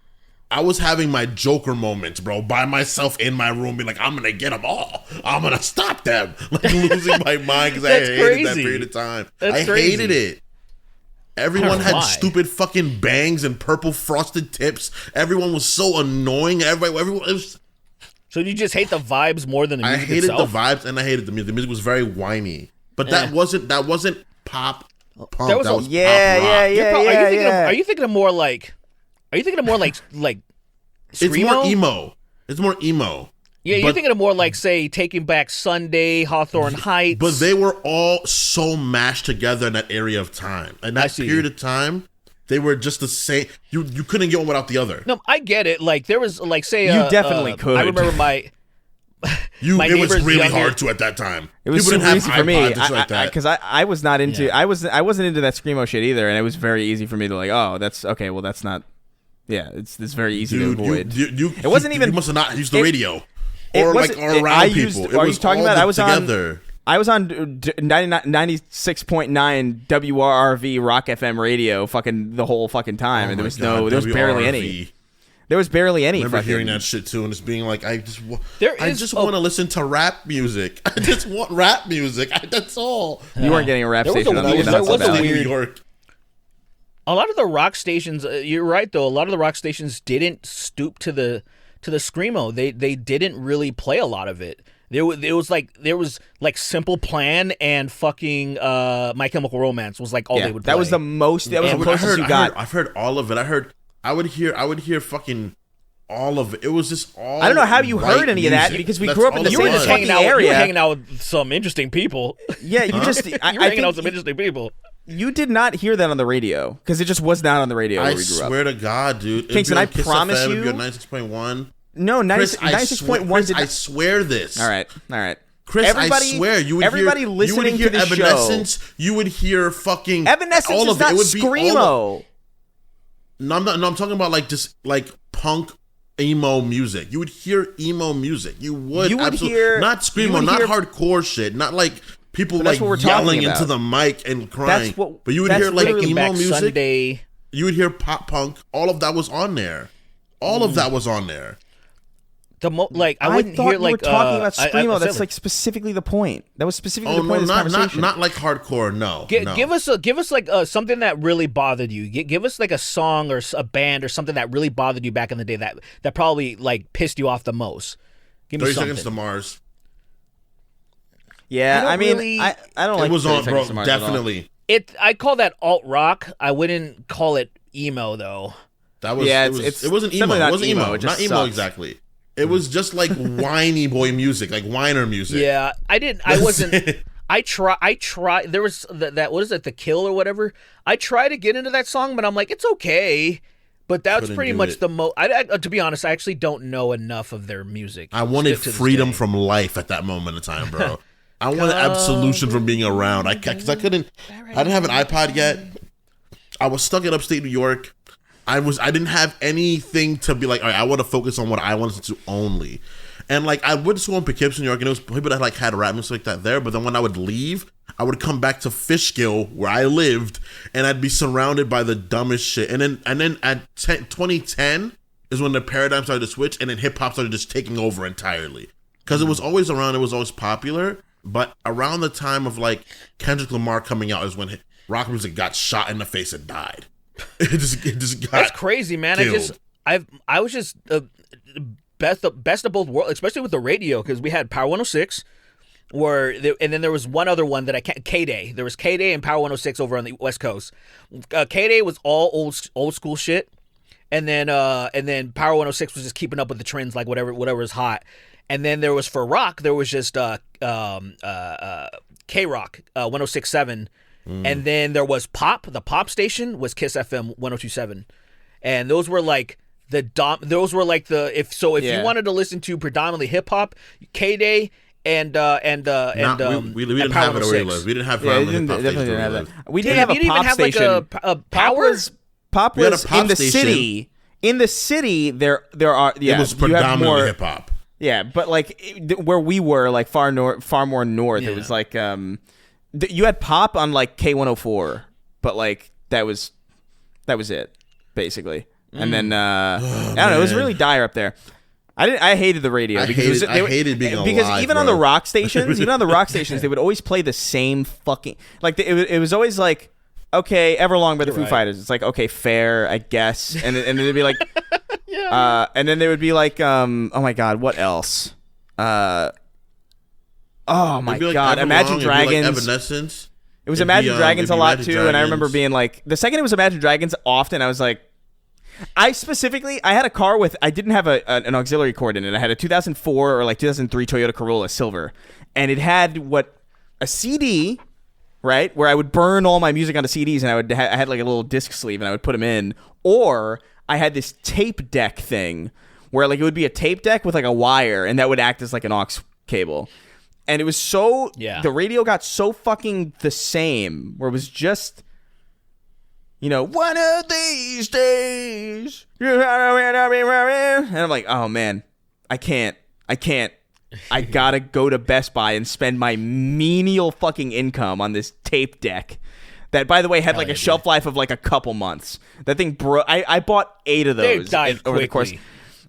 I was having my Joker moments, bro, by myself in my room, being like, I'm gonna get them all. I'm gonna stop them. Like losing my mind because I hated that period of time. I hated it. Everyone had stupid fucking bangs and purple frosted tips. Everyone was so annoying. Everyone it was. So you just hate the vibes more than the music itself? I hated itself? the vibes and I hated the music. The music was very whiny. But that wasn't pop punk. That was pop rock. Are you thinking of more like screamo? It's more emo. Yeah, you're thinking of more like, say, Taking Back Sunday, Hawthorne Heights. But they were all so mashed together in that area of time. And that period of time, they were just the same. You couldn't get one without the other. No, I get it. Like, there was, like, say... You definitely could. I remember my it was really hard to at that time. It was super easy for me because I was not into I wasn't into that screamo shit either, and it was very easy for me to like, oh, that's okay. Well, that's not. Yeah, it's very easy to avoid. It wasn't even. You must have not used the radio or around people. Are you talking about? I was on 96.9 WRRV Rock FM radio, fucking the whole fucking time, and there was barely any. There was barely any. I remember hearing that shit too, and just being like, I just want to listen to rap music. I just want rap music. That's all. You weren't getting a rap station on New York. A lot of the rock stations, you're right though. A lot of the rock stations didn't stoop to the screamo. They didn't really play a lot of it. There was Simple Plan and fucking My Chemical Romance was like all they would play. That was the most. That was the closest you got. I've heard all of it. I would hear fucking all of it. It was just all. I don't know how you heard any of that because we grew up in the same fucking area. You were hanging out with some interesting people. Yeah, you just. You were hanging out with some interesting people. You did not hear that on the radio because it just was not on the radio where we grew up. I swear to God, dude. Kingston, I promise FM, you. It'd be on 96.1. No, 96.1 did. I swear this. All right. Chris, I swear you would everybody listening to the Evanescence, show. You would hear fucking Evanescence all of it. It would screamo. No, I'm talking about like just like punk emo music. You would hear emo music. You would hear not screamo, not hardcore shit, not like people like yelling into the mic and crying. But you would hear like emo music. Sunday. You would hear pop punk. All of that was on there. I wouldn't hear like talking about screamo. That's like specifically the point. That was specifically the point of this conversation. Not like hardcore. No. Give us like something that really bothered you. Give us like a song or a band or something that really bothered you back in the day that probably like pissed you off the most. Give me 30 something. Seconds to Mars. Yeah, I mean, I don't like. It was on, bro. Definitely. I call that alt rock. I wouldn't call it emo though. That was it wasn't emo. It wasn't emo. Not emo exactly. It was just like whiny boy music, like whiner music. Yeah, I wasn't. I try. There was that. What is it? The Kill or whatever. I try to get into that song, but I'm like, it's okay. But that's pretty much the most. To be honest, I actually don't know enough of their music. I wanted freedom from life at that moment in time, bro. I wanted absolution from being around. Because I didn't have an iPod yet. I was stuck in upstate New York. I didn't have anything to be like, all right, I want to focus on what I wanted to only. And like, I went to school in Poughkeepsie, New York, and it was people that like had rap music like that there. But then when I would leave, I would come back to Fishkill where I lived, and I'd be surrounded by the dumbest shit. And then at 2010 is when the paradigm started to switch, and then hip hop started just taking over entirely. Because it was always around, it was always popular, but around the time of like Kendrick Lamar coming out is when rock music got shot in the face and died. It just got That's crazy, man. Killed. I was just best of both worlds, especially with the radio, because we had Power 106, and then there was one other one that K-Day. There was K-Day and Power 106 over on the West Coast. K-Day was all old school shit, and then Power 106 was just keeping up with the trends, like whatever was hot. And then there was for rock, there was just K-Rock 106.7. And then there was pop. The pop station was Kiss FM 102.7. And those were like if you wanted to listen to predominantly hip hop, K-Day and we didn't have it already. We didn't have definitely didn't have that. We did have a pop station. Pop was in the city. In the city, there are. Yeah, it was predominantly hip hop. Yeah, but like where we were, like far more north, it was like you had pop on like K104, but like that was it basically. And then I don't know, it was really dire up there. I hated the radio because I hated being alive, because even on the rock stations, they would always play the same fucking like it was always like, okay, Everlong by the Foo Fighters. It's like, okay, fair, I guess. And then they'd be like, and then they would be like, oh my god, what else? Oh my god, Imagine Dragons. Like Evanescence. It was Imagine Dragons a lot too, and I remember being like, the second it was Imagine Dragons, often I was like, I had a car with, I didn't have an auxiliary cord in it. I had a 2004 or like 2003 Toyota Corolla Silver, and it had a CD, right, where I would burn all my music onto CDs, and I had like a little disc sleeve, and I would put them in, or I had this tape deck thing where like it would be a tape deck with like a wire, and that would act as like an aux cable. And it was the radio got so fucking the same, where it was just, one of these days, and I'm like, oh man, I can't. I gotta go to Best Buy and spend my menial fucking income on this tape deck that, by the way, had like a shelf life of like a couple months. That thing broke. I bought 8 of those over the course.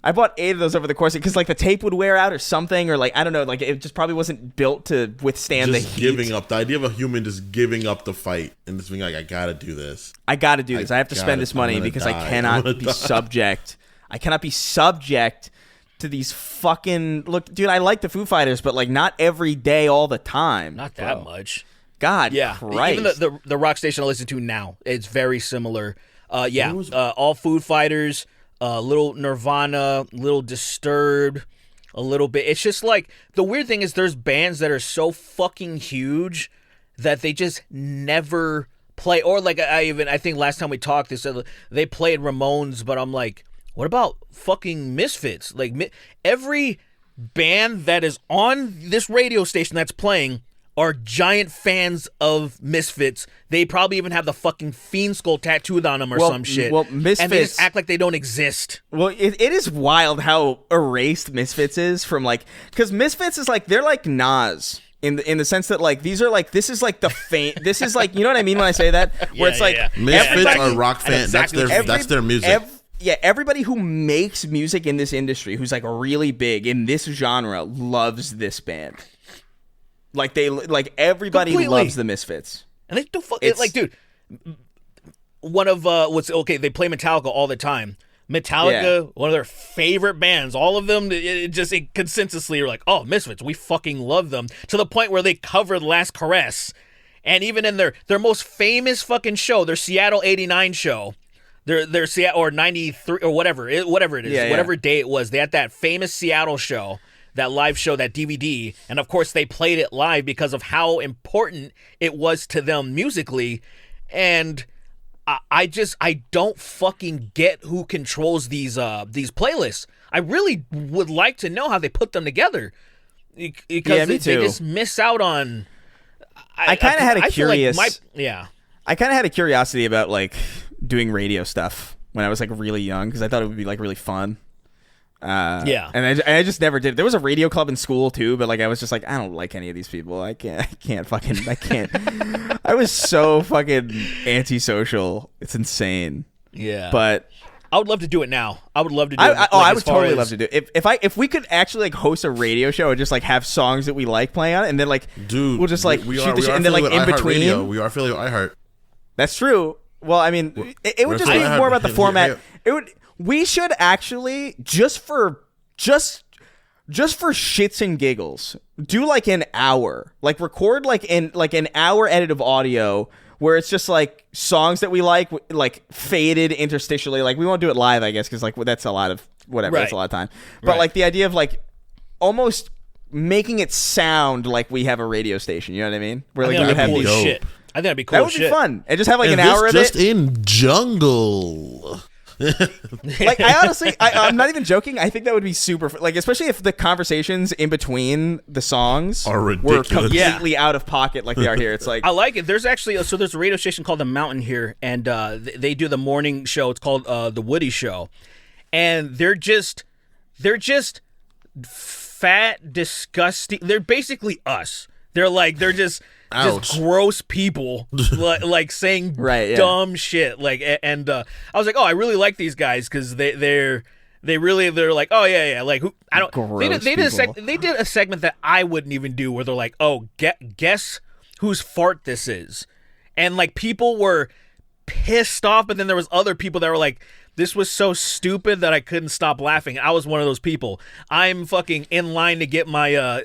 I bought 8 of those over the course because like the tape would wear out or something, or like I don't know, like it just probably wasn't built to withstand the heat. Giving up, the idea of a human just giving up the fight and just being like, I gotta do this. I have to spend this money because I cannot be subject. I cannot be subject to these fucking look, dude. I like the Foo Fighters, but like not every day, all the time. Not that much. God, Christ. Even the rock station I listen to now, it's very similar. All Foo Fighters. Little Nirvana, little Disturbed, a little bit. It's just like, the weird thing is there's bands that are so fucking huge that they just never play. Or like I think last time we talked, they said they played Ramones, but I'm like, what about fucking Misfits? Like every band that is on this radio station that's playing are giant fans of Misfits. They probably even have the fucking Fiend skull tattooed on them or some shit. Well, Misfits, and they just act like they don't exist. Well, it is wild how erased Misfits is from like, because Misfits is like, they're like Nas in the sense that like this is like this is like, you know what I mean when I say that, where it's like Misfits are rock fans. That's their music. Everybody who makes music in this industry, who's like really big in this genre, loves this band. Like everybody completely loves the Misfits, and they do like, dude. One of they play Metallica all the time. Metallica, one of their favorite bands. All of them, it consensusly are like, oh, Misfits, we fucking love them, to the point where they covered Last Caress, and even in their most famous fucking show, their Seattle '89 show, their Seattle or '93 or whatever it is, whatever day it was, they had that famous Seattle show. That live show, that DVD, and of course they played it live because of how important it was to them musically, and I don't fucking get who controls these playlists. I really would like to know how they put them together, because they just miss out on. I kind of had a curiosity about like doing radio stuff when I was like really young, because I thought it would be like really fun. And I just never did. There was a radio club in school too, but like I was just like, I don't like any of these people. I can't. I was so fucking antisocial. It's insane. Yeah, but I would love to do it now. I would love to do it. I would totally love to do it. If we could actually like host a radio show and just like have songs that we like playing on it, and then like, dude, we'll just like shoot the shit, and then like in between, radio. We are affiliated with iHeart. That's true. Well, I mean, it would just be more about the format. We should actually just for shits and giggles do like an hour, like record like an hour edit of audio where it's just like songs that we like faded interstitially. Like we won't do it live, I guess, because like that's a lot of whatever. Right. That's a lot of time. But like the idea of like almost making it sound like we have a radio station. You know what I mean? Where like I we would think have that'd be these. cool shit. I think that'd be cool. That would be fun. And just have like and an hour of just it. in jungle. Like I honestly, I'm not even joking. I think that would be super like, especially if the conversations in between the songs are were ridiculous. completely out of pocket like they are here. It's like I like it. There's actually there's a radio station called The Mountain here, and they do the morning show. It's called The Woody Show, and they're just fat, disgusting. They're basically us. They're just gross people like saying dumb shit and I was like, oh, I really like these guys because they're like, oh yeah like who I don't they did a segment that I wouldn't even do where they're like, oh, guess whose fart this is, and like people were pissed off, but then there was other people that were like, this was so stupid that I couldn't stop laughing. I was one of those people. I'm fucking in line to get my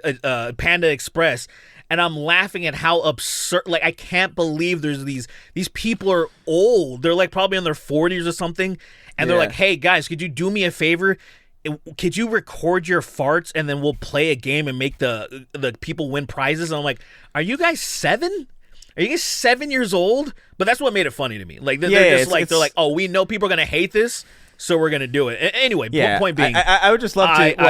Panda Express, and I'm laughing at how absurd. Like, I can't believe there's these people are old. They're like probably in their 40s or something, and they're like, "Hey guys, could you do me a favor? Could you record your farts and then we'll play a game and make the people win prizes?" And I'm like, "Are you guys 7? Are you guys 7 years old?" But that's what made it funny to me. Like they're just like, they're like, "Oh, we know people are gonna hate this, so we're gonna do it." Anyway, point being, I would just love to.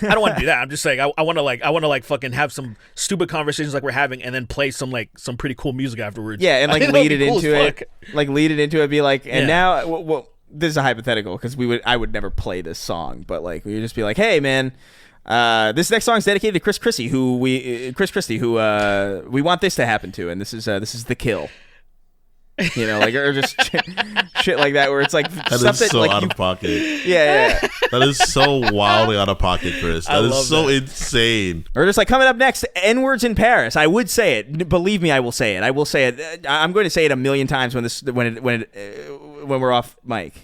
I don't want to do that. I'm just saying I want to fucking have some stupid conversations like we're having, and then play some pretty cool music afterwards. Yeah, and like lead it into it. Like lead it into it. Be like, and now, well, this is a hypothetical because I would never play this song, but like we would just be like, hey man, this next song is dedicated to Chris Christie, who we want this to happen to, and this is the kill. You know, like, or just shit like that, where it's like that stuff is that so like out of pocket. Yeah. That is so wildly out of pocket, Chris. That is so insane. Or just like, coming up next, N-words in Paris. I would say it. Believe me, I will say it. I will say it. I'm going to say it a million times when we're off mic.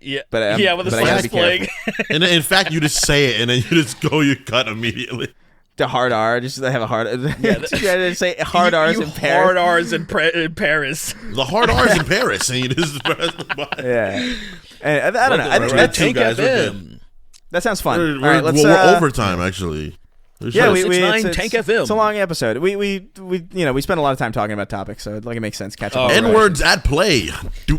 Yeah, but when the song's playing. And in fact, you just say it, and then you just go, you cut immediately. The hard R, just have a hard. Yeah, say hard R's in Paris. Hard R's in Paris. The hard R's in Paris, and you just press the button. Yeah, and I don't know. I think that's two guys. That sounds fun. All right, let's. We're overtime actually. Yeah, it's Tank FM. It's a long episode. We spend a lot of time talking about topics, so like it makes sense. Catch up. N-words at play.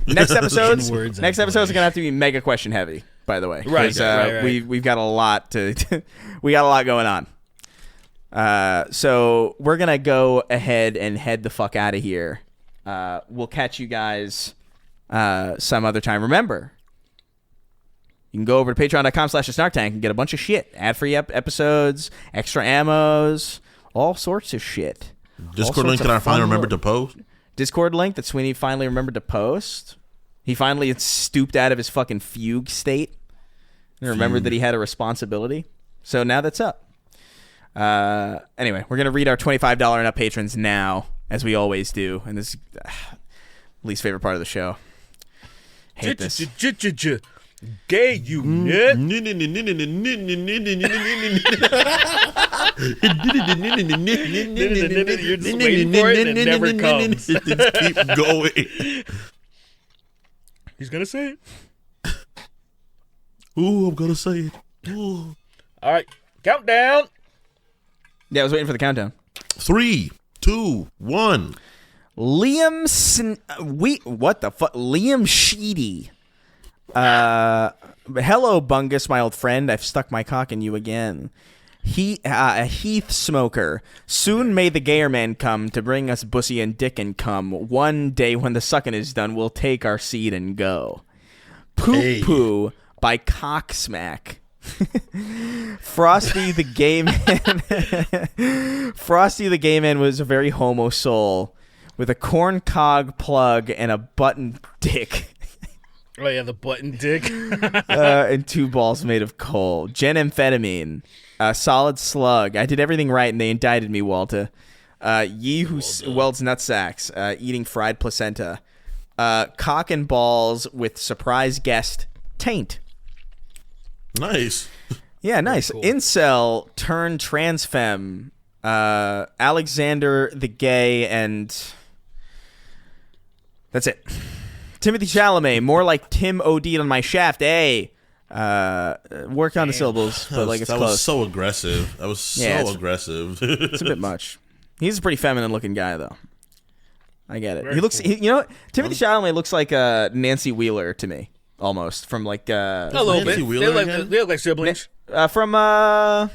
Next episodes are gonna have to be mega question heavy. By the way, right. We've got a lot we got a lot going on. So we're gonna go ahead and head the fuck out of here. We'll catch you guys some other time. Remember, you can go over to patreon.com/SnarkTank and get a bunch of shit, ad-free episodes, extra ammos, all sorts of shit. Discord link that I finally remembered to post. Discord link that Sweeney finally remembered to post. He finally stooped out of his fucking fugue state and remembered that he had a responsibility. So now that's up. Anyway, we're gonna read our $25 and up patrons now, as we always do, and this is least favorite part of the show. Hate this. Gay unit. You're just waiting for it and it never comes. Keep going. He's gonna say it. Ooh, I'm gonna say it. Ooh. All right, countdown. Yeah, I was waiting for the countdown. 3, 2, 1. What the fuck? Liam Sheedy. Hello, Bungus, my old friend. I've stuck my cock in you again. A Heath Smoker. Soon may the gayer man come to bring us bussy and dick and cum. One day when the sucking is done, we'll take our seed and go. Poop Poo by Cocksmack. Frosty the Gay Man. Frosty the Gay Man was a very homo soul with a corn cog plug and a button dick. Oh yeah, the button dick. And 2 balls made of coal. Gen amphetamine. Solid slug. I did everything right and they indicted me, Walter. Ye who welds nutsacks. Eating fried placenta. Cock and balls with surprise guest Taint. Nice. Yeah, nice. Cool. Incel turned trans femme. Alexander the Gay, and that's it. Timothy Chalamet, more like Tim OD'd on my shaft. Hey, Work on the syllables, but like it's that close. was so aggressive. That was so aggressive. It's a bit much. He's a pretty feminine looking guy, though. I get it. Very He looks, cool. you know, Timothy Chalamet looks like Nancy Wheeler to me, almost from like a little Nancy bit. Wheeler They look like siblings. from oh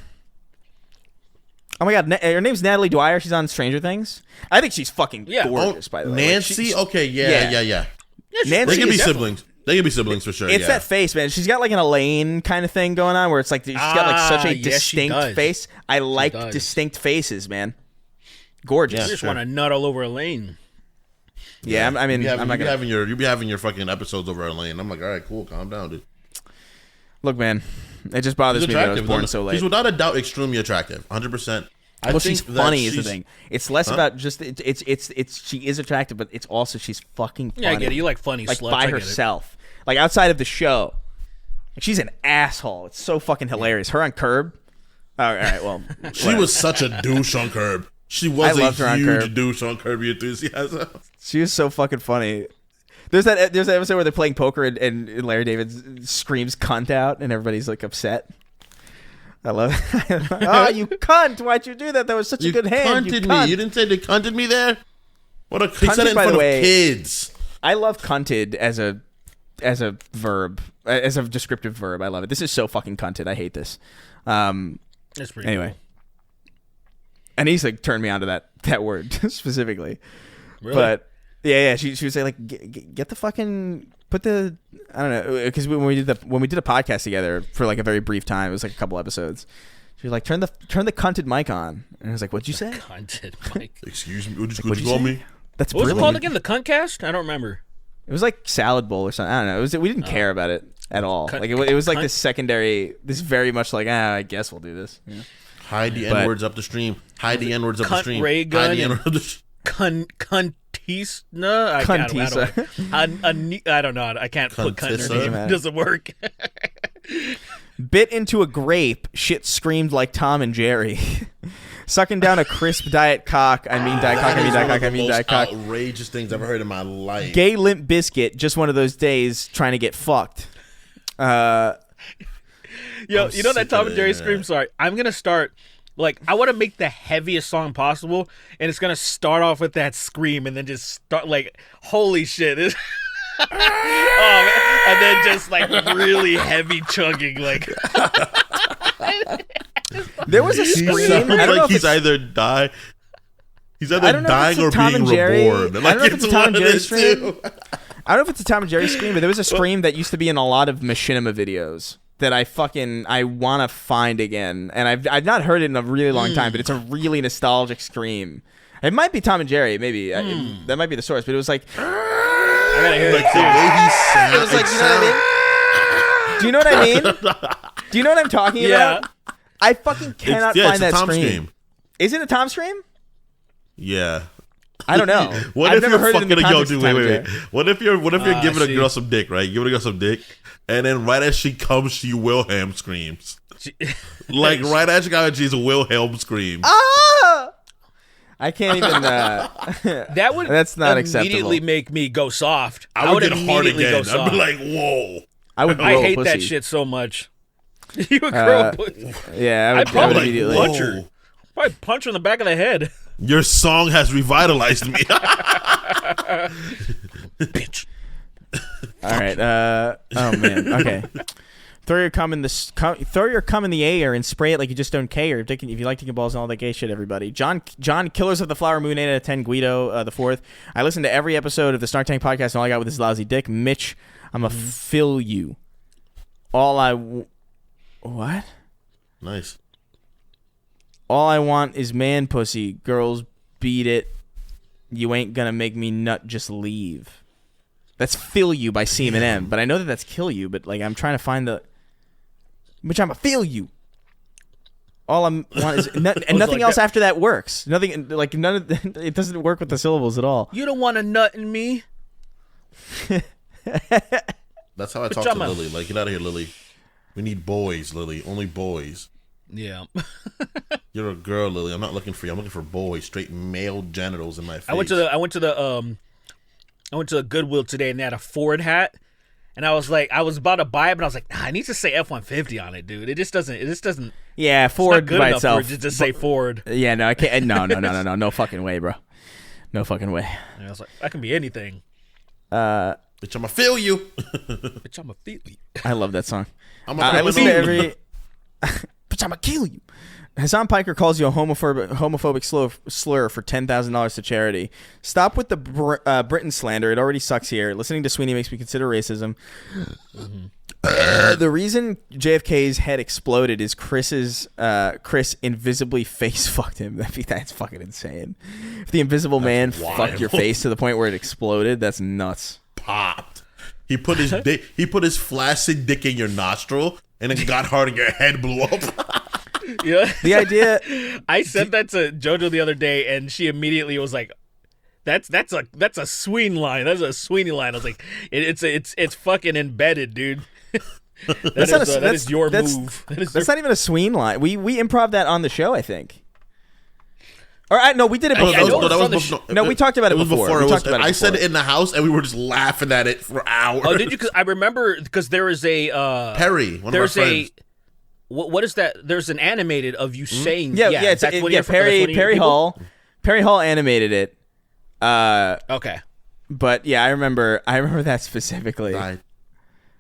my god, her name's Natalie Dwyer. She's on Stranger Things. I think she's fucking gorgeous. By the way, Nancy. Okay, yeah. Nancy They can be is siblings. They can be siblings for sure. It's that face, man. She's got like an Elaine kind of thing going on, where it's like she's got like such a distinct face. I like distinct faces, man. Gorgeous. You just want to nut all over Elaine. Yeah, I mean, I'm not gonna. You'll be having your fucking episodes over Elaine. I'm like, all right, cool, calm down, dude. Look, man, it just bothers me that I was born so late. She's without a doubt extremely attractive, 100%. Well, she's funny is the thing. It's less about just it's she is attractive, but it's also she's fucking funny. Yeah, I get it. You like funny like sluts. by I get herself. Like outside of the show, like, she's an asshole. It's so fucking hilarious. Her on Curb. Oh, all right, well, she was such a douche on Curb. She was a huge douche on Curb Your Enthusiasm. She was so fucking funny. There's that episode where they're playing poker and Larry David screams "cunt" out and everybody's like upset. I love it. Oh, you cunt! Why'd you do that? That was such a good hand. You cunted me. You didn't say they cunted me there. What a he said it in front of kids. I love cunted as a verb, as a descriptive verb. I love it. This is so fucking cunted. I hate this. That's pretty anyway. cool. And he's like turned me on to that word specifically. Really? But yeah, she would say like get the fucking put the I don't know, because when we did a podcast together for like a very brief time, it was like a couple episodes. She was like turn the cunted mic on, and I was like, what'd you say? Cunted mic. Excuse me. What'd you call me? That's what was brilliant. it called again? The Cunt Cast? I don't remember. It was like Salad Bowl or something. I don't know. We didn't care about it at all. Like it was like this secondary. This very much like I guess we'll do this. Yeah. Hide the N-words up the stream. Hide the N-words up the stream. Ray gun. Hide the N-words up the stream. Cuntisna? I don't know. I can't put cunt in her name. It doesn't work. Bit into a grape, shit screamed like Tom and Jerry. Sucking down a crisp diet cock. I mean diet cock. I mean diet cock. I mean diet cock. Outrageous things I've ever heard in my life. Gay Limp Biscuit. Just one of those days trying to get fucked. Yo, you know that Tom and Jerry scream? Sorry. I'm going to start, like, I want to make the heaviest song possible, and it's going to start off with that scream, and then just start, like, holy shit. And then just, like, really heavy chugging, like. There was a scream. I don't know if he's either dying or being reborn. I don't know if it's a Tom and Jerry scream. I don't know if it's a Tom and Jerry scream, but there was a scream that used to be in a lot of Machinima videos that I want to find again, and I've not heard it in a really long time, but it's a really nostalgic scream. It might be Tom and Jerry, maybe that might be the source, but it was like I gotta hear like the way he sounds. It was like, you know what I mean? Do you know what I mean? Do you know what I'm talking about? I fucking cannot find that scream. Is it a Tom scream? Yeah. I don't know. I've never heard it in the context of wait. What if you're giving a girl some dick, right? Giving a girl some dick, and then right as she comes, she Wilhelm screams. Like right as she got, she's a Wilhelm scream. Ah! I can't even. That would that's not immediately acceptable. make me go soft. I would get hard immediately again. go soft. I'd be like, whoa. I hate pussy. that shit so much. You would grow a pussy. Yeah, I would probably immediately punch her. Probably punch her in the back of the head. Your song has revitalized me. Bitch. All right. Oh man. Okay. Throw your cum in the air and spray it like you just don't care. If you like taking balls and all that gay shit, everybody. John, Killers of the Flower Moon, 8 out of 10. Guido, the 4th. I listened to every episode of the Snark Tank podcast, and all I got with this lousy dick. Mitch, I'm a fill you. What? Nice. All I want is man pussy. Girls, beat it. You ain't gonna make me nut. Just leave. That's "Fill You" by C and M, but I know that that's "Kill You." But like, I'm trying to find the. Which I'm a "Feel You." All I want is and nothing like else that. After that works. Nothing like none of it doesn't work with the syllables at all. You don't want a nut in me. That's how I talk to Lily. Like, get out of here, Lily. We need boys, Lily. Only boys. Yeah. You're a girl, Lily. I'm not looking for you. I'm looking for boys. Straight male genitals in my face. I went to the Goodwill today, and they had a Ford hat, And I was like, I was about to buy it, but I was like, nah, I need to say F-150 on it, dude. It just doesn't. Yeah, Ford good by enough itself. For it just to say Ford. Yeah, no, I can't. No fucking way, bro. No fucking way. And I was like, that can be anything. Bitch, I'ma feel you. Bitch, I'ma feel you. I love that song. I listen to every. Bitch, I'ma kill you. Hassan Piker calls you a homophobic slur for $10,000 to charity. Stop with the Britain slander. It already sucks here. Listening to Sweeney makes me consider racism. The reason JFK's head exploded is Chris invisibly face fucked him. That's fucking insane. If the Invisible Man fucked your face to the point where it exploded, that's nuts. Popped. He put his flaccid dick in your nostril, and it got hard, and your head blew up. Yeah. The idea. I said that to JoJo the other day, and she immediately was like, "That's a Sweeney line. That's a Sweeney line." I was like, "It's fucking embedded, dude." That is your move. That's not even a Sweeney line. We improv that on the show, I think. No, we did it before. We talked about it before. I said it in the house, and we were just laughing at it for hours. Oh, did you? Because I remember there is a Perry. One of our friends. What is that? There's an animated of you saying Perry Hall. Perry Hall animated it. Okay. But yeah, I remember that specifically.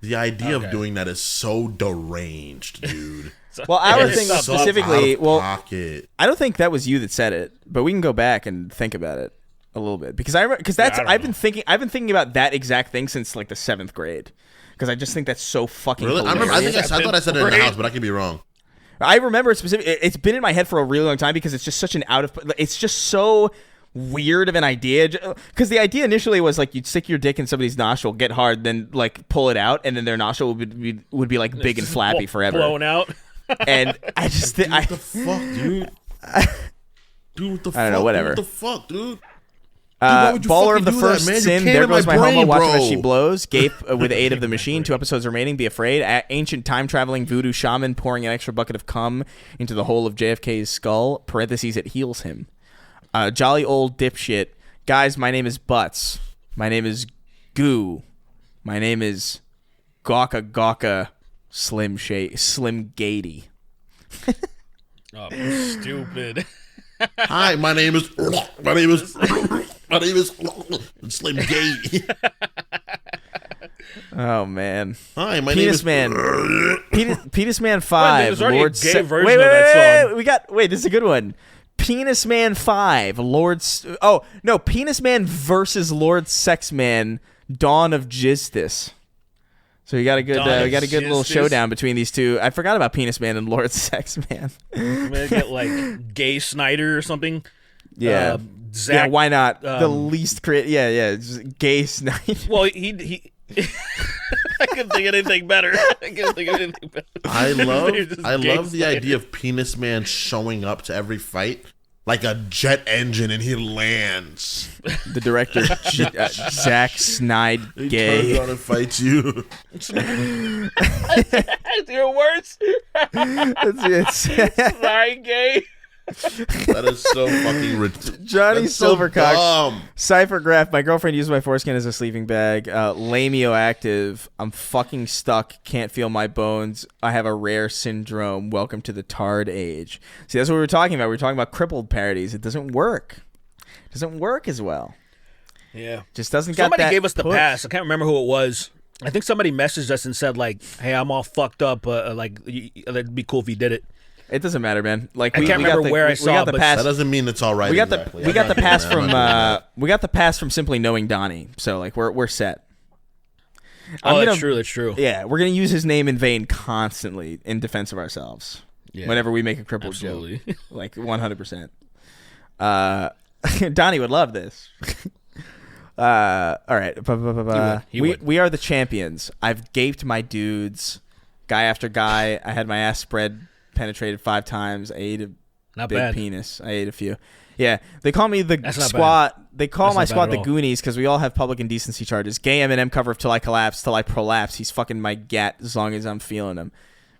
The idea of doing that is so deranged, dude. Well, our thing specifically. Pocket. I don't think that was you that said it, but we can go back and think about it a little bit because I've been thinking about that exact thing since like the 7th grade. Because I just think that's so fucking hilarious. I thought I said it in the house, but I could be wrong. I remember it specifically. It's been in my head for a really long time because it's just such an it's just so weird of an idea. Because the idea initially was like you'd stick your dick in somebody's nostril, get hard, then like pull it out, and then their nostril would be like big and flappy forever, blown out. And I just think, what the fuck, dude? Dude, what the fuck? I don't know. Whatever. What the fuck, dude? Baller of the First Sin, There Goes My Homo, Watching As She Blows, Gape with Aid of the Machine, 2 episodes remaining, Be Afraid, Ancient Time-Traveling Voodoo Shaman pouring an extra bucket of cum into the hole of JFK's skull, parentheses, it heals him. Jolly Old Dipshit, guys, my name is Butts, my name is Goo, my name is Gawka Slim Gady. Oh, stupid. Hi, my name is Slim Gay. Oh man. Hi, my Penis name is Penis Man 5. There's already a gay version of that song. This is a good one. Penis Man 5. Penis Man versus Lord Sex Man. Dawn of Jizzthis. So we got a good little showdown between these two. I forgot about Penis Man and Lord Sex Man. I'm gonna get like Gay Snyder or something. Yeah. Zach, yeah, why not? The least creative. Yeah, just Gay Snyder. Well, he I couldn't think of anything better. I love the idea of Penis Man showing up to every fight like a jet engine, and he lands. The director, Zack Snyder, Gay. He turns on and fights you. It's your words. Sorry, Gay. That is so fucking ridiculous. Johnny Silvercock. So Cypher Graph. My girlfriend used my foreskin as a sleeping bag. Lameo active. I'm fucking stuck. Can't feel my bones. I have a rare syndrome. Welcome to the Tard Age. See, that's what we were talking about. We were talking about crippled parodies. It doesn't work. It doesn't work as well. Yeah. Just doesn't Somebody got that gave us the push. pass. I can't remember who it was. I think somebody messaged us and said like, "Hey, I'm all fucked up. It'd be cool if you did it." It doesn't matter, man. Like I can't remember where I saw it, but that doesn't mean it's all right. We got the pass from simply knowing Donnie. So like we're set. That's true. That's true. Yeah, we're gonna use his name in vain constantly in defense of ourselves. Yeah, whenever we make a crippled joke, like 100%. Donnie would love this. All right. We are the champions. I've gaped my dudes, guy after guy. I had my ass penetrated 5 times. I ate a big penis. I ate a few. Yeah, they call me the squad. They call my squad the Goonies because we all have public indecency charges. Gay Eminem cover of Till I Collapse, Till I Prolapse. He's fucking my gat as long as I'm feeling him.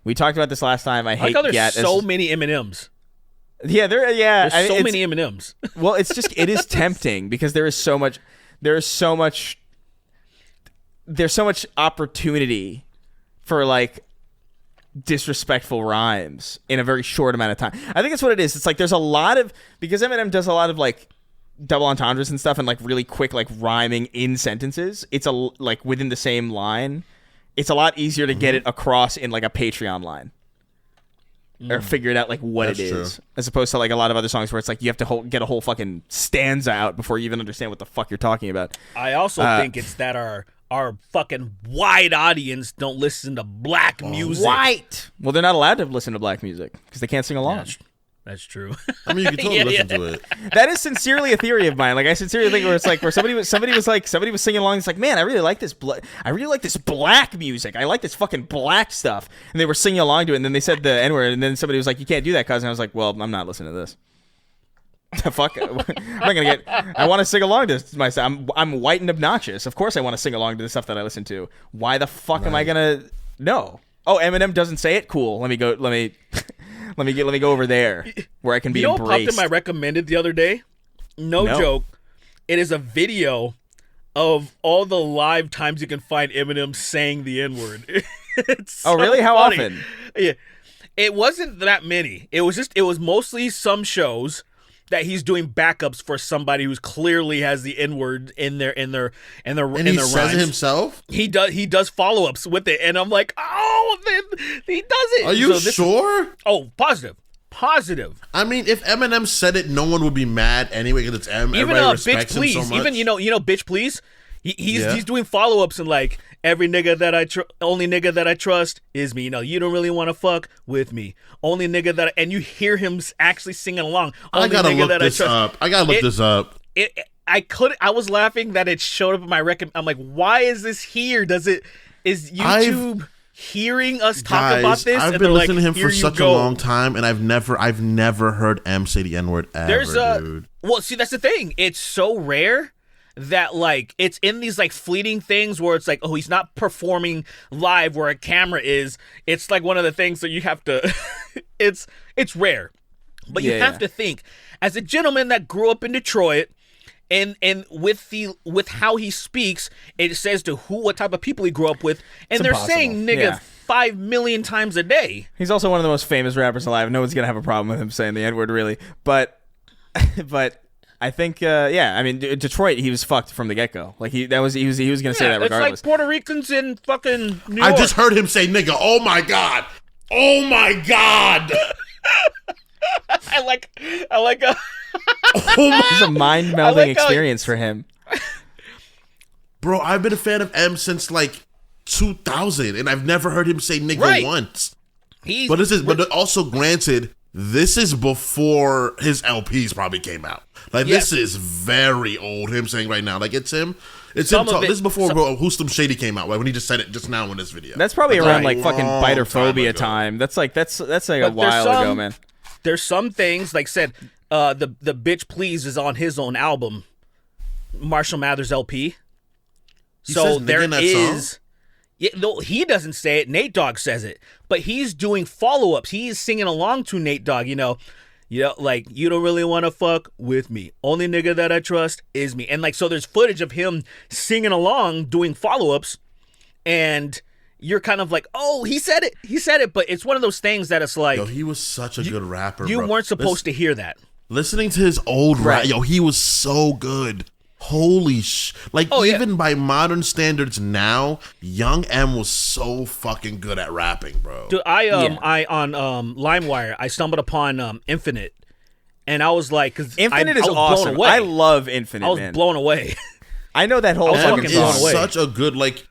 We talked about this last time. I hate how there's gat. So many M&Ms. Yeah, there's so many M&Ms. Well, it is tempting because there is so much. there's so much opportunity for like disrespectful rhymes in a very short amount of time. I think that's what it is. It's like there's a lot of, because Eminem does a lot of like double entendres and stuff and like really quick like rhyming in sentences. It's like within the same line. It's a lot easier to get it across in like a Patreon line. Or figure it out like what it is, true. As opposed to like a lot of other songs where it's like you have to get a whole fucking stanza out before you even understand what the fuck you're talking about. I also think it's that our fucking white audience don't listen to black music. White. Well, they're not allowed to listen to black music because they can't sing along. That's true. I mean, you can totally listen to it. That is sincerely a theory of mine. Like, I sincerely think where somebody was singing along. It's like, man, I really like this. I really like this black music. I like this fucking black stuff. And they were singing along to it. And then they said the N-word. And then somebody was like, you can't do that, cuz. And I was like, well, I'm not listening to this. The fuck? I'm not gonna get. I want to sing along to myself. I'm white and obnoxious. Of course, I want to sing along to the stuff that I listen to. Why the fuck am I gonna? No. Oh, Eminem doesn't say it. Cool. Let me go. Let me go over there where I can be embraced. You know what popped in my recommended the other day? No joke. It is a video of all the live times you can find Eminem saying the N-word. It's so really? How funny. often? Yeah. It wasn't that many. It was mostly some shows that he's doing backups for somebody who's clearly has the N-word in their and he rhymes. says it himself? He does follow-ups with it, and I'm like, oh, he does it. Are you sure? Positive. I mean, if Eminem said it, no one would be mad anyway because it's Eminem. Even Everybody respects Bitch Please. him so much. Even Bitch Please. He's doing follow-ups and like every nigga that only nigga that I trust is me. You don't really want to fuck with me. Only nigga that and you hear him actually singing along. Only I gotta nigga look that this I trust. up. I gotta look this up. I was laughing that it showed up in my I'm like, why is this here? Is YouTube hearing us talk about this? I've been listening to him for such a long time, and I've never heard M say the N-word ever, dude. Well, see, that's the thing. It's so rare that like it's in these like fleeting things where it's like, oh, he's not performing live where a camera is. It's like one of the things that you have to it's rare. But you have to think, as a gentleman that grew up in Detroit, and with how he speaks, it says to what type of people he grew up with, and they're saying nigga 5 million times a day. He's also one of the most famous rappers alive. No one's gonna have a problem with him saying the N-word, really. But I think, I mean, Detroit, he was fucked from the get-go. Like, he was gonna say that regardless. It's like Puerto Ricans in fucking New York. I just heard him say nigga. Oh my god. I like It's a mind-melding experience for him. Bro, I've been a fan of M since like 2000, and I've never heard him say nigga once. But also granted, this is before his LPs probably came out. Like, this is very old, him saying right now. Like, it's him. It's him. This is before Hoostum Shady came out, like when he just said it just now in this video. That's probably around like fucking biterphobia time. That's like a while ago, man. There's some things, like said, the Bitch Please is on his own album, Marshall Mathers LP. So there is. Yeah, no, he doesn't say it. Nate Dogg says it, but he's doing follow-ups. He's singing along to Nate Dogg. Like, you don't really want to fuck with me. Only nigga that I trust is me. And like, so there's footage of him singing along, doing follow-ups, and you're kind of like, oh, he said it. But it's one of those things that it's like, yo, he was such a good rapper. You weren't supposed to hear that. Listening to his old rap, yo, he was so good. Holy even by modern standards now, Young M was so fucking good at rapping, bro. Dude, I on LimeWire, I stumbled upon Infinite, and I was like, because Infinite is awesome. I love Infinite. I was blown away. I know that whole fucking song. Is such a good, like,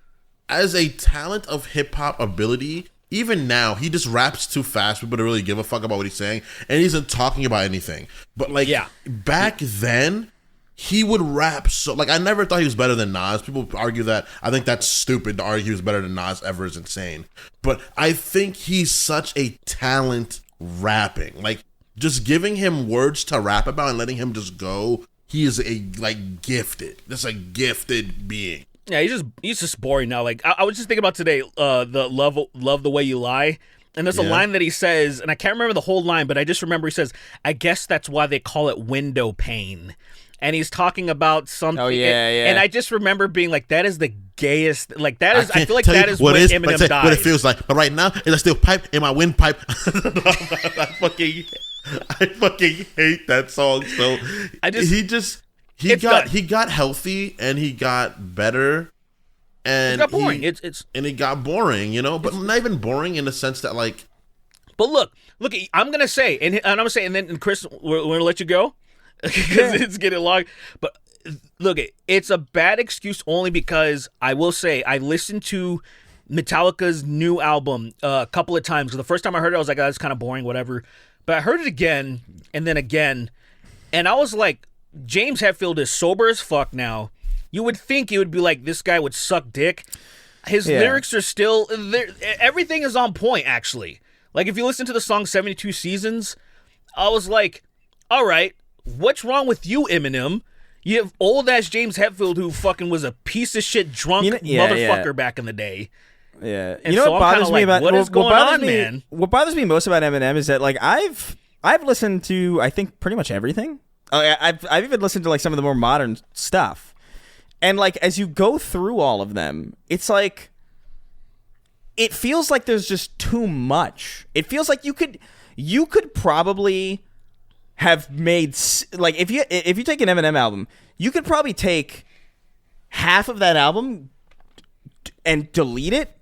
as a talent of hip hop ability. Even now, he just raps too fast. People don't really give a fuck about what he's saying, and he isn't talking about anything. But like, back then, he would rap so, like, I never thought he was better than Nas. People argue that. I think that's stupid to argue he was better than Nas ever. Is insane. But I think he's such a talent rapping. Like, just giving him words to rap about and letting him just go, he is just a gifted being. Yeah, he's just boring now. Like, I was just thinking about today, the love the way you lie. And there's a line that he says, and I can't remember the whole line, but I just remember he says, I guess that's why they call it window pane. And he's talking about something. Oh, yeah. And I just remember being like, that is the gayest. Like that is. I feel like that is when Eminem died. What it feels like. But right now, it's still pipe in my windpipe. I fucking hate that song. So he got healthy and he got better. And it got boring. It got boring, but not even boring in the sense that like. But look, I'm gonna say, and I'm gonna say, and then Chris, we're gonna let you go because it's getting long. But look, it's a bad excuse only because I will say I listened to Metallica's new album a couple of times. The first time I heard it, I was like, oh, that's kind of boring, whatever. But I heard it again, and then again, and I was like, James Hetfield is sober as fuck now. You would think it would be like this guy would suck dick. His lyrics are still there. Everything is on point, actually. Like, if you listen to the song 72 Seasons, I was like, all right, what's wrong with you, Eminem? You have old-ass James Hetfield who fucking was a piece of shit drunk motherfucker back in the day. Yeah. And what bothers me about... What is going on, man? What bothers me most about Eminem is that, like, I've listened to, I think, pretty much everything. I've even listened to, like, some of the more modern stuff. And, like, as you go through all of them, it's like... It feels like there's just too much. It feels like you could probably have made, like, if you take an Eminem album, you could probably take half of that album and delete it,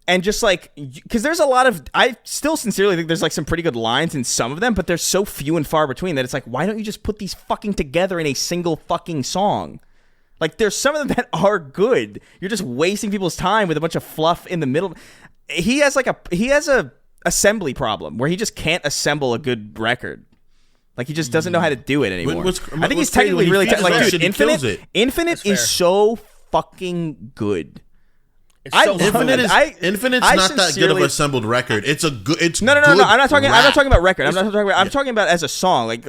and just like, because there's a lot of, I still sincerely think there's like some pretty good lines in some of them, but they're so few and far between that it's like, why don't you just put these fucking together in a single fucking song? Like, there's some of them that are good. You're just wasting people's time with a bunch of fluff in the middle. He has a assembly problem where he just can't assemble a good record. Like, he just doesn't know how to do it anymore. I think he's technically really like, dude, Infinite is so fucking good. Infinite's not that good of an assembled record. It's a good. It's no. I'm not talking about record. I'm talking about as a song. Like,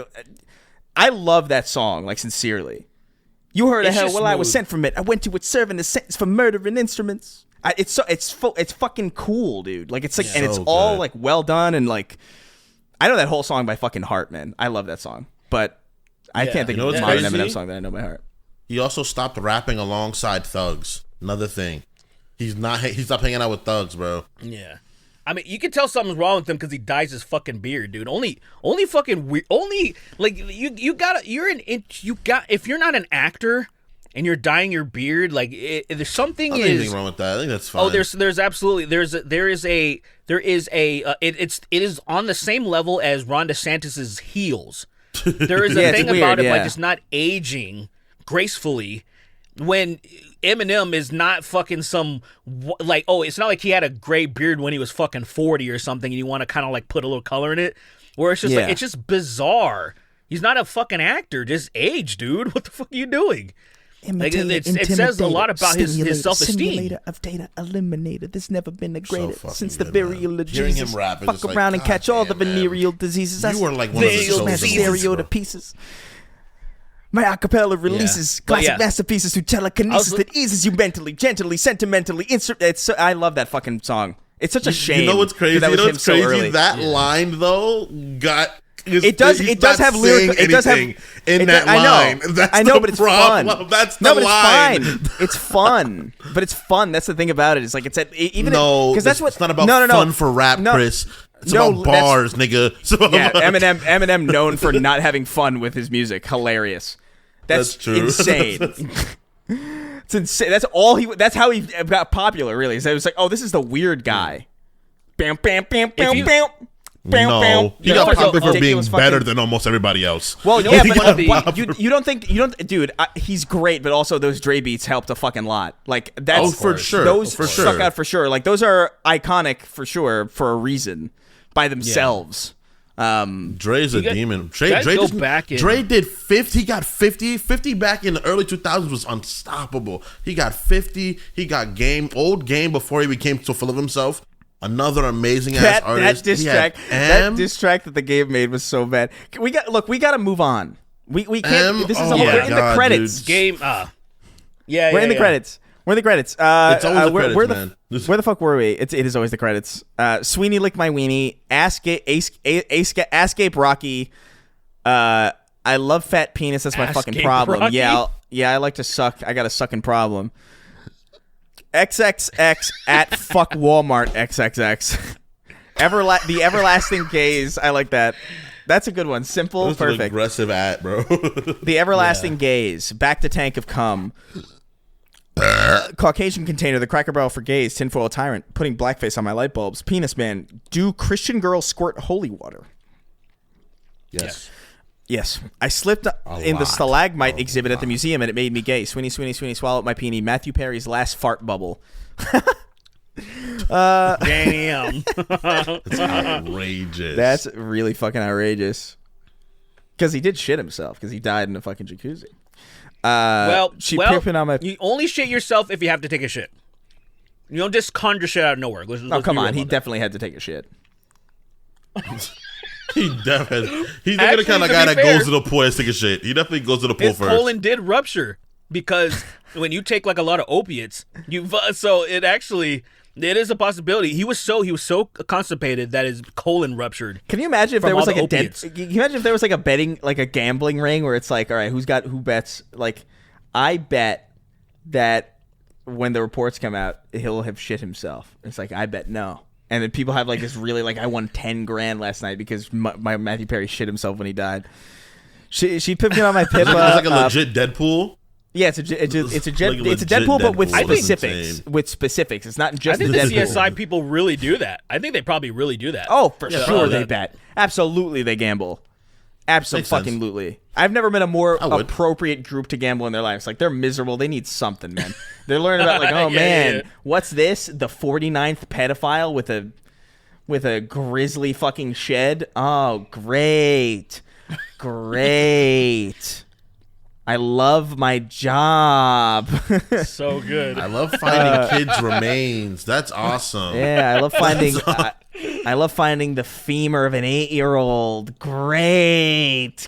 I love that song. Like, sincerely. You heard of hell? Well, I was sent from it. I went to it serving the sentence for murdering instruments. It's fucking cool, dude. Like, it's like, and it's all like well done, and like, I know that whole song by fucking heart, man. I love that song, but I can't think of a modern Eminem song that I know by heart. He also stopped rapping alongside thugs. Another thing, he's stopped hanging out with thugs, bro. Yeah. I mean, you can tell something's wrong with him because he dyes his fucking beard, dude. Only fucking weird. Only like if you're not an actor and you're dyeing your beard, like there's something I don't think anything wrong with that. I think that's fine. Oh, there's absolutely it is on the same level as Ron DeSantis's heels. There is a thing about it, like, just not aging gracefully. When Eminem is not fucking some, like, it's not like he had a gray beard when he was fucking 40 or something and you want to kind of like put a little color in it, where it's just like, it's just bizarre. He's not a fucking actor, just age, dude. What the fuck are you doing? Like, it says a lot about his self-esteem. Simulator of data eliminator. There's never been a greater since the burial of Jesus. Hearing him rap, fuck around and catch all the venereal diseases. You were like one of the stereo to pieces. My acapella releases classic masterpieces through telekinesis that eases you mentally, gently, sentimentally. I love that fucking song. It's such a shame. You know what's crazy? That line though got. It does have lyrical. It does have in that line. I know, but it's fun. That's the line. It's fine. It's fun, but it's fun. That's the thing about it. Is like because that's what. It's not about fun for rap, Chris. It's about bars, nigga. Eminem known for not having fun with his music. Hilarious. That's true. Insane. It's insane. That's how he got popular. Really, so it was like, oh, this is the weird guy. Bam, bam, bam, bam, bam. No, he got popular for being better than almost everybody else. Well, yeah, but you don't, dude. He's great, but also those Dre beats helped a fucking lot. Like, that's for sure. Those stuck out for sure. Like, those are iconic for sure for a reason by themselves. Dre's a demon. Dre did 50. He got 50. 50 back in the early 2000s was unstoppable. He got 50. He got old game before he became so full of himself. Another amazing ass artist. That diss track that the Game made was so bad. We got to move on. We can't. This is we're in the credits. Game. We're in the credits. We're in the credits. It's always the credits, man. Where the fuck were we? It is always the credits. Sweeney Lick My Weenie. Ask Rocky. I love fat penis. That's my fucking problem. Rocky? Yeah, I like to suck. I got a sucking problem. XXX at fuck Walmart XXX. The everlasting gaze. I like that. That's a good one. Simple, That's perfect. An aggressive at, bro. The everlasting gaze. Back to tank of cum. Caucasian container. The Cracker Barrel for gays. Tinfoil tyrant. Putting blackface on my light bulbs. Penis man. Do Christian girls squirt holy water? Yes. Yes. I slipped in the stalagmite exhibit at the museum and it made me gay. Sweeney, swallowed my peenie. Matthew Perry's last fart bubble. Damn. That's outrageous. That's really fucking outrageous. Because he did shit himself. Because he died in a fucking jacuzzi. You only shit yourself if you have to take a shit. You don't just conjure shit out of nowhere. Come on. He definitely had to take a shit. He's the kind of guy that goes to the pool and take a shit. He definitely goes to the pool his first. His colon did rupture because when you take like a lot of opiates, so it is a possibility. He was so constipated that his colon ruptured. Can you imagine if there was like can you imagine if there was like a betting, like a gambling ring where it's like, all right, who bets? Like, I bet that when the reports come out, he'll have shit himself. It's like, I bet no. And then people have like this really like, I won $10,000 last night because my Matthew Perry shit himself when he died. She put me on my Pippa. It's like a legit Deadpool. Yeah, it's a Deadpool, but with specifics. With specifics, it's not just. I think the CSI people really do that. I think they probably really do that. Oh, for sure they bet. Absolutely, they gamble. Absolutely. I've never met a more appropriate group to gamble in their lives. Like, they're miserable. They need something, man. They're learning about like, what's this? The 49th pedophile with a grisly fucking shed. Oh, great. I love my job. So good. I love finding kids' remains. That's awesome. Yeah, I love finding. I love finding the femur of an 8-year-old. Great.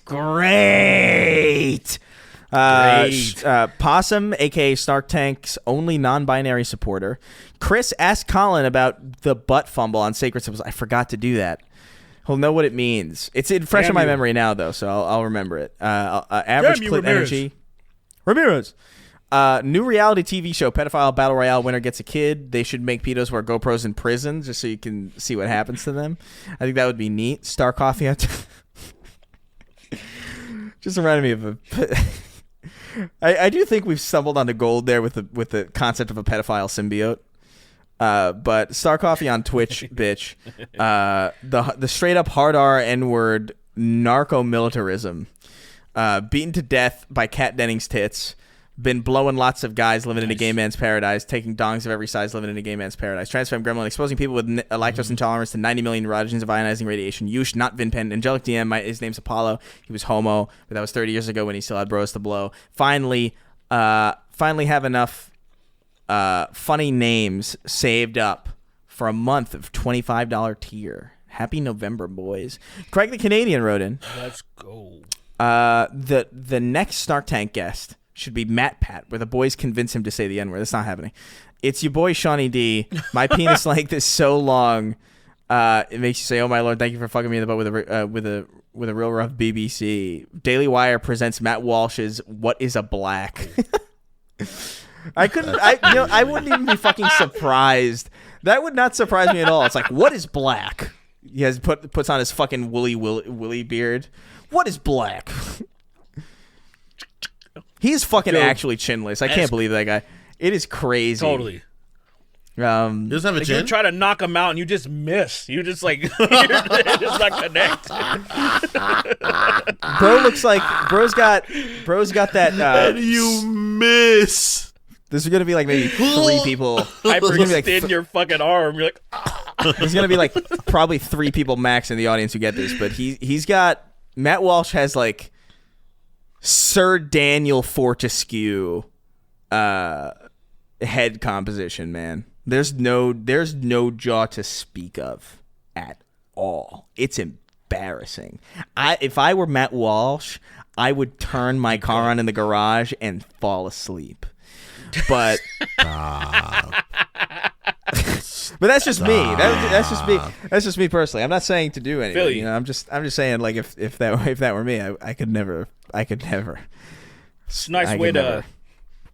Possum, aka Snark Tank's only non-binary supporter. Chris asked Colin about the butt fumble on Sacred Symbols. I forgot to do that. He'll know what it means. It's fresh in my memory now, though, so I'll remember it. Average clip energy. Ramirez. New reality TV show, Pedophile Battle Royale winner gets a kid. They should make pedos wear GoPros in prison just so you can see what happens to them. I think that would be neat. Star Coffee. Just reminded me of a... I do think we've stumbled onto gold there with the concept of a pedophile symbiote. But Star Coffee on Twitch, bitch. The straight up hard R N-word narco-militarism. Beaten to death by Kat Dennings' tits. Been blowing lots of guys living in a gay man's paradise. Taking dongs of every size living in a gay man's paradise. Transfam Gremlin exposing people with lactose intolerance to 90 million radians of ionizing radiation. Yush, not Vinpen. Angelic DM, his name's Apollo. He was homo, but that was 30 years ago when he still had bros to blow. Finally have enough funny names saved up for a month of $25 tier. Happy November, boys. Craig the Canadian wrote in. Let's go. The next Snark Tank guest should be Matt Pat, where the boys convince him to say the N-word. That's not happening. It's your boy Shawnee D. My penis length is so long, it makes you say, "Oh my lord, thank you for fucking me in the butt with a real rough BBC." Daily Wire presents Matt Walsh's "What Is a Black." I wouldn't even be fucking surprised. That would not surprise me at all. It's like, what is black? He puts on his fucking woolly beard. What is black? He's fucking actually chinless. I can't believe that guy. It is crazy. Totally. He doesn't have a chin. You try to knock him out and you just miss. You just like just not connect. Bro looks like bro's got that. And you miss. There's gonna be like maybe 3 people. Hyperextend your fucking arm. You're like. There's gonna be like probably 3 people max in the audience who get this, but he's got Matt Walsh has like Sir Daniel Fortescue head composition, man. There's no jaw to speak of at all. It's embarrassing. If I were Matt Walsh, I would turn my car on in the garage and fall asleep. But but that's just me. That's just me. That's just me personally. I'm not saying to do anything. You know, I'm just saying like if that were me, I could never. It's a nice way to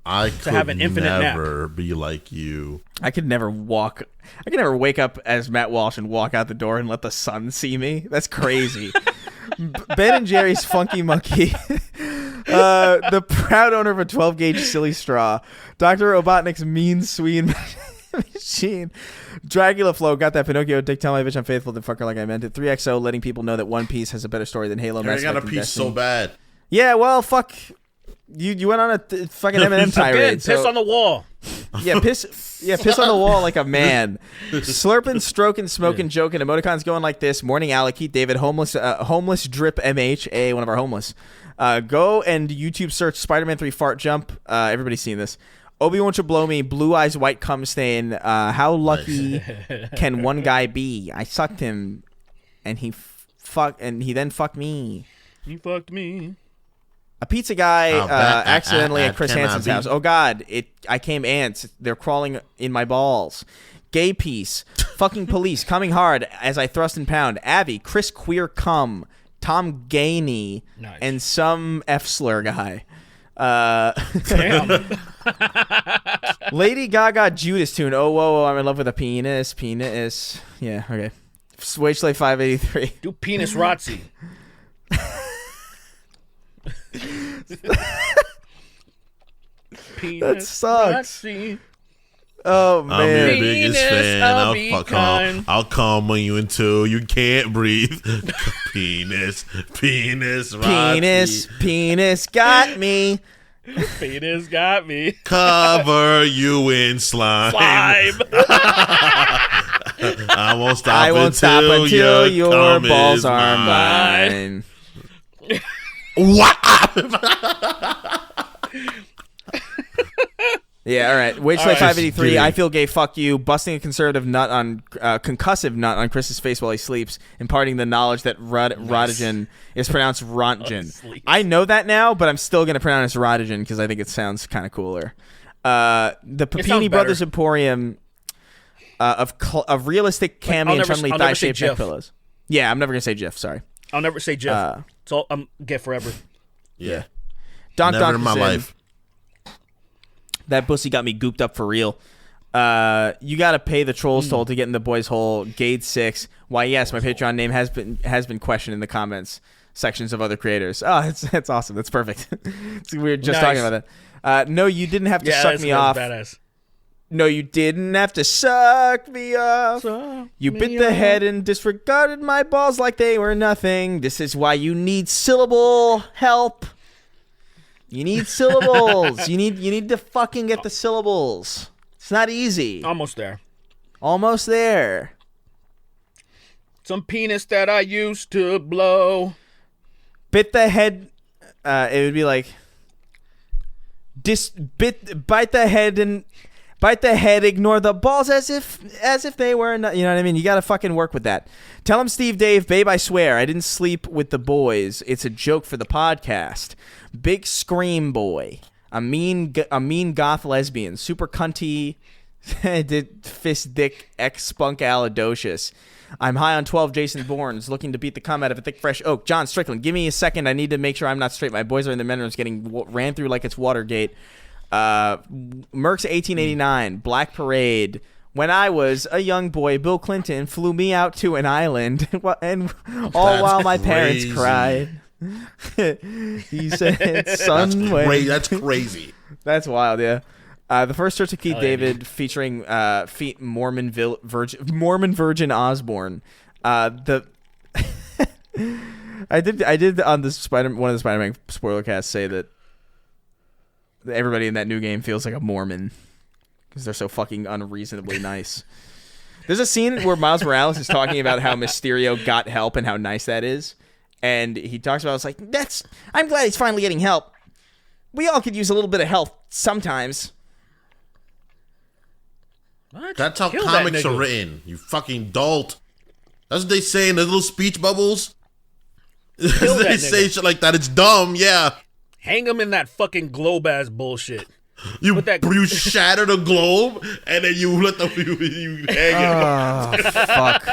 to have an infinite never nap. be like you. I could never wake up as Matt Walsh and walk out the door and let the sun see me. That's crazy. Ben and Jerry's Funky Monkey. The proud owner of a 12-gauge silly straw. Dr. Robotnik's mean sween machine. Dracula Flow. Got that Pinocchio dick. Tell my bitch I'm faithful. The fucker like I meant it. 3XO letting people know that One Piece has a better story than Halo. I got a piece so bad. Yeah, well, fuck. You went on a fucking Eminem tirade. Piss on the wall. Yeah, piss on the wall like a man. Slurping, stroking, smoking, joking. Emoticons going like this. Morning Alec, Keith David, homeless drip MH, one of our homeless. Go and YouTube search Spider-Man 3 fart jump. Everybody's seen this. Obi won't you blow me? Blue eyes white cum stain. How lucky can one guy be? I sucked him, and he then fucked me. He fucked me. A pizza guy accidentally at Chris Hansen's house. Oh, God. I came ants. They're crawling in my balls. Gay piece. Fucking police. Coming hard as I thrust and pound. Abby. Chris Queer Cum. Tom Gainey. Nice. And some F-slur guy. Damn. Lady Gaga Judas tune. Oh, whoa, I'm in love with a penis. Penis. Yeah, okay. Wage Slave 583. Do penis Rotzi. That sucks. Oh man, I'm your biggest Penis, fan. I'll calm you until you can't breathe. Penis, penis got me. Penis got me. Cover you in slime. I won't stop until your balls are are mine. What? Yeah, all right. Wage Slave 583. I feel gay. Fuck you. Busting a conservative nut on concussive nut on Chris's face while he sleeps, imparting the knowledge that Rodigen is pronounced Rontgen. I know that now, but I'm still gonna pronounce Rodigen because I think it sounds kind of cooler. The Papini Brothers Emporium of realistic Cammy and Chun-Li thigh-shaped neck pillows. Yeah, I'm never gonna say Jeff. Sorry. I'll never say Jeff. So I'm gay forever. Yeah. Never in my life. That pussy got me gooped up for real. You gotta pay the trolls toll to get in the boys' hole. Gade 6. Why? Yes, my Patreon name has been questioned in the comments sections of other creators. Oh, that's awesome. That's perfect. We were just talking about that. No, you didn't have to suck me off. Badass. No, you didn't have to suck me off. You bit the head and disregarded my balls like they were nothing. This is why you need syllable help. You need syllables. you need to fucking get the syllables. It's not easy. Almost there. Almost there. Some penis that I used to blow. Bit the head. It would be like bite the head and bite the head. Ignore the balls as if they were. Not, you know what I mean? You got to fucking work with that. Tell him, Steve Dave, babe, I swear I didn't sleep with the boys. It's a joke for the podcast. Big scream boy, a mean goth lesbian, super cunty, did fist dick ex spunk alidocious. I'm high on 12 Jason Bournes, looking to beat the cum out of a thick fresh oak. John Strickland, give me a second. I need to make sure I'm not straight. My boys are in the men rooms getting ran through like it's Watergate. Merck's 1889, Black Parade. When I was a young boy, Bill Clinton flew me out to an island, and all while my parents cried. He said, "Son, that's crazy. That's wild, yeah." The first Church of Keith David featuring Mormon Virgin Osborne. I did on the one of the Spider-Man spoiler casts say that everybody in that new game feels like a Mormon because they're so fucking unreasonably nice. There's a scene where Miles Morales is talking about how Mysterio got help and how nice that is. And he talks about, it's like, I'm glad he's finally getting help. We all could use a little bit of help sometimes. What? That's how comics are written, you fucking dolt. That's what they say in the little speech bubbles. They say shit like that. It's dumb, yeah. Hang him in that fucking globe ass bullshit. You shatter the globe and then you let you hang it. Oh, fuck.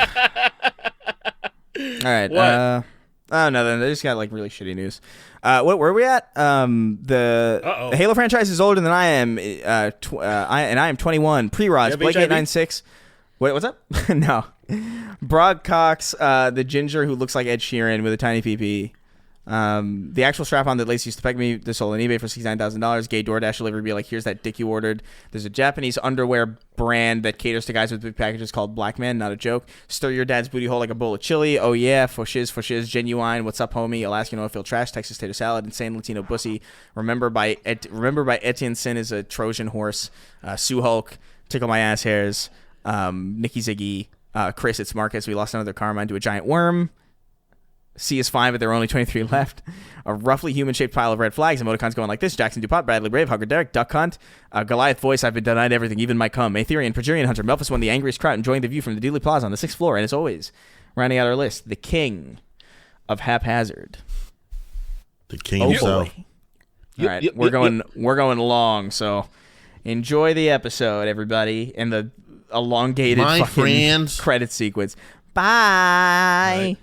All right. What? Oh no, they just got like really shitty news. What were we at? The Halo franchise is older than I am. I am 21. Pre-Roz, Blake896. Wait, what's up? No. Broad Cox, the ginger who looks like Ed Sheeran with a tiny PP. The actual strap-on that Lacey used to peg me, this sold on eBay for $69,000. Gay DoorDash delivery be like, here's that dick you ordered. There's a Japanese underwear brand that caters to guys with big packages called Black Man, not a joke. Stir your dad's booty hole like a bowl of chili. Oh yeah, for shiz, genuine. What's up, homie? Alaskan oilfield trash, Texas tater salad, insane Latino bussy. Remember by Etienne Sin is a Trojan horse. Sue Hulk, tickle my ass hairs. Nikki Ziggy, Chris, it's Marcus. We lost another Carmine to a giant worm. C is fine, but there are only 23 left. A roughly human-shaped pile of red flags. Emoticons going like this. Jackson DuPont, Bradley Brave, Hugger Derek, Duck Hunt, Goliath Voice, I've been denied everything, even my cum. Aetherian, Progerian Hunter, Melphus won the angriest crowd, enjoying the view from the Dealey Plaza on the 6th floor. And as always, rounding out our list, the king of haphazard. The king himself. All right, we're going long, so enjoy the episode, everybody, and the elongated my fucking friends. credit sequence. Bye.